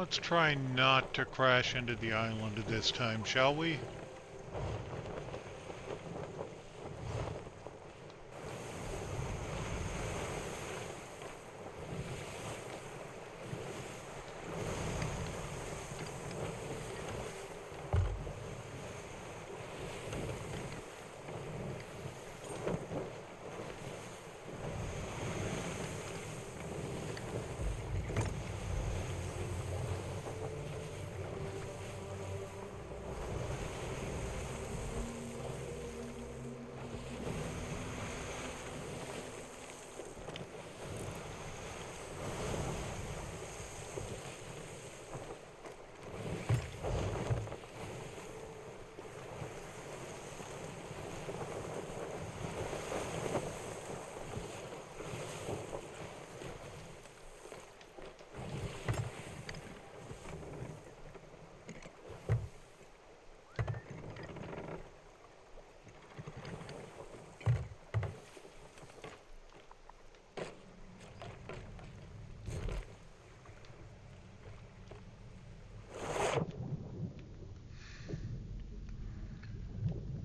Let's try not to crash into the island this time, shall we?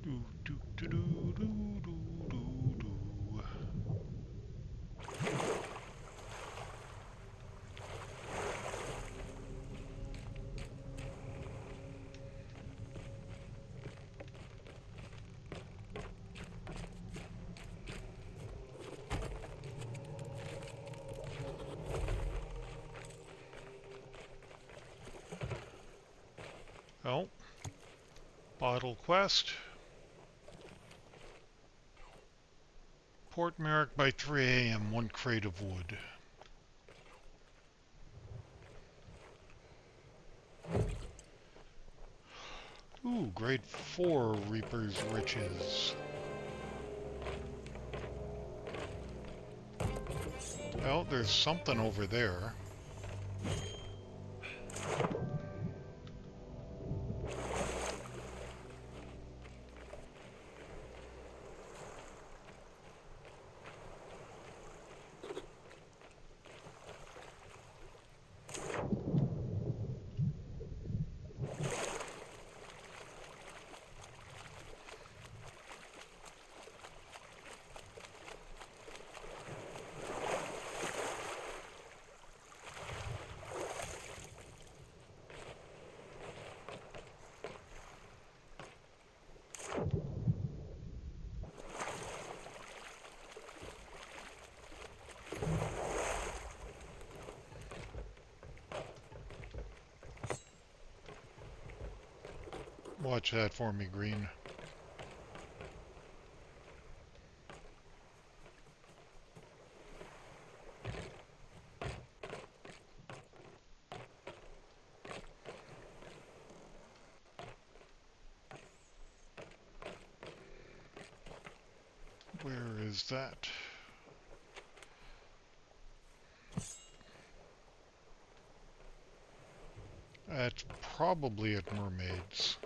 Do, do, do, do, do, do, do, do. Oh, bottle quest. Port Merrick by 3 a.m. 1 crate of wood. Ooh, grade 4 Reaper's Riches. Oh, there's something over there. Watch that for me, Green. Where is that? That's probably at Mermaids.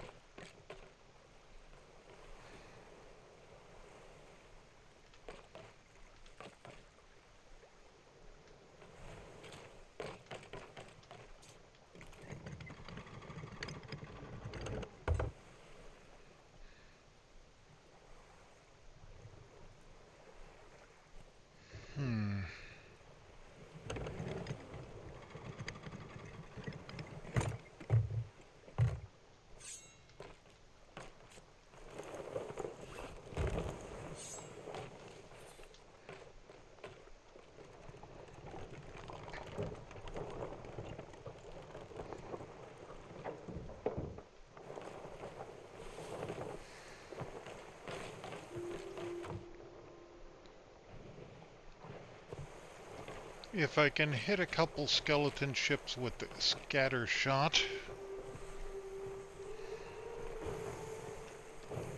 If I can hit a couple skeleton ships with the scatter shot,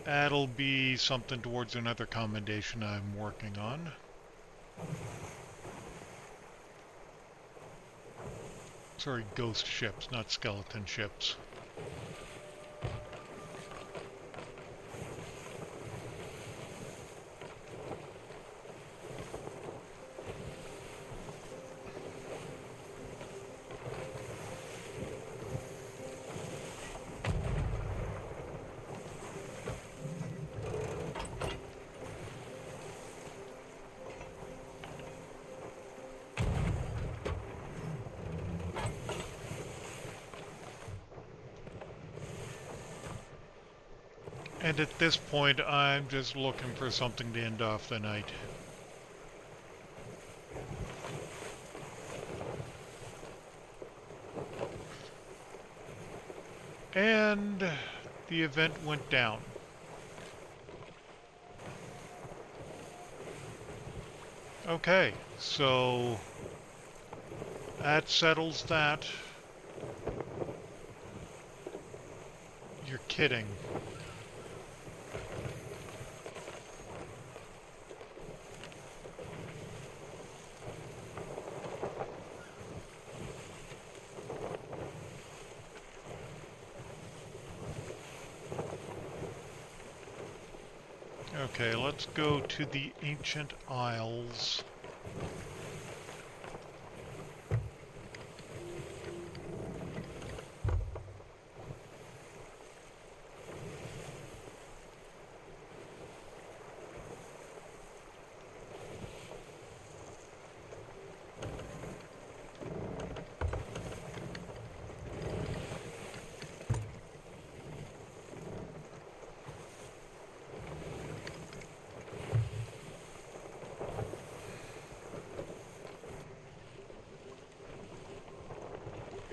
that'll be something towards another commendation I'm working on. Sorry, ghost ships, not skeleton ships. And at this point, I'm just looking for something to end off the night. And the event went down. Okay, so that settles that. You're kidding. Okay, let's go to the Ancient Isles.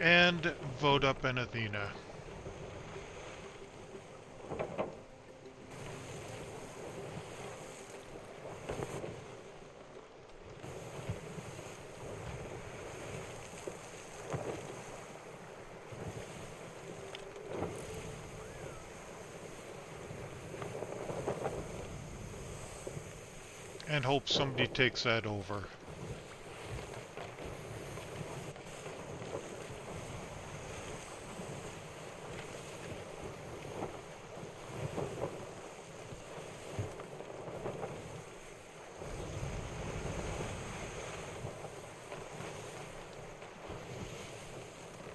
And vote up an Athena. And hope somebody takes that over.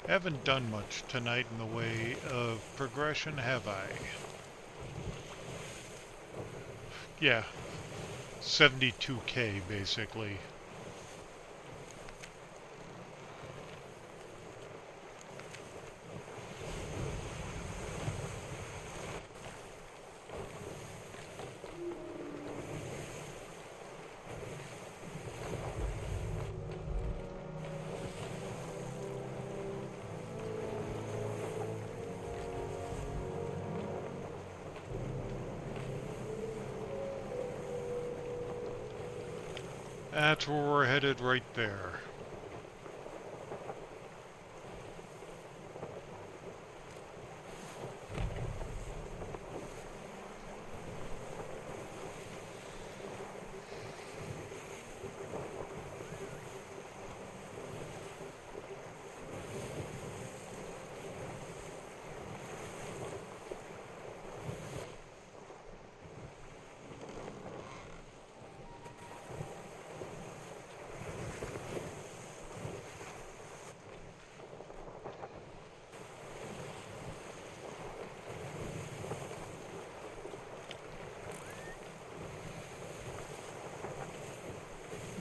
Haven't done much tonight in the way of progression, have I? Yeah, 72K basically. That's where we're headed right there.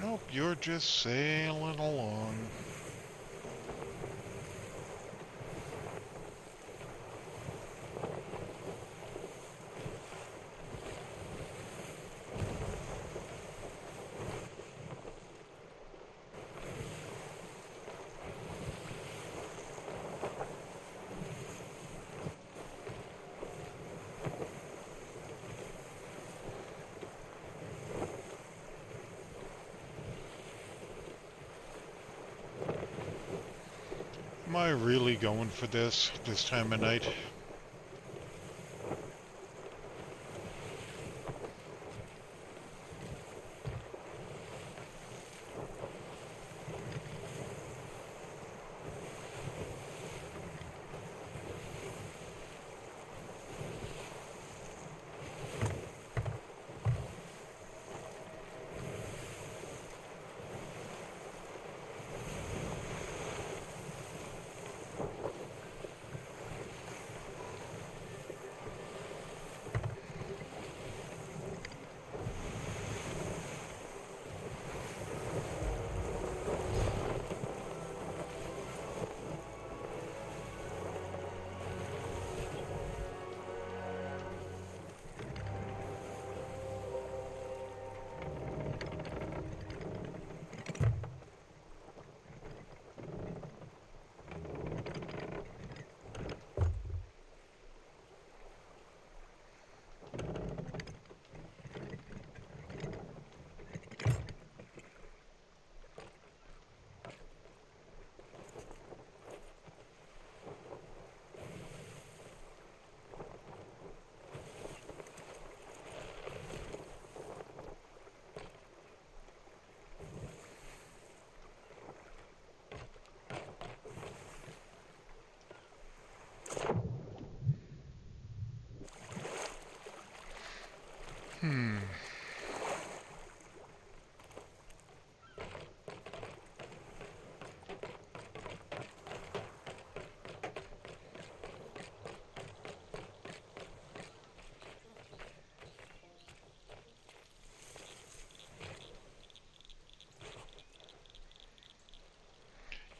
Nope, you're just sailing along. Am I really going for this time of night?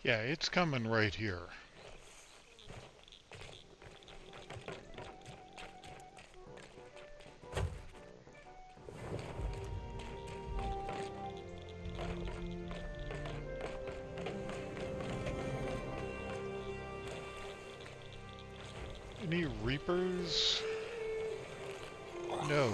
Yeah, it's coming right here. Any reapers? No.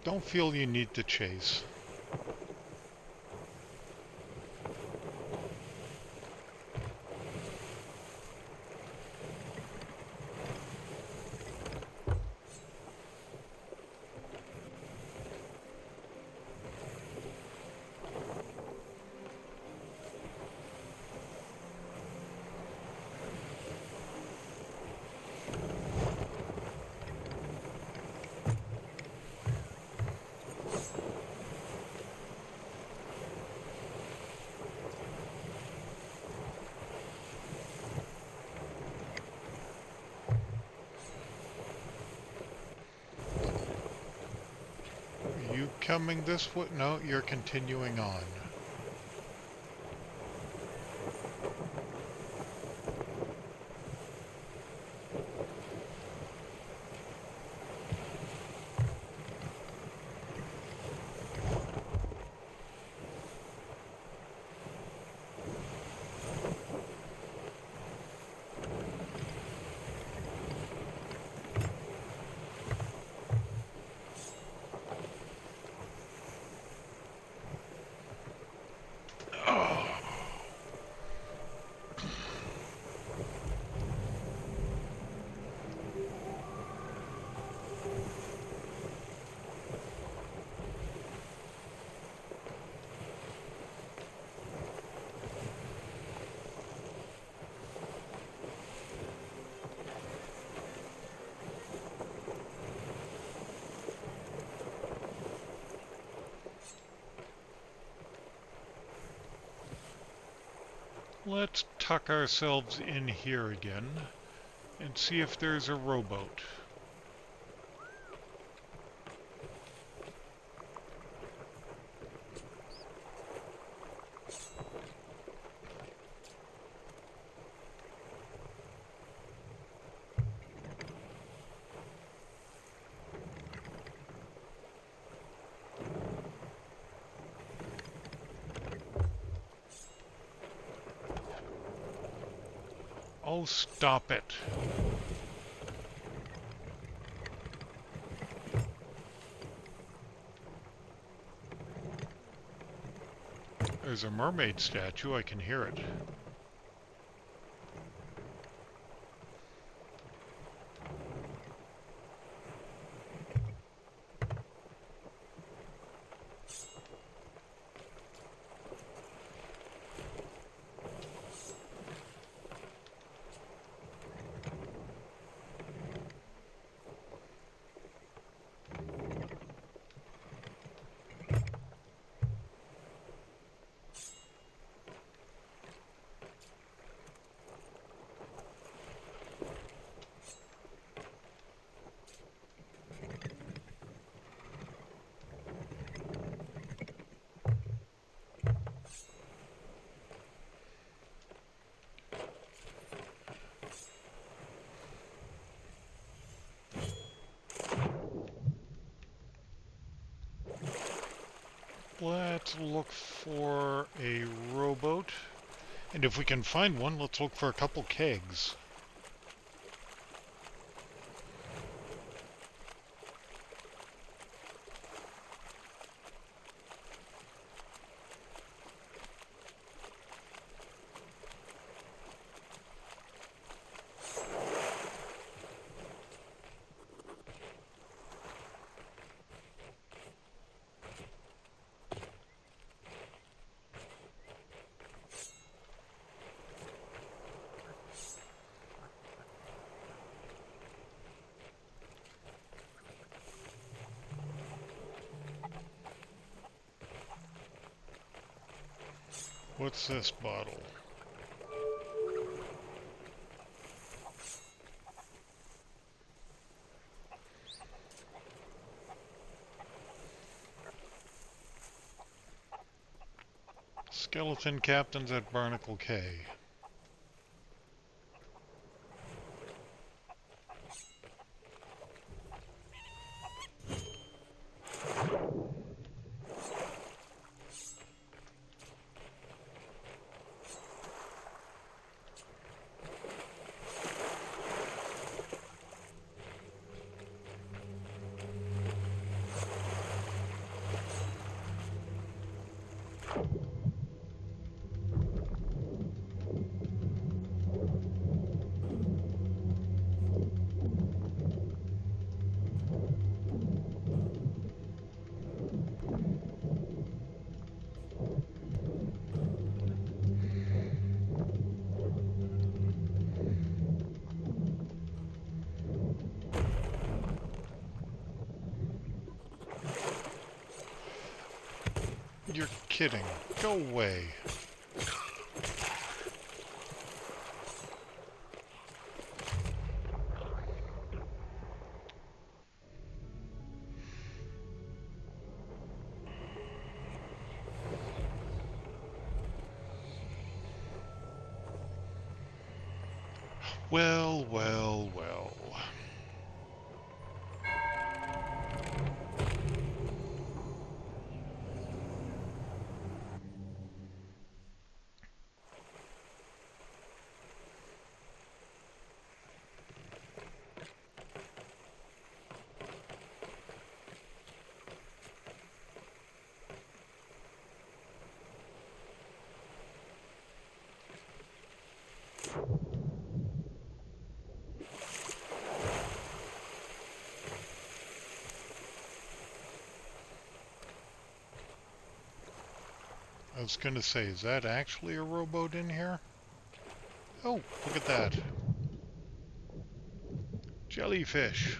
Don't feel you need to chase. Are you coming this way? No, you're continuing on. Let's tuck ourselves in here again and see if there's a rowboat. Oh, stop it. There's a mermaid statue, I can hear it. Let's look for a rowboat. And if we can find one, let's look for a couple kegs. What's this bottle? Skeleton captains at Barnacle Cay. You're kidding. Go away. Well, well, well. I was gonna say, is that actually a rowboat in here? Oh, look at that. Jellyfish.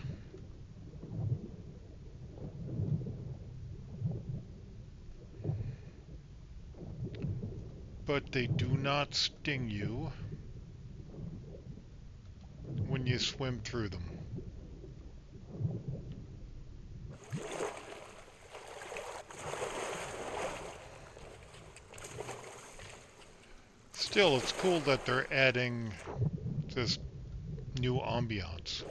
But they do not sting you when you swim through them. Still, it's cool that they're adding this new ambiance.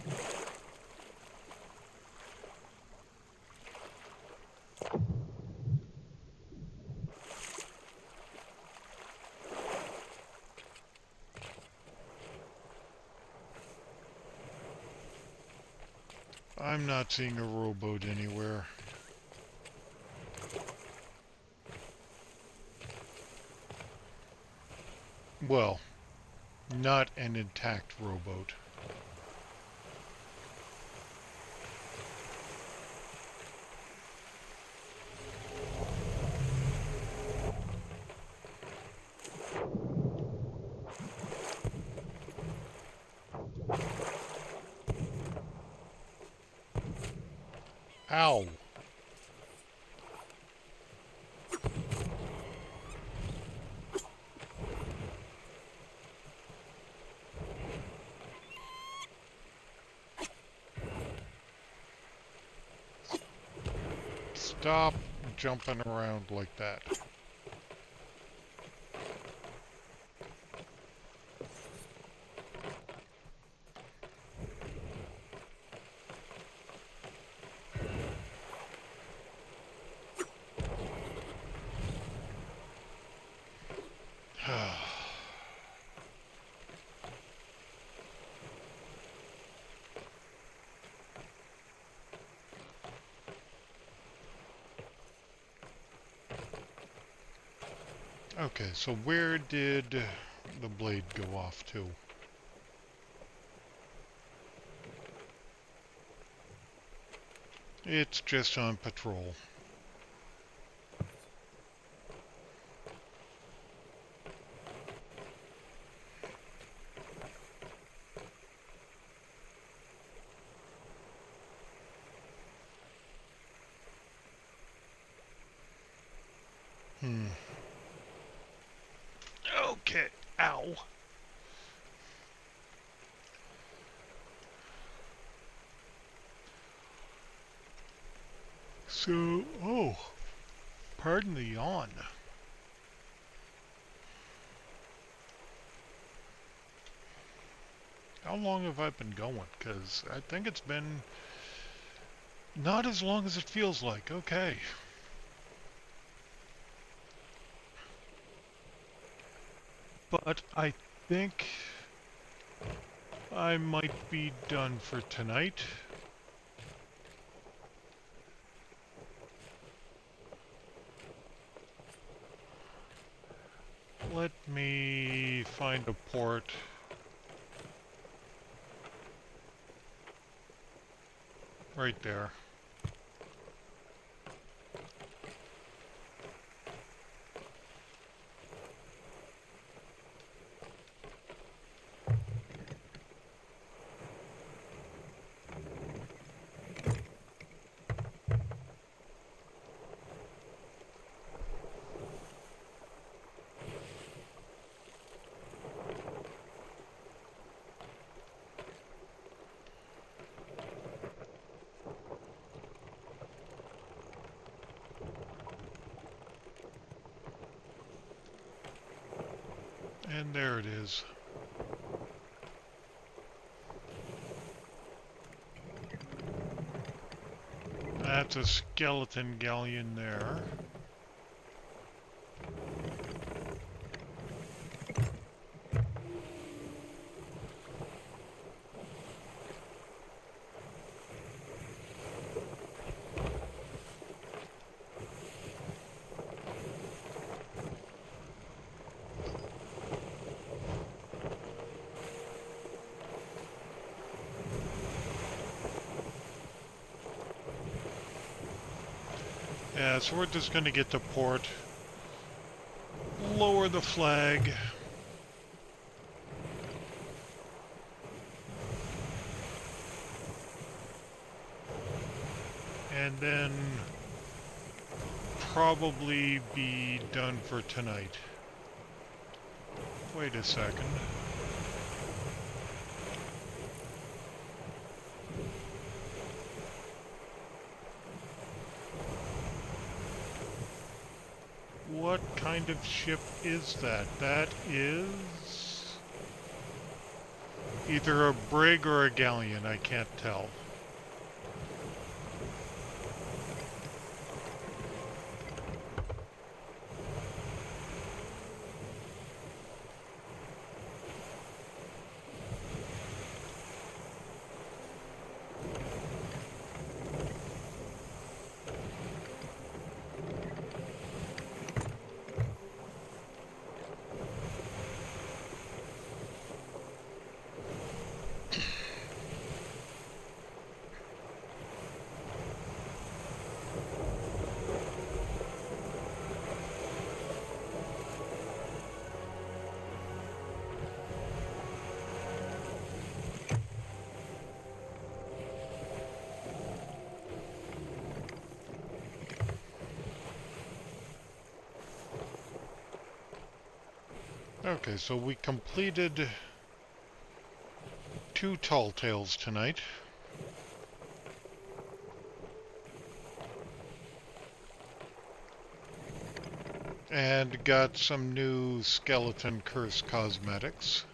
I'm not seeing a rowboat anywhere. Well, not an intact rowboat. Ow! Stop jumping around like that. Okay, so where did the blade go off to? It's just on patrol. Hmm. Okay, ow. So, oh, pardon the yawn. How long have I been going? Because I think it's been not as long as it feels like. Okay. But I think I might be done for tonight. Let me find a port. Right there. And there it is. That's a skeleton galleon there. Yeah, so we're just going to get to port, lower the flag, and then probably be done for tonight. Wait a second. What kind of ship is that? That is either a brig or a galleon, I can't tell. Okay, so we completed 2 tall tales tonight. And got some new skeleton curse cosmetics.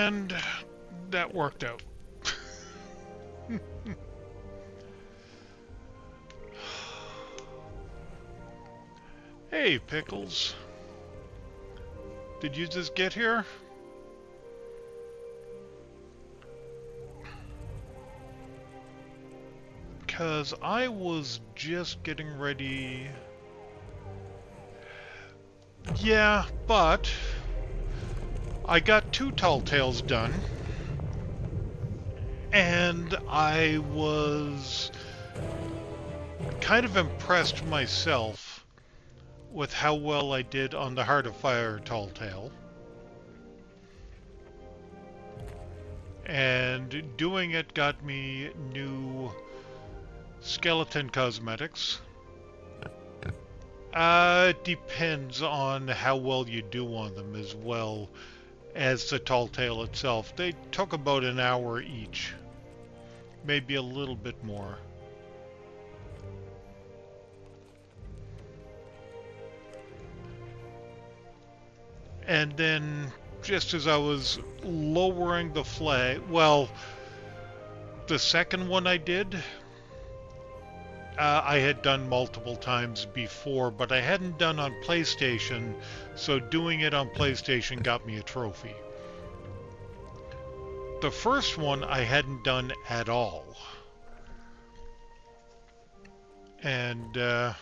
And that worked out. Hey, Pickles. Did you just get here? Because I was just getting ready. Yeah, but I got 2 tall tales done. And I was kind of impressed myself with how well I did on the Heart of Fire tall tale. And doing it got me new skeleton cosmetics. It depends on how well you do on them as well as the tall tale itself. They took about an hour each. Maybe a little bit more. And then, just as I was lowering the flag, well, the second one I did, I had done multiple times before, but I hadn't done on PlayStation, so doing it on PlayStation got me a trophy. The first one I hadn't done at all. And I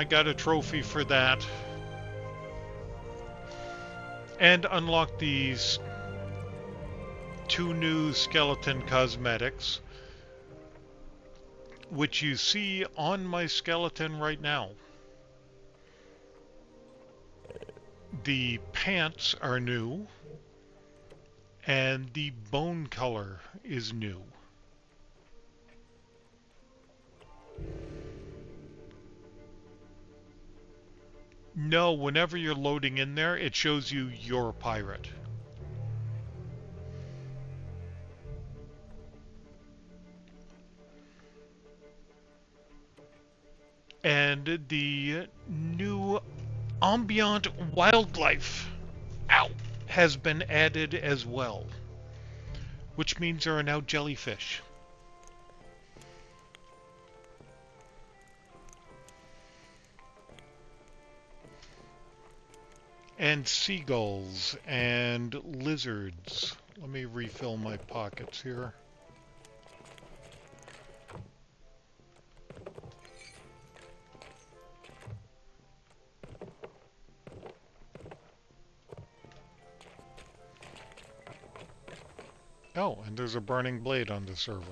got a trophy for that. And unlocked these 2 new skeleton cosmetics, which you see on my skeleton right now. The pants are new, and the bone color is new. No, whenever you're loading in there, it shows you you're a pirate. And the new ambient wildlife, ow, has been added as well, which means there are now jellyfish. And seagulls and lizards. Let me refill my pockets here. Oh, and there's a burning blade on the server.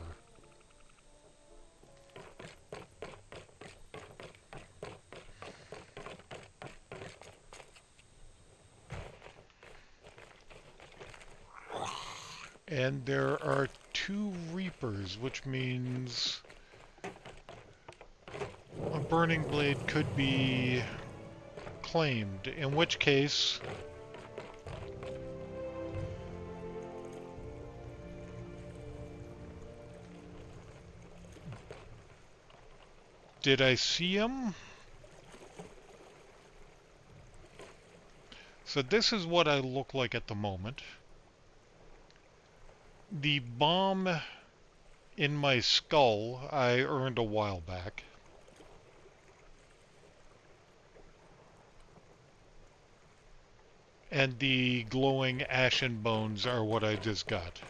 And there are 2 reapers, which means a burning blade could be claimed, in which case did I see him? So this is what I look like at the moment. The bomb in my skull I earned a while back. And the glowing ashen bones are what I just got.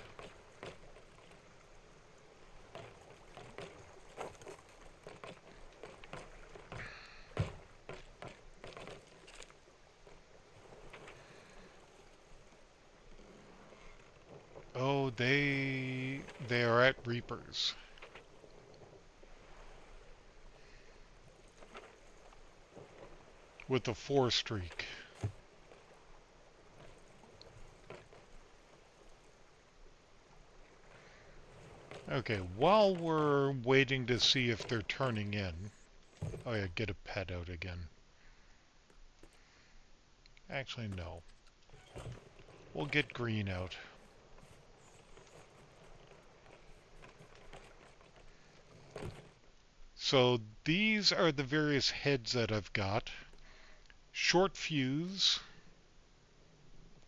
Oh, they are at Reapers. With a 4 streak. Okay, while we're waiting to see if they're turning in. Oh yeah, get a pet out again. Actually, no. We'll get green out. So these are the various heads that I've got. Short fuse,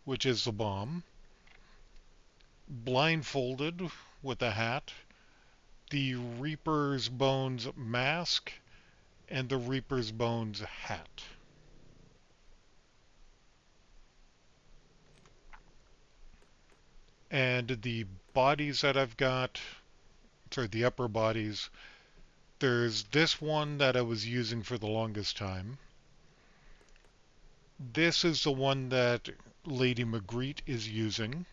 which is the bomb. blindfolded with a hat, the Reaper's Bones mask, and the Reaper's Bones hat. And the bodies that I've got, sorry, the upper bodies, there's this one that I was using for the longest time. This is the one that Lady Magritte is using.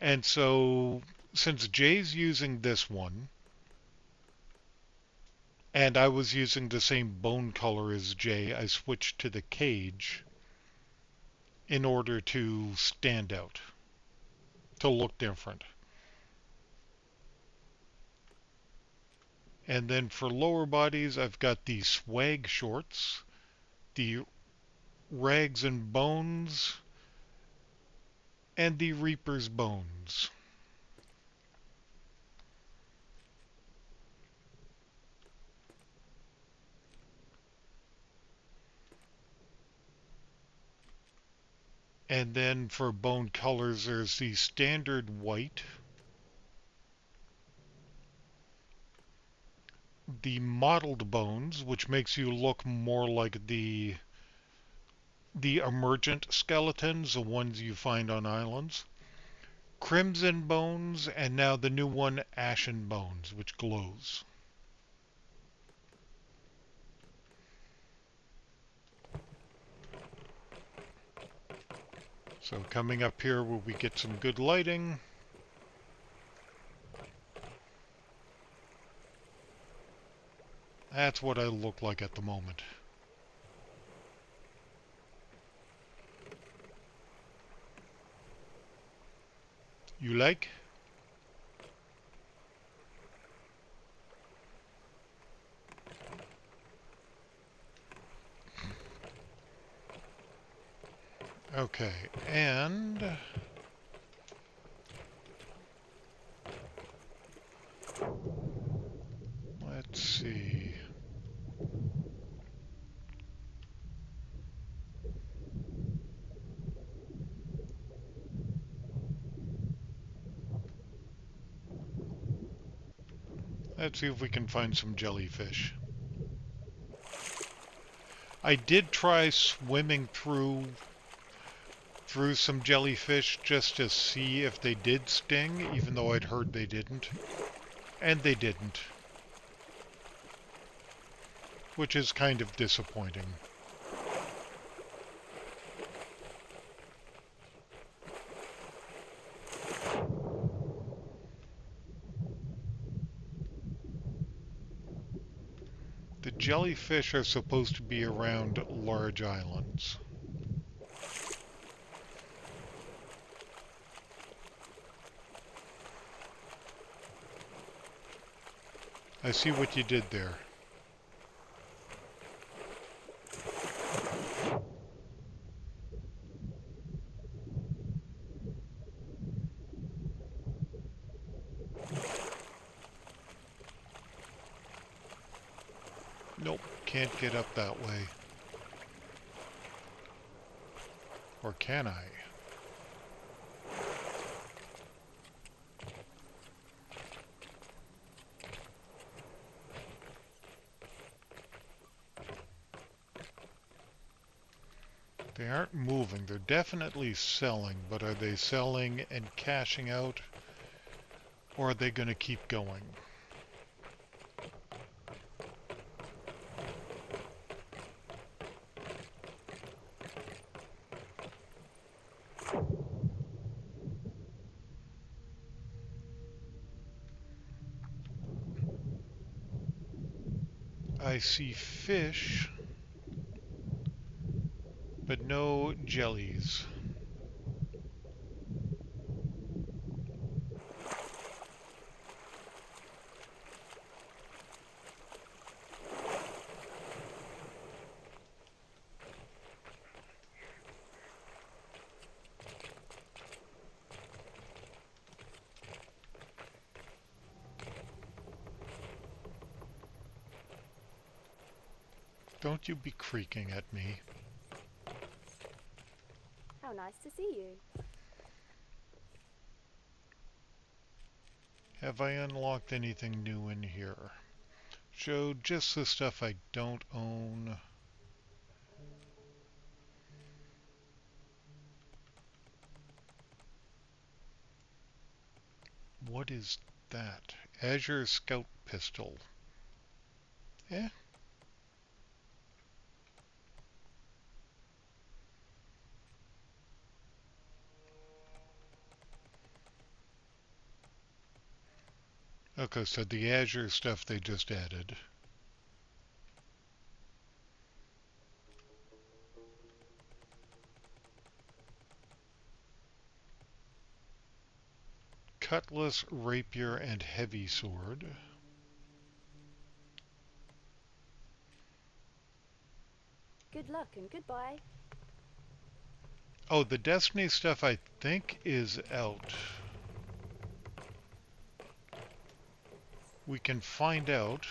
And so, since Jay's using this one, and I was using the same bone color as Jay, I switched to the cage in order to stand out, to look different. And then for lower bodies, I've got the swag shorts, the rags and bones, and the Reaper's Bones. And then for bone colors, there's the standard white, the mottled bones, which makes you look more like the emergent skeletons, the ones you find on islands, crimson bones, and now the new one, ashen bones, which glows. So coming up here where we get some good lighting. That's what I look like at the moment. You like? Okay, and let's see. Let's see if we can find some jellyfish. I did try swimming through some jellyfish just to see if they did sting, even though I'd heard they didn't. And they didn't. Which is kind of disappointing. The jellyfish are supposed to be around large islands. I see what you did there. Nope, can't get up that way. Or can I? They aren't moving. They're definitely selling, but are they selling and cashing out? Or are they going to keep going? I see fish, but no jellies. Don't you be creaking at me. How nice to see you. Have I unlocked anything new in here? Show just the stuff I don't own. What is that? Azure Scout Pistol. Eh? Okay, so the Azure stuff they just added. Cutlass, rapier, and heavy sword. Good luck and goodbye. Oh, the Destiny stuff I think is out. We can find out.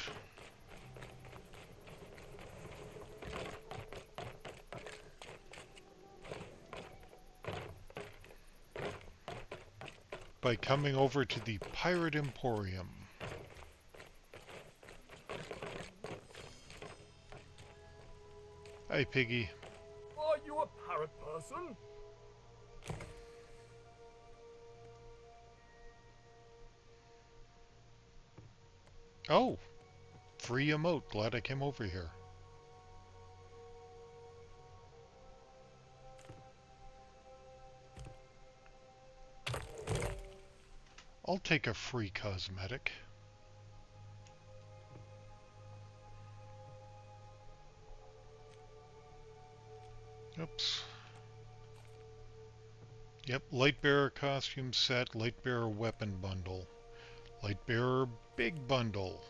By coming over to the Pirate Emporium. Hi, Piggy. Are you a parrot person? Oh, free emote. Glad I came over here. I'll take a free cosmetic. Oops. Yep, Lightbearer costume set, Lightbearer weapon bundle, Lightbearer big bundle.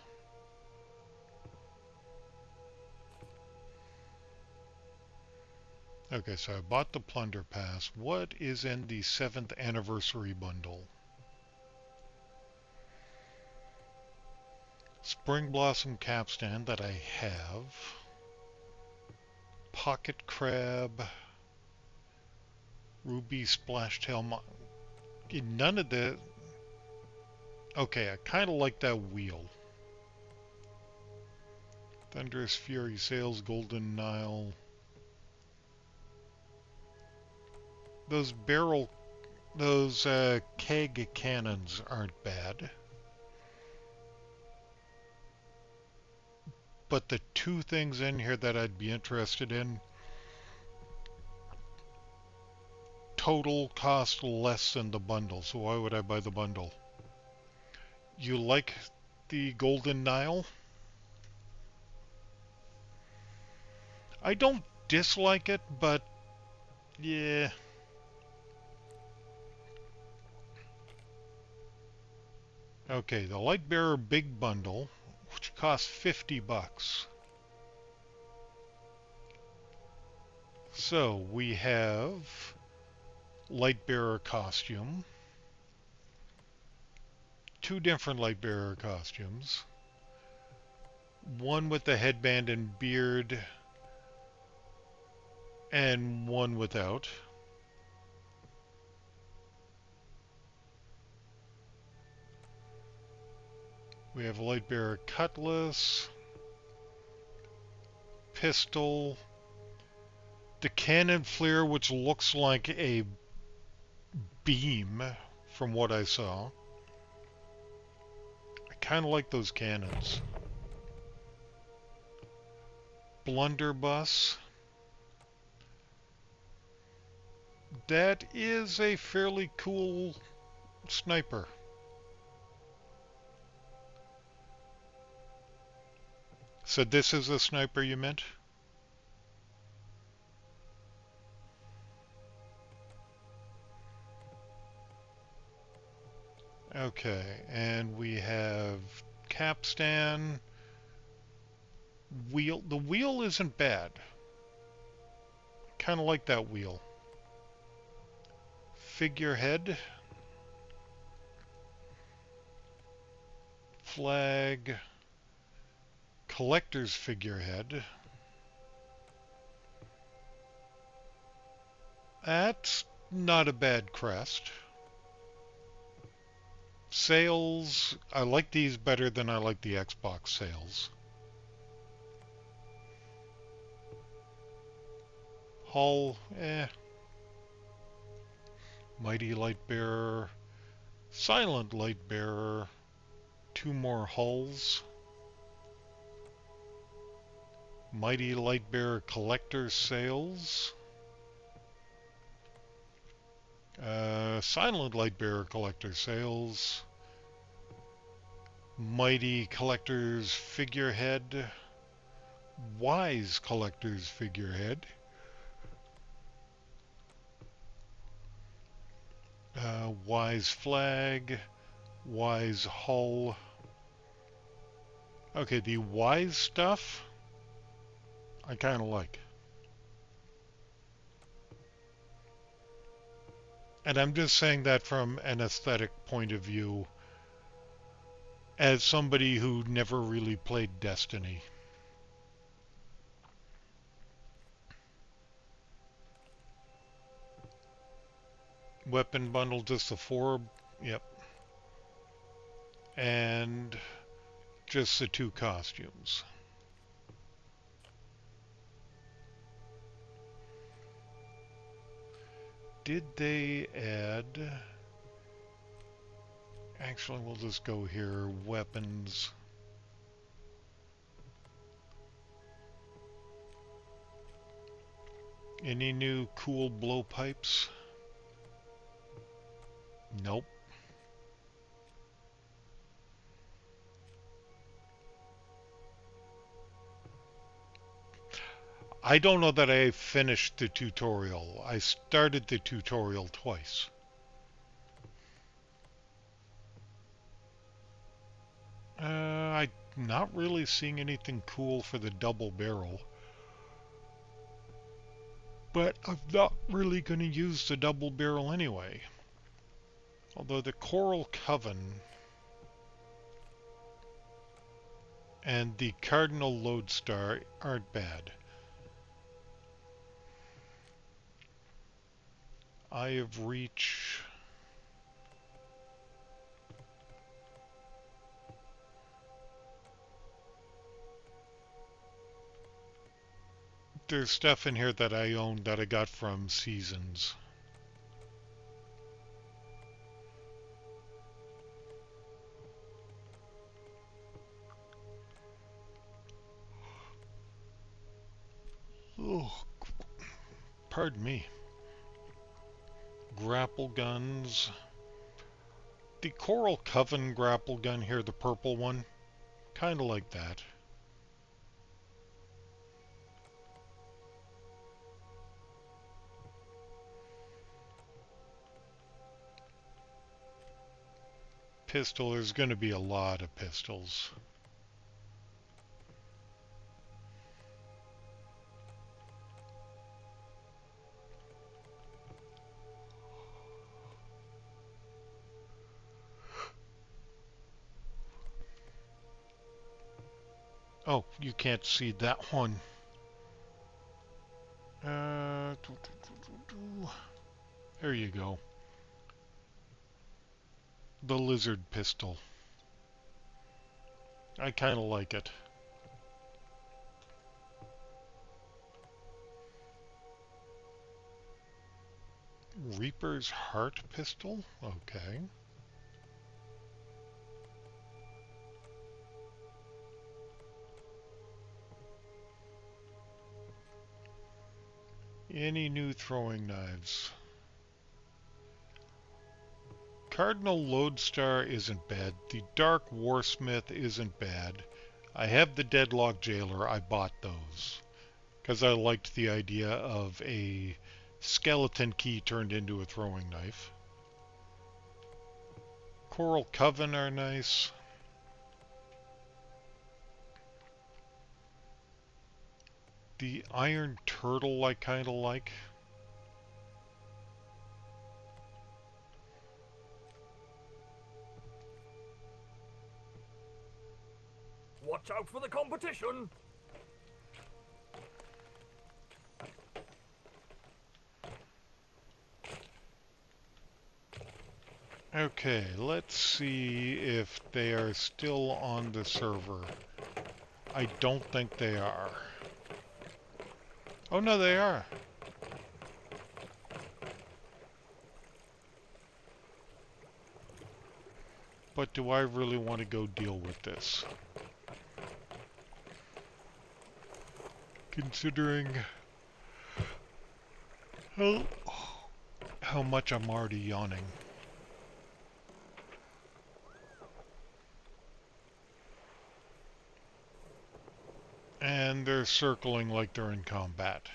Okay, so I bought the plunder pass. What is in the 7th anniversary bundle? Spring Blossom capstan that I have. Pocket crab. Ruby splashtail. None of the... Okay, I kind of like that wheel. Thunderous Fury Sails, Golden Nile. Those keg cannons aren't bad. But the two things in here that I'd be interested in, total cost less than the bundle, so why would I buy the bundle? You like the Golden Nile? I don't dislike it, but yeah. Okay, the Lightbearer Big Bundle, which costs $50. So we have Lightbearer costume, two different Lightbearer costumes, one with the headband and beard, and one without. We have Lightbearer cutlass, pistol, the cannon flare, which looks like a beam from what I saw. I kind of like those cannons. Blunderbuss. That is a fairly cool sniper. So this is a sniper you meant? Okay, and we have capstan. Wheel. The wheel isn't bad. Kind of like that wheel. Figurehead. Flag. Collector's figurehead. That's not a bad crest. Sails, I like these better than I like the Xbox sails. Hull, eh. Mighty Lightbearer, Silent Lightbearer, 2 more hulls. Mighty Lightbearer Collector Sails. Silent Lightbearer Collector Sails. Mighty Collector's Figurehead. Wise Collector's Figurehead. Wise Flag. Wise Hull. Okay, the wise stuff I kind of like. And I'm just saying that from an aesthetic point of view as somebody who never really played Destiny. Weapon bundle, just the 4, yep. And just the 2 costumes. Did they add... Actually, we'll just go here. Weapons. Any new cool blowpipes? Nope. I don't know that I finished the tutorial. I started the tutorial twice. I'm not really seeing anything cool for the double barrel. But I'm not really going to use the double barrel anyway. Although the Coral Coven and the Cardinal Lodestar aren't bad. Eye of Reach. There's stuff in here that I own that I got from Seasons. Oh, pardon me. Grapple guns. The Coral Coven grapple gun here, the purple one. Kinda like that. Pistol, there's gonna be a lot of pistols. Oh, you can't see that one. There you go. The lizard pistol. I kinda like it. Reaper's Heart pistol? Okay. Any new throwing knives? Cardinal Lodestar isn't bad. The Dark Warsmith isn't bad. I have the Deadlock Jailer. I bought those because I liked the idea of a skeleton key turned into a throwing knife. Coral Coven are nice. The Iron Turtle I kinda like. Watch out for the competition! Okay, let's see if they are still on the server. I don't think they are. Oh no, they are. But do I really want to go deal with this? Considering how, how much I'm already yawning. And they're circling like they're in combat.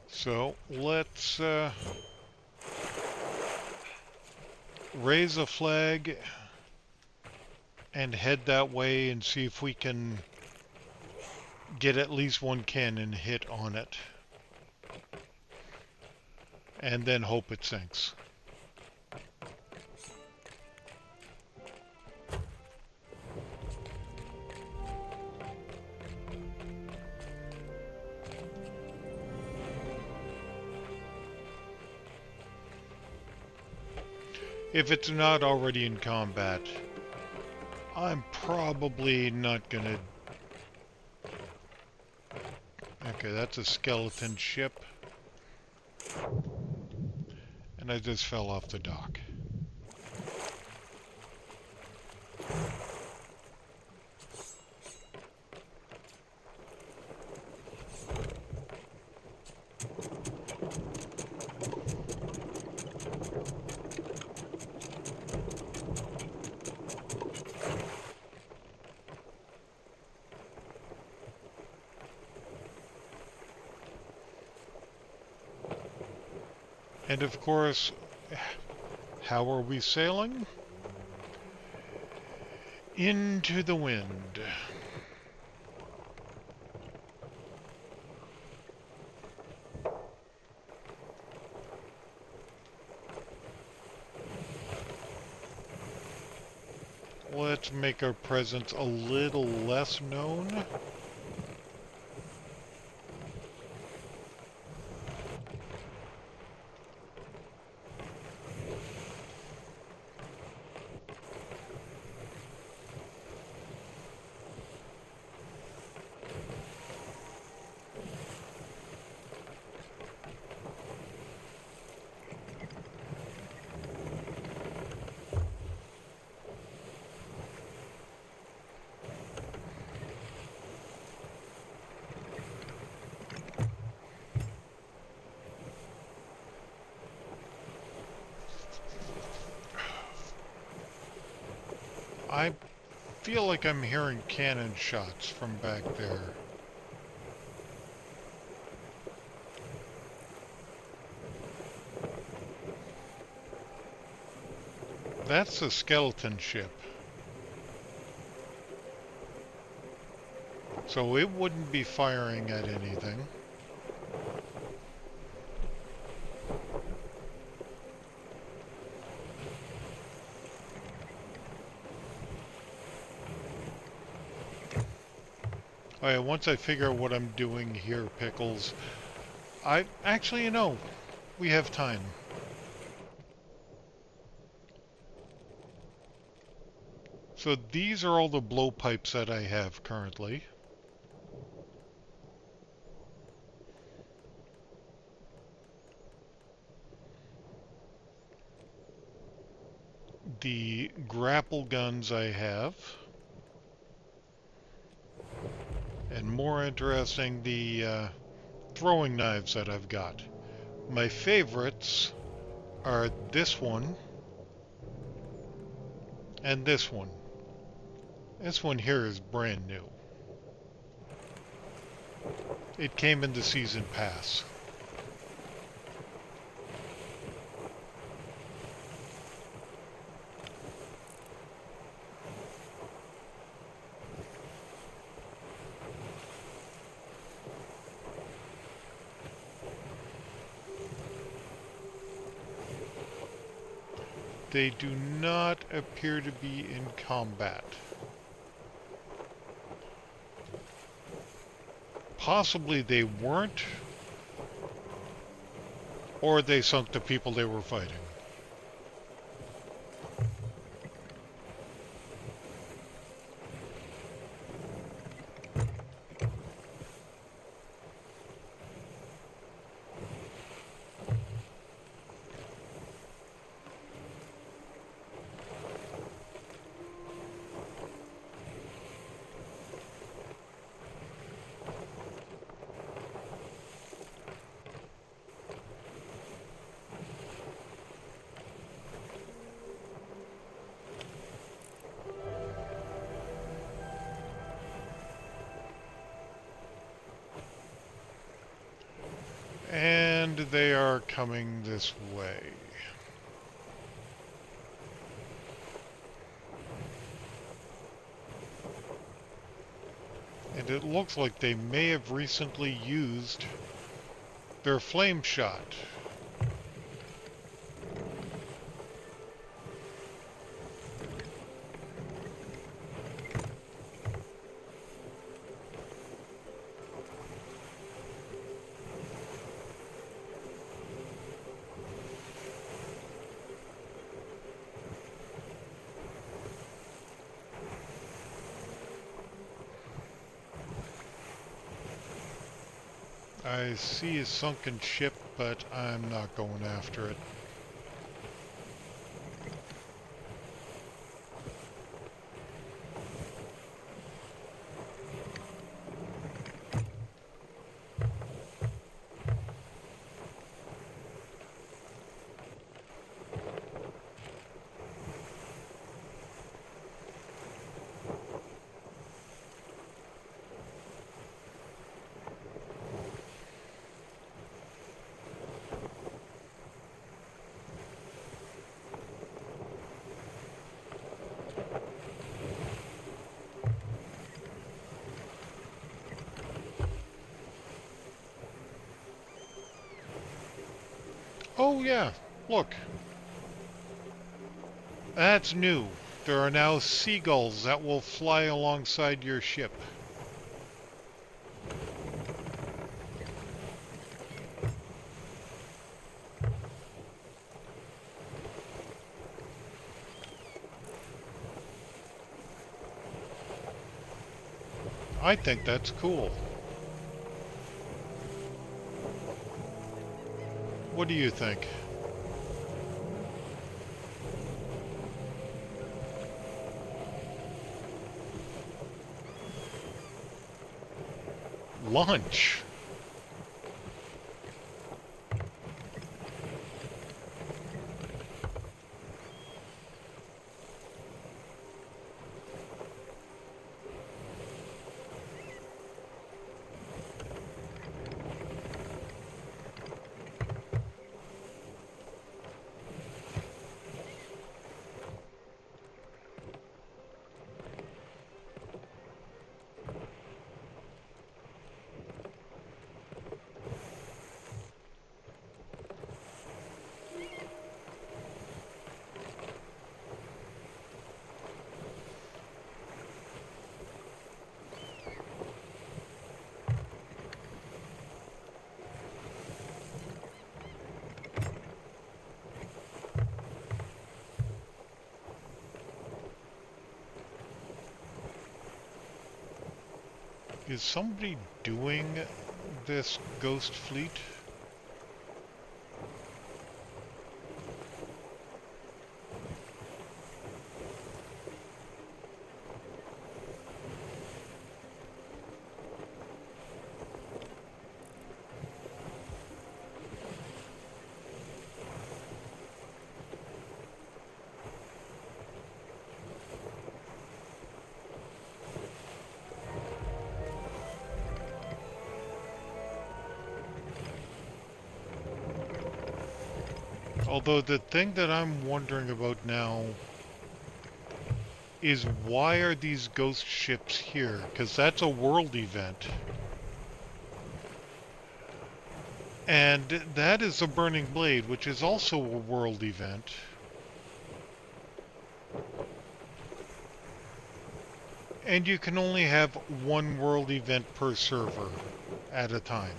So let's raise a flag and head that way and see if we can get at least one cannon hit on it. And then hope it sinks. If it's not already in combat, I'm probably not gonna... Okay, that's a skeleton ship. And I just fell off the dock. And of course, how are we sailing? Into the wind. Let's make our presence a little less known. I feel like I'm hearing cannon shots from back there. That's a skeleton ship. So it wouldn't be firing at anything. Alright, once I figure out what I'm doing here, Pickles, actually, you know, we have time. So these are all the blowpipes that I have currently. The grapple guns I have. And more interesting, the throwing knives that I've got. My favorites are this one and this one. This one here is brand new. It came in the season pass. They do not appear to be in combat. possibly they weren't, or they sunk the people they were fighting. And they are coming this way. And it looks like they may have recently used their flame shot. I see a sunken ship, but I'm not going after it. Oh yeah, look. That's new. There are now seagulls that will fly alongside your ship. I think that's cool. What do you think? Lunch? Is somebody doing this ghost fleet? Although the thing that I'm wondering about now is why are these ghost ships here? Because that's a world event. And that is a Burning Blade, which is also a world event. And you can only have one world event per server. at a time.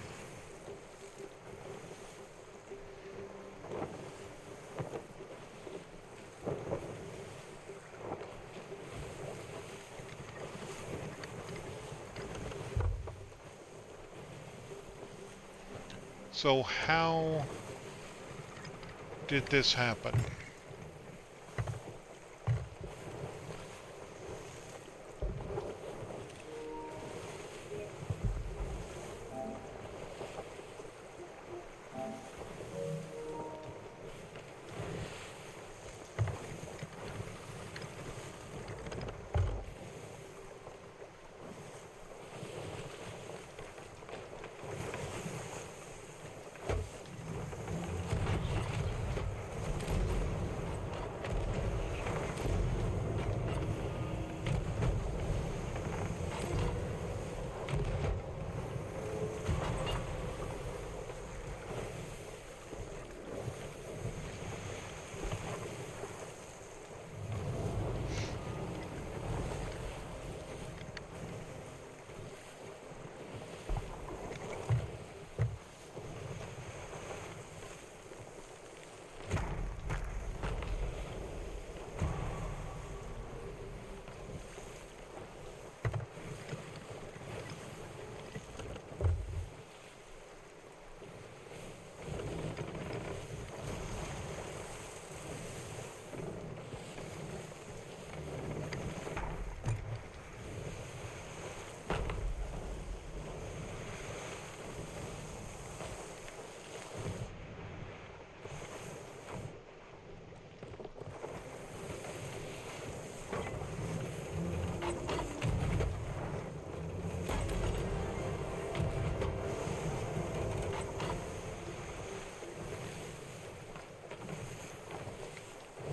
So how did this happen?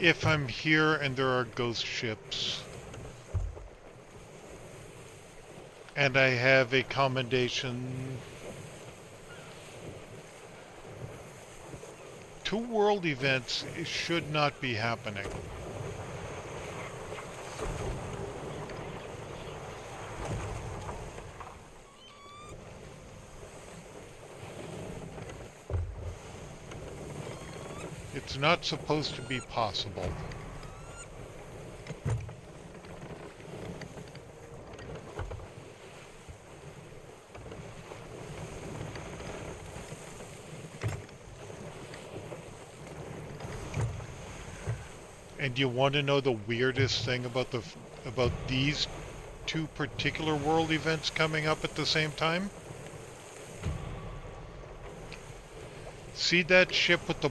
If I'm here and there are ghost ships, and I have a commendation, 2 world events should not be happening. It's not supposed to be possible. And you want to know the weirdest thing about these 2 particular world events coming up at the same time? See that ship with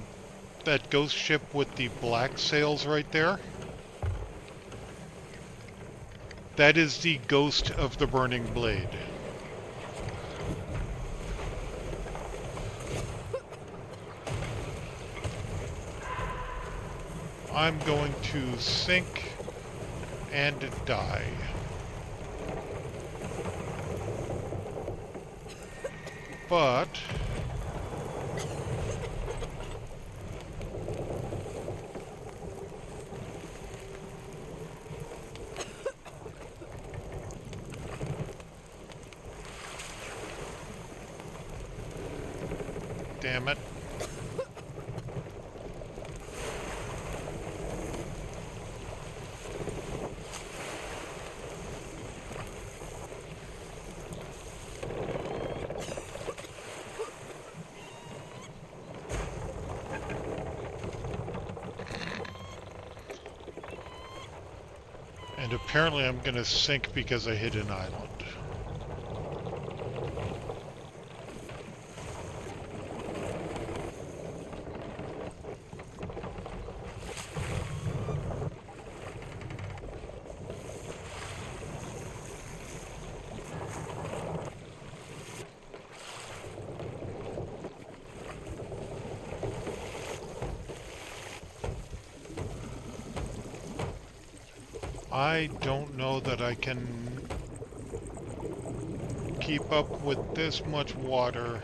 that ghost ship with the black sails right there? That is the ghost of the Burning Blade. I'm going to sink and die. But damn it. And apparently I'm gonna sink because I hit an island. I don't know that I can keep up with this much water.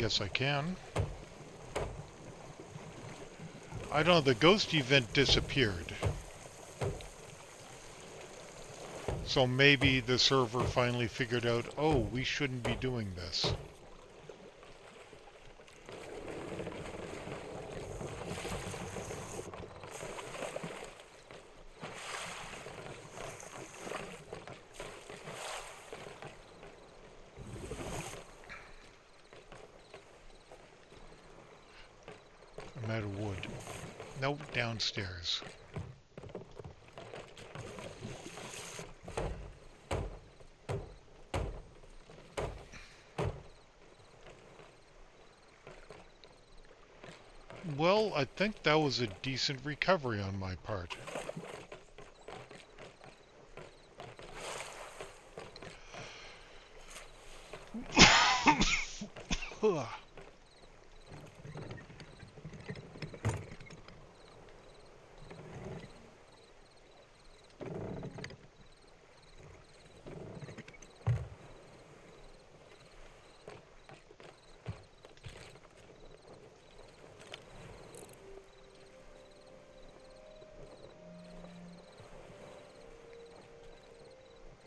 guess I can. I don't know, the ghost event disappeared. So maybe the server finally figured out, oh, we shouldn't be doing this. I'm out of wood. Nope, downstairs. Well, I think that was a decent recovery on my part.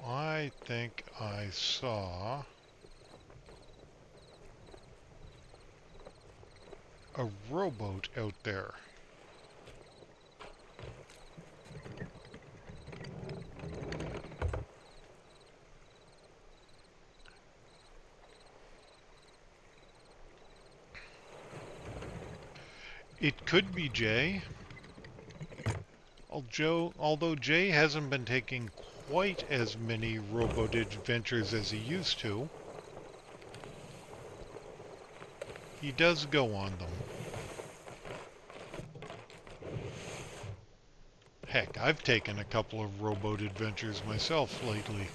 I think I saw a rowboat out there. It could be Jay. Although Jay hasn't been taking quite as many rowboat adventures as he used to, he does go on them. Heck, I've taken a couple of rowboat adventures myself lately.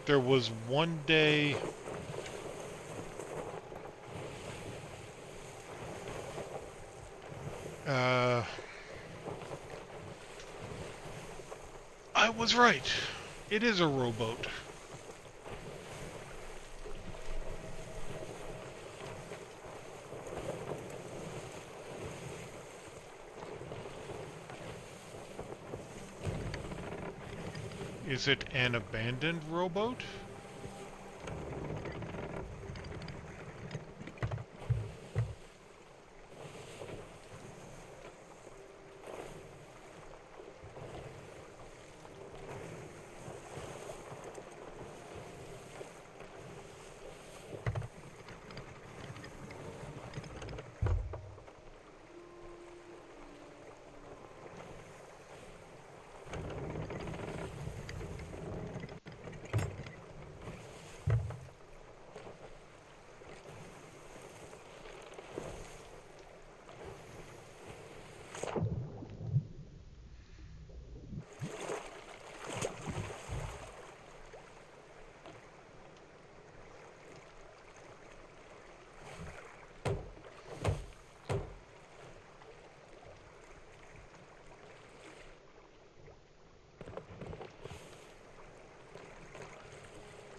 There was one day I was right. It is a rowboat. Is it an abandoned rowboat?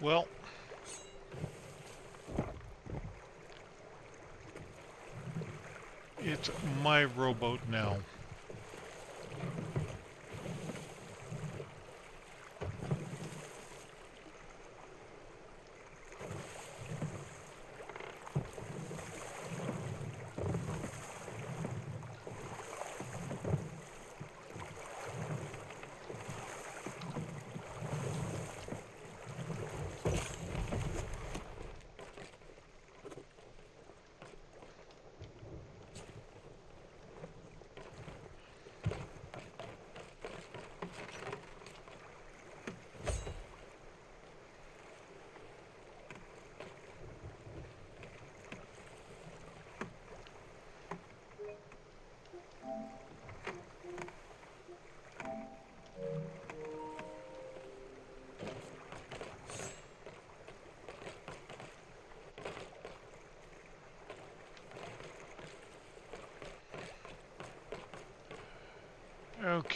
Well, it's my rowboat now.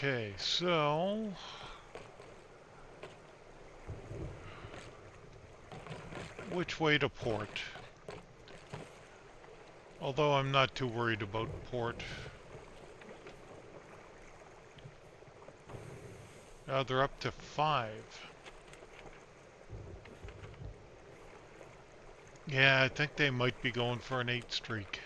Okay, so which way to port? Although I'm not too worried about port. They're up to 5. Yeah, I think they might be going for an 8 streak.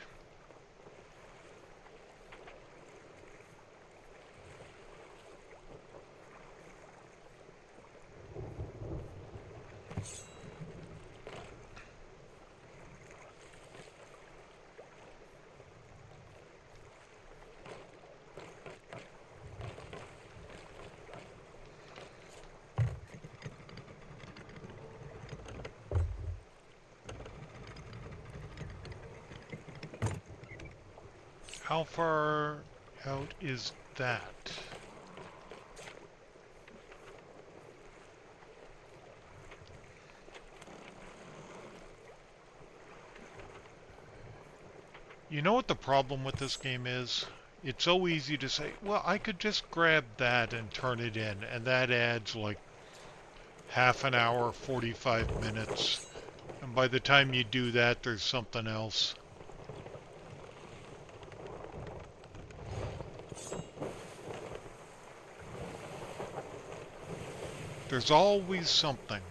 How far out is that? You know what the problem with this game is? It's so easy to say, well, I could just grab that and turn it in, and that adds like half an hour, 45 minutes. And by the time you do that, there's something else. There's always something.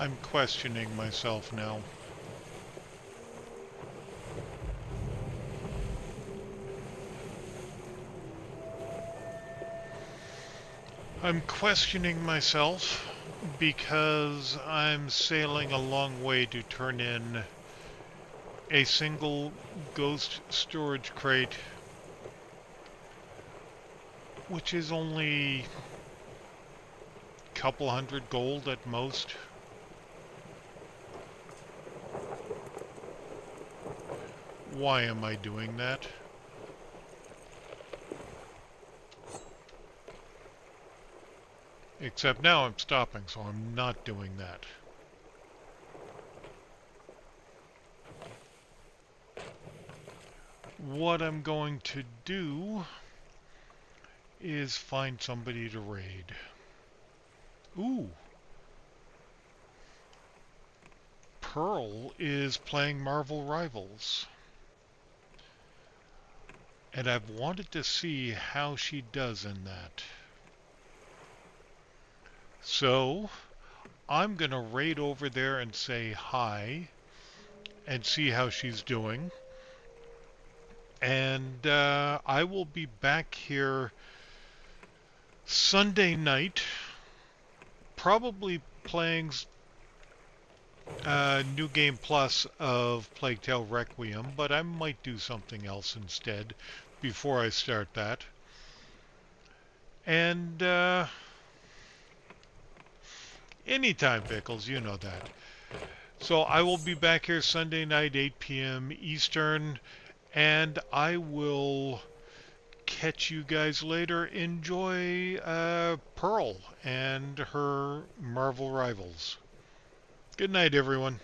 I'm questioning myself now. I'm questioning myself because I'm sailing a long way to turn in a single ghost storage crate, which is only a couple hundred gold at most. Why am I doing that? Except now I'm stopping, so I'm not doing that. What I'm going to do is find somebody to raid. Ooh. Pearl is playing Marvel Rivals. And I've wanted to see how she does in that. So, I'm going to raid over there and say hi and see how she's doing. And I will be back here Sunday night, probably playing New Game Plus of Plague Tale Requiem, but I might do something else instead before I start that. And anytime, Pickles, you know that. So I will be back here Sunday night, 8 p.m. Eastern, and I will catch you guys later. Enjoy Pearl and her Marvel Rivals. Good night, everyone.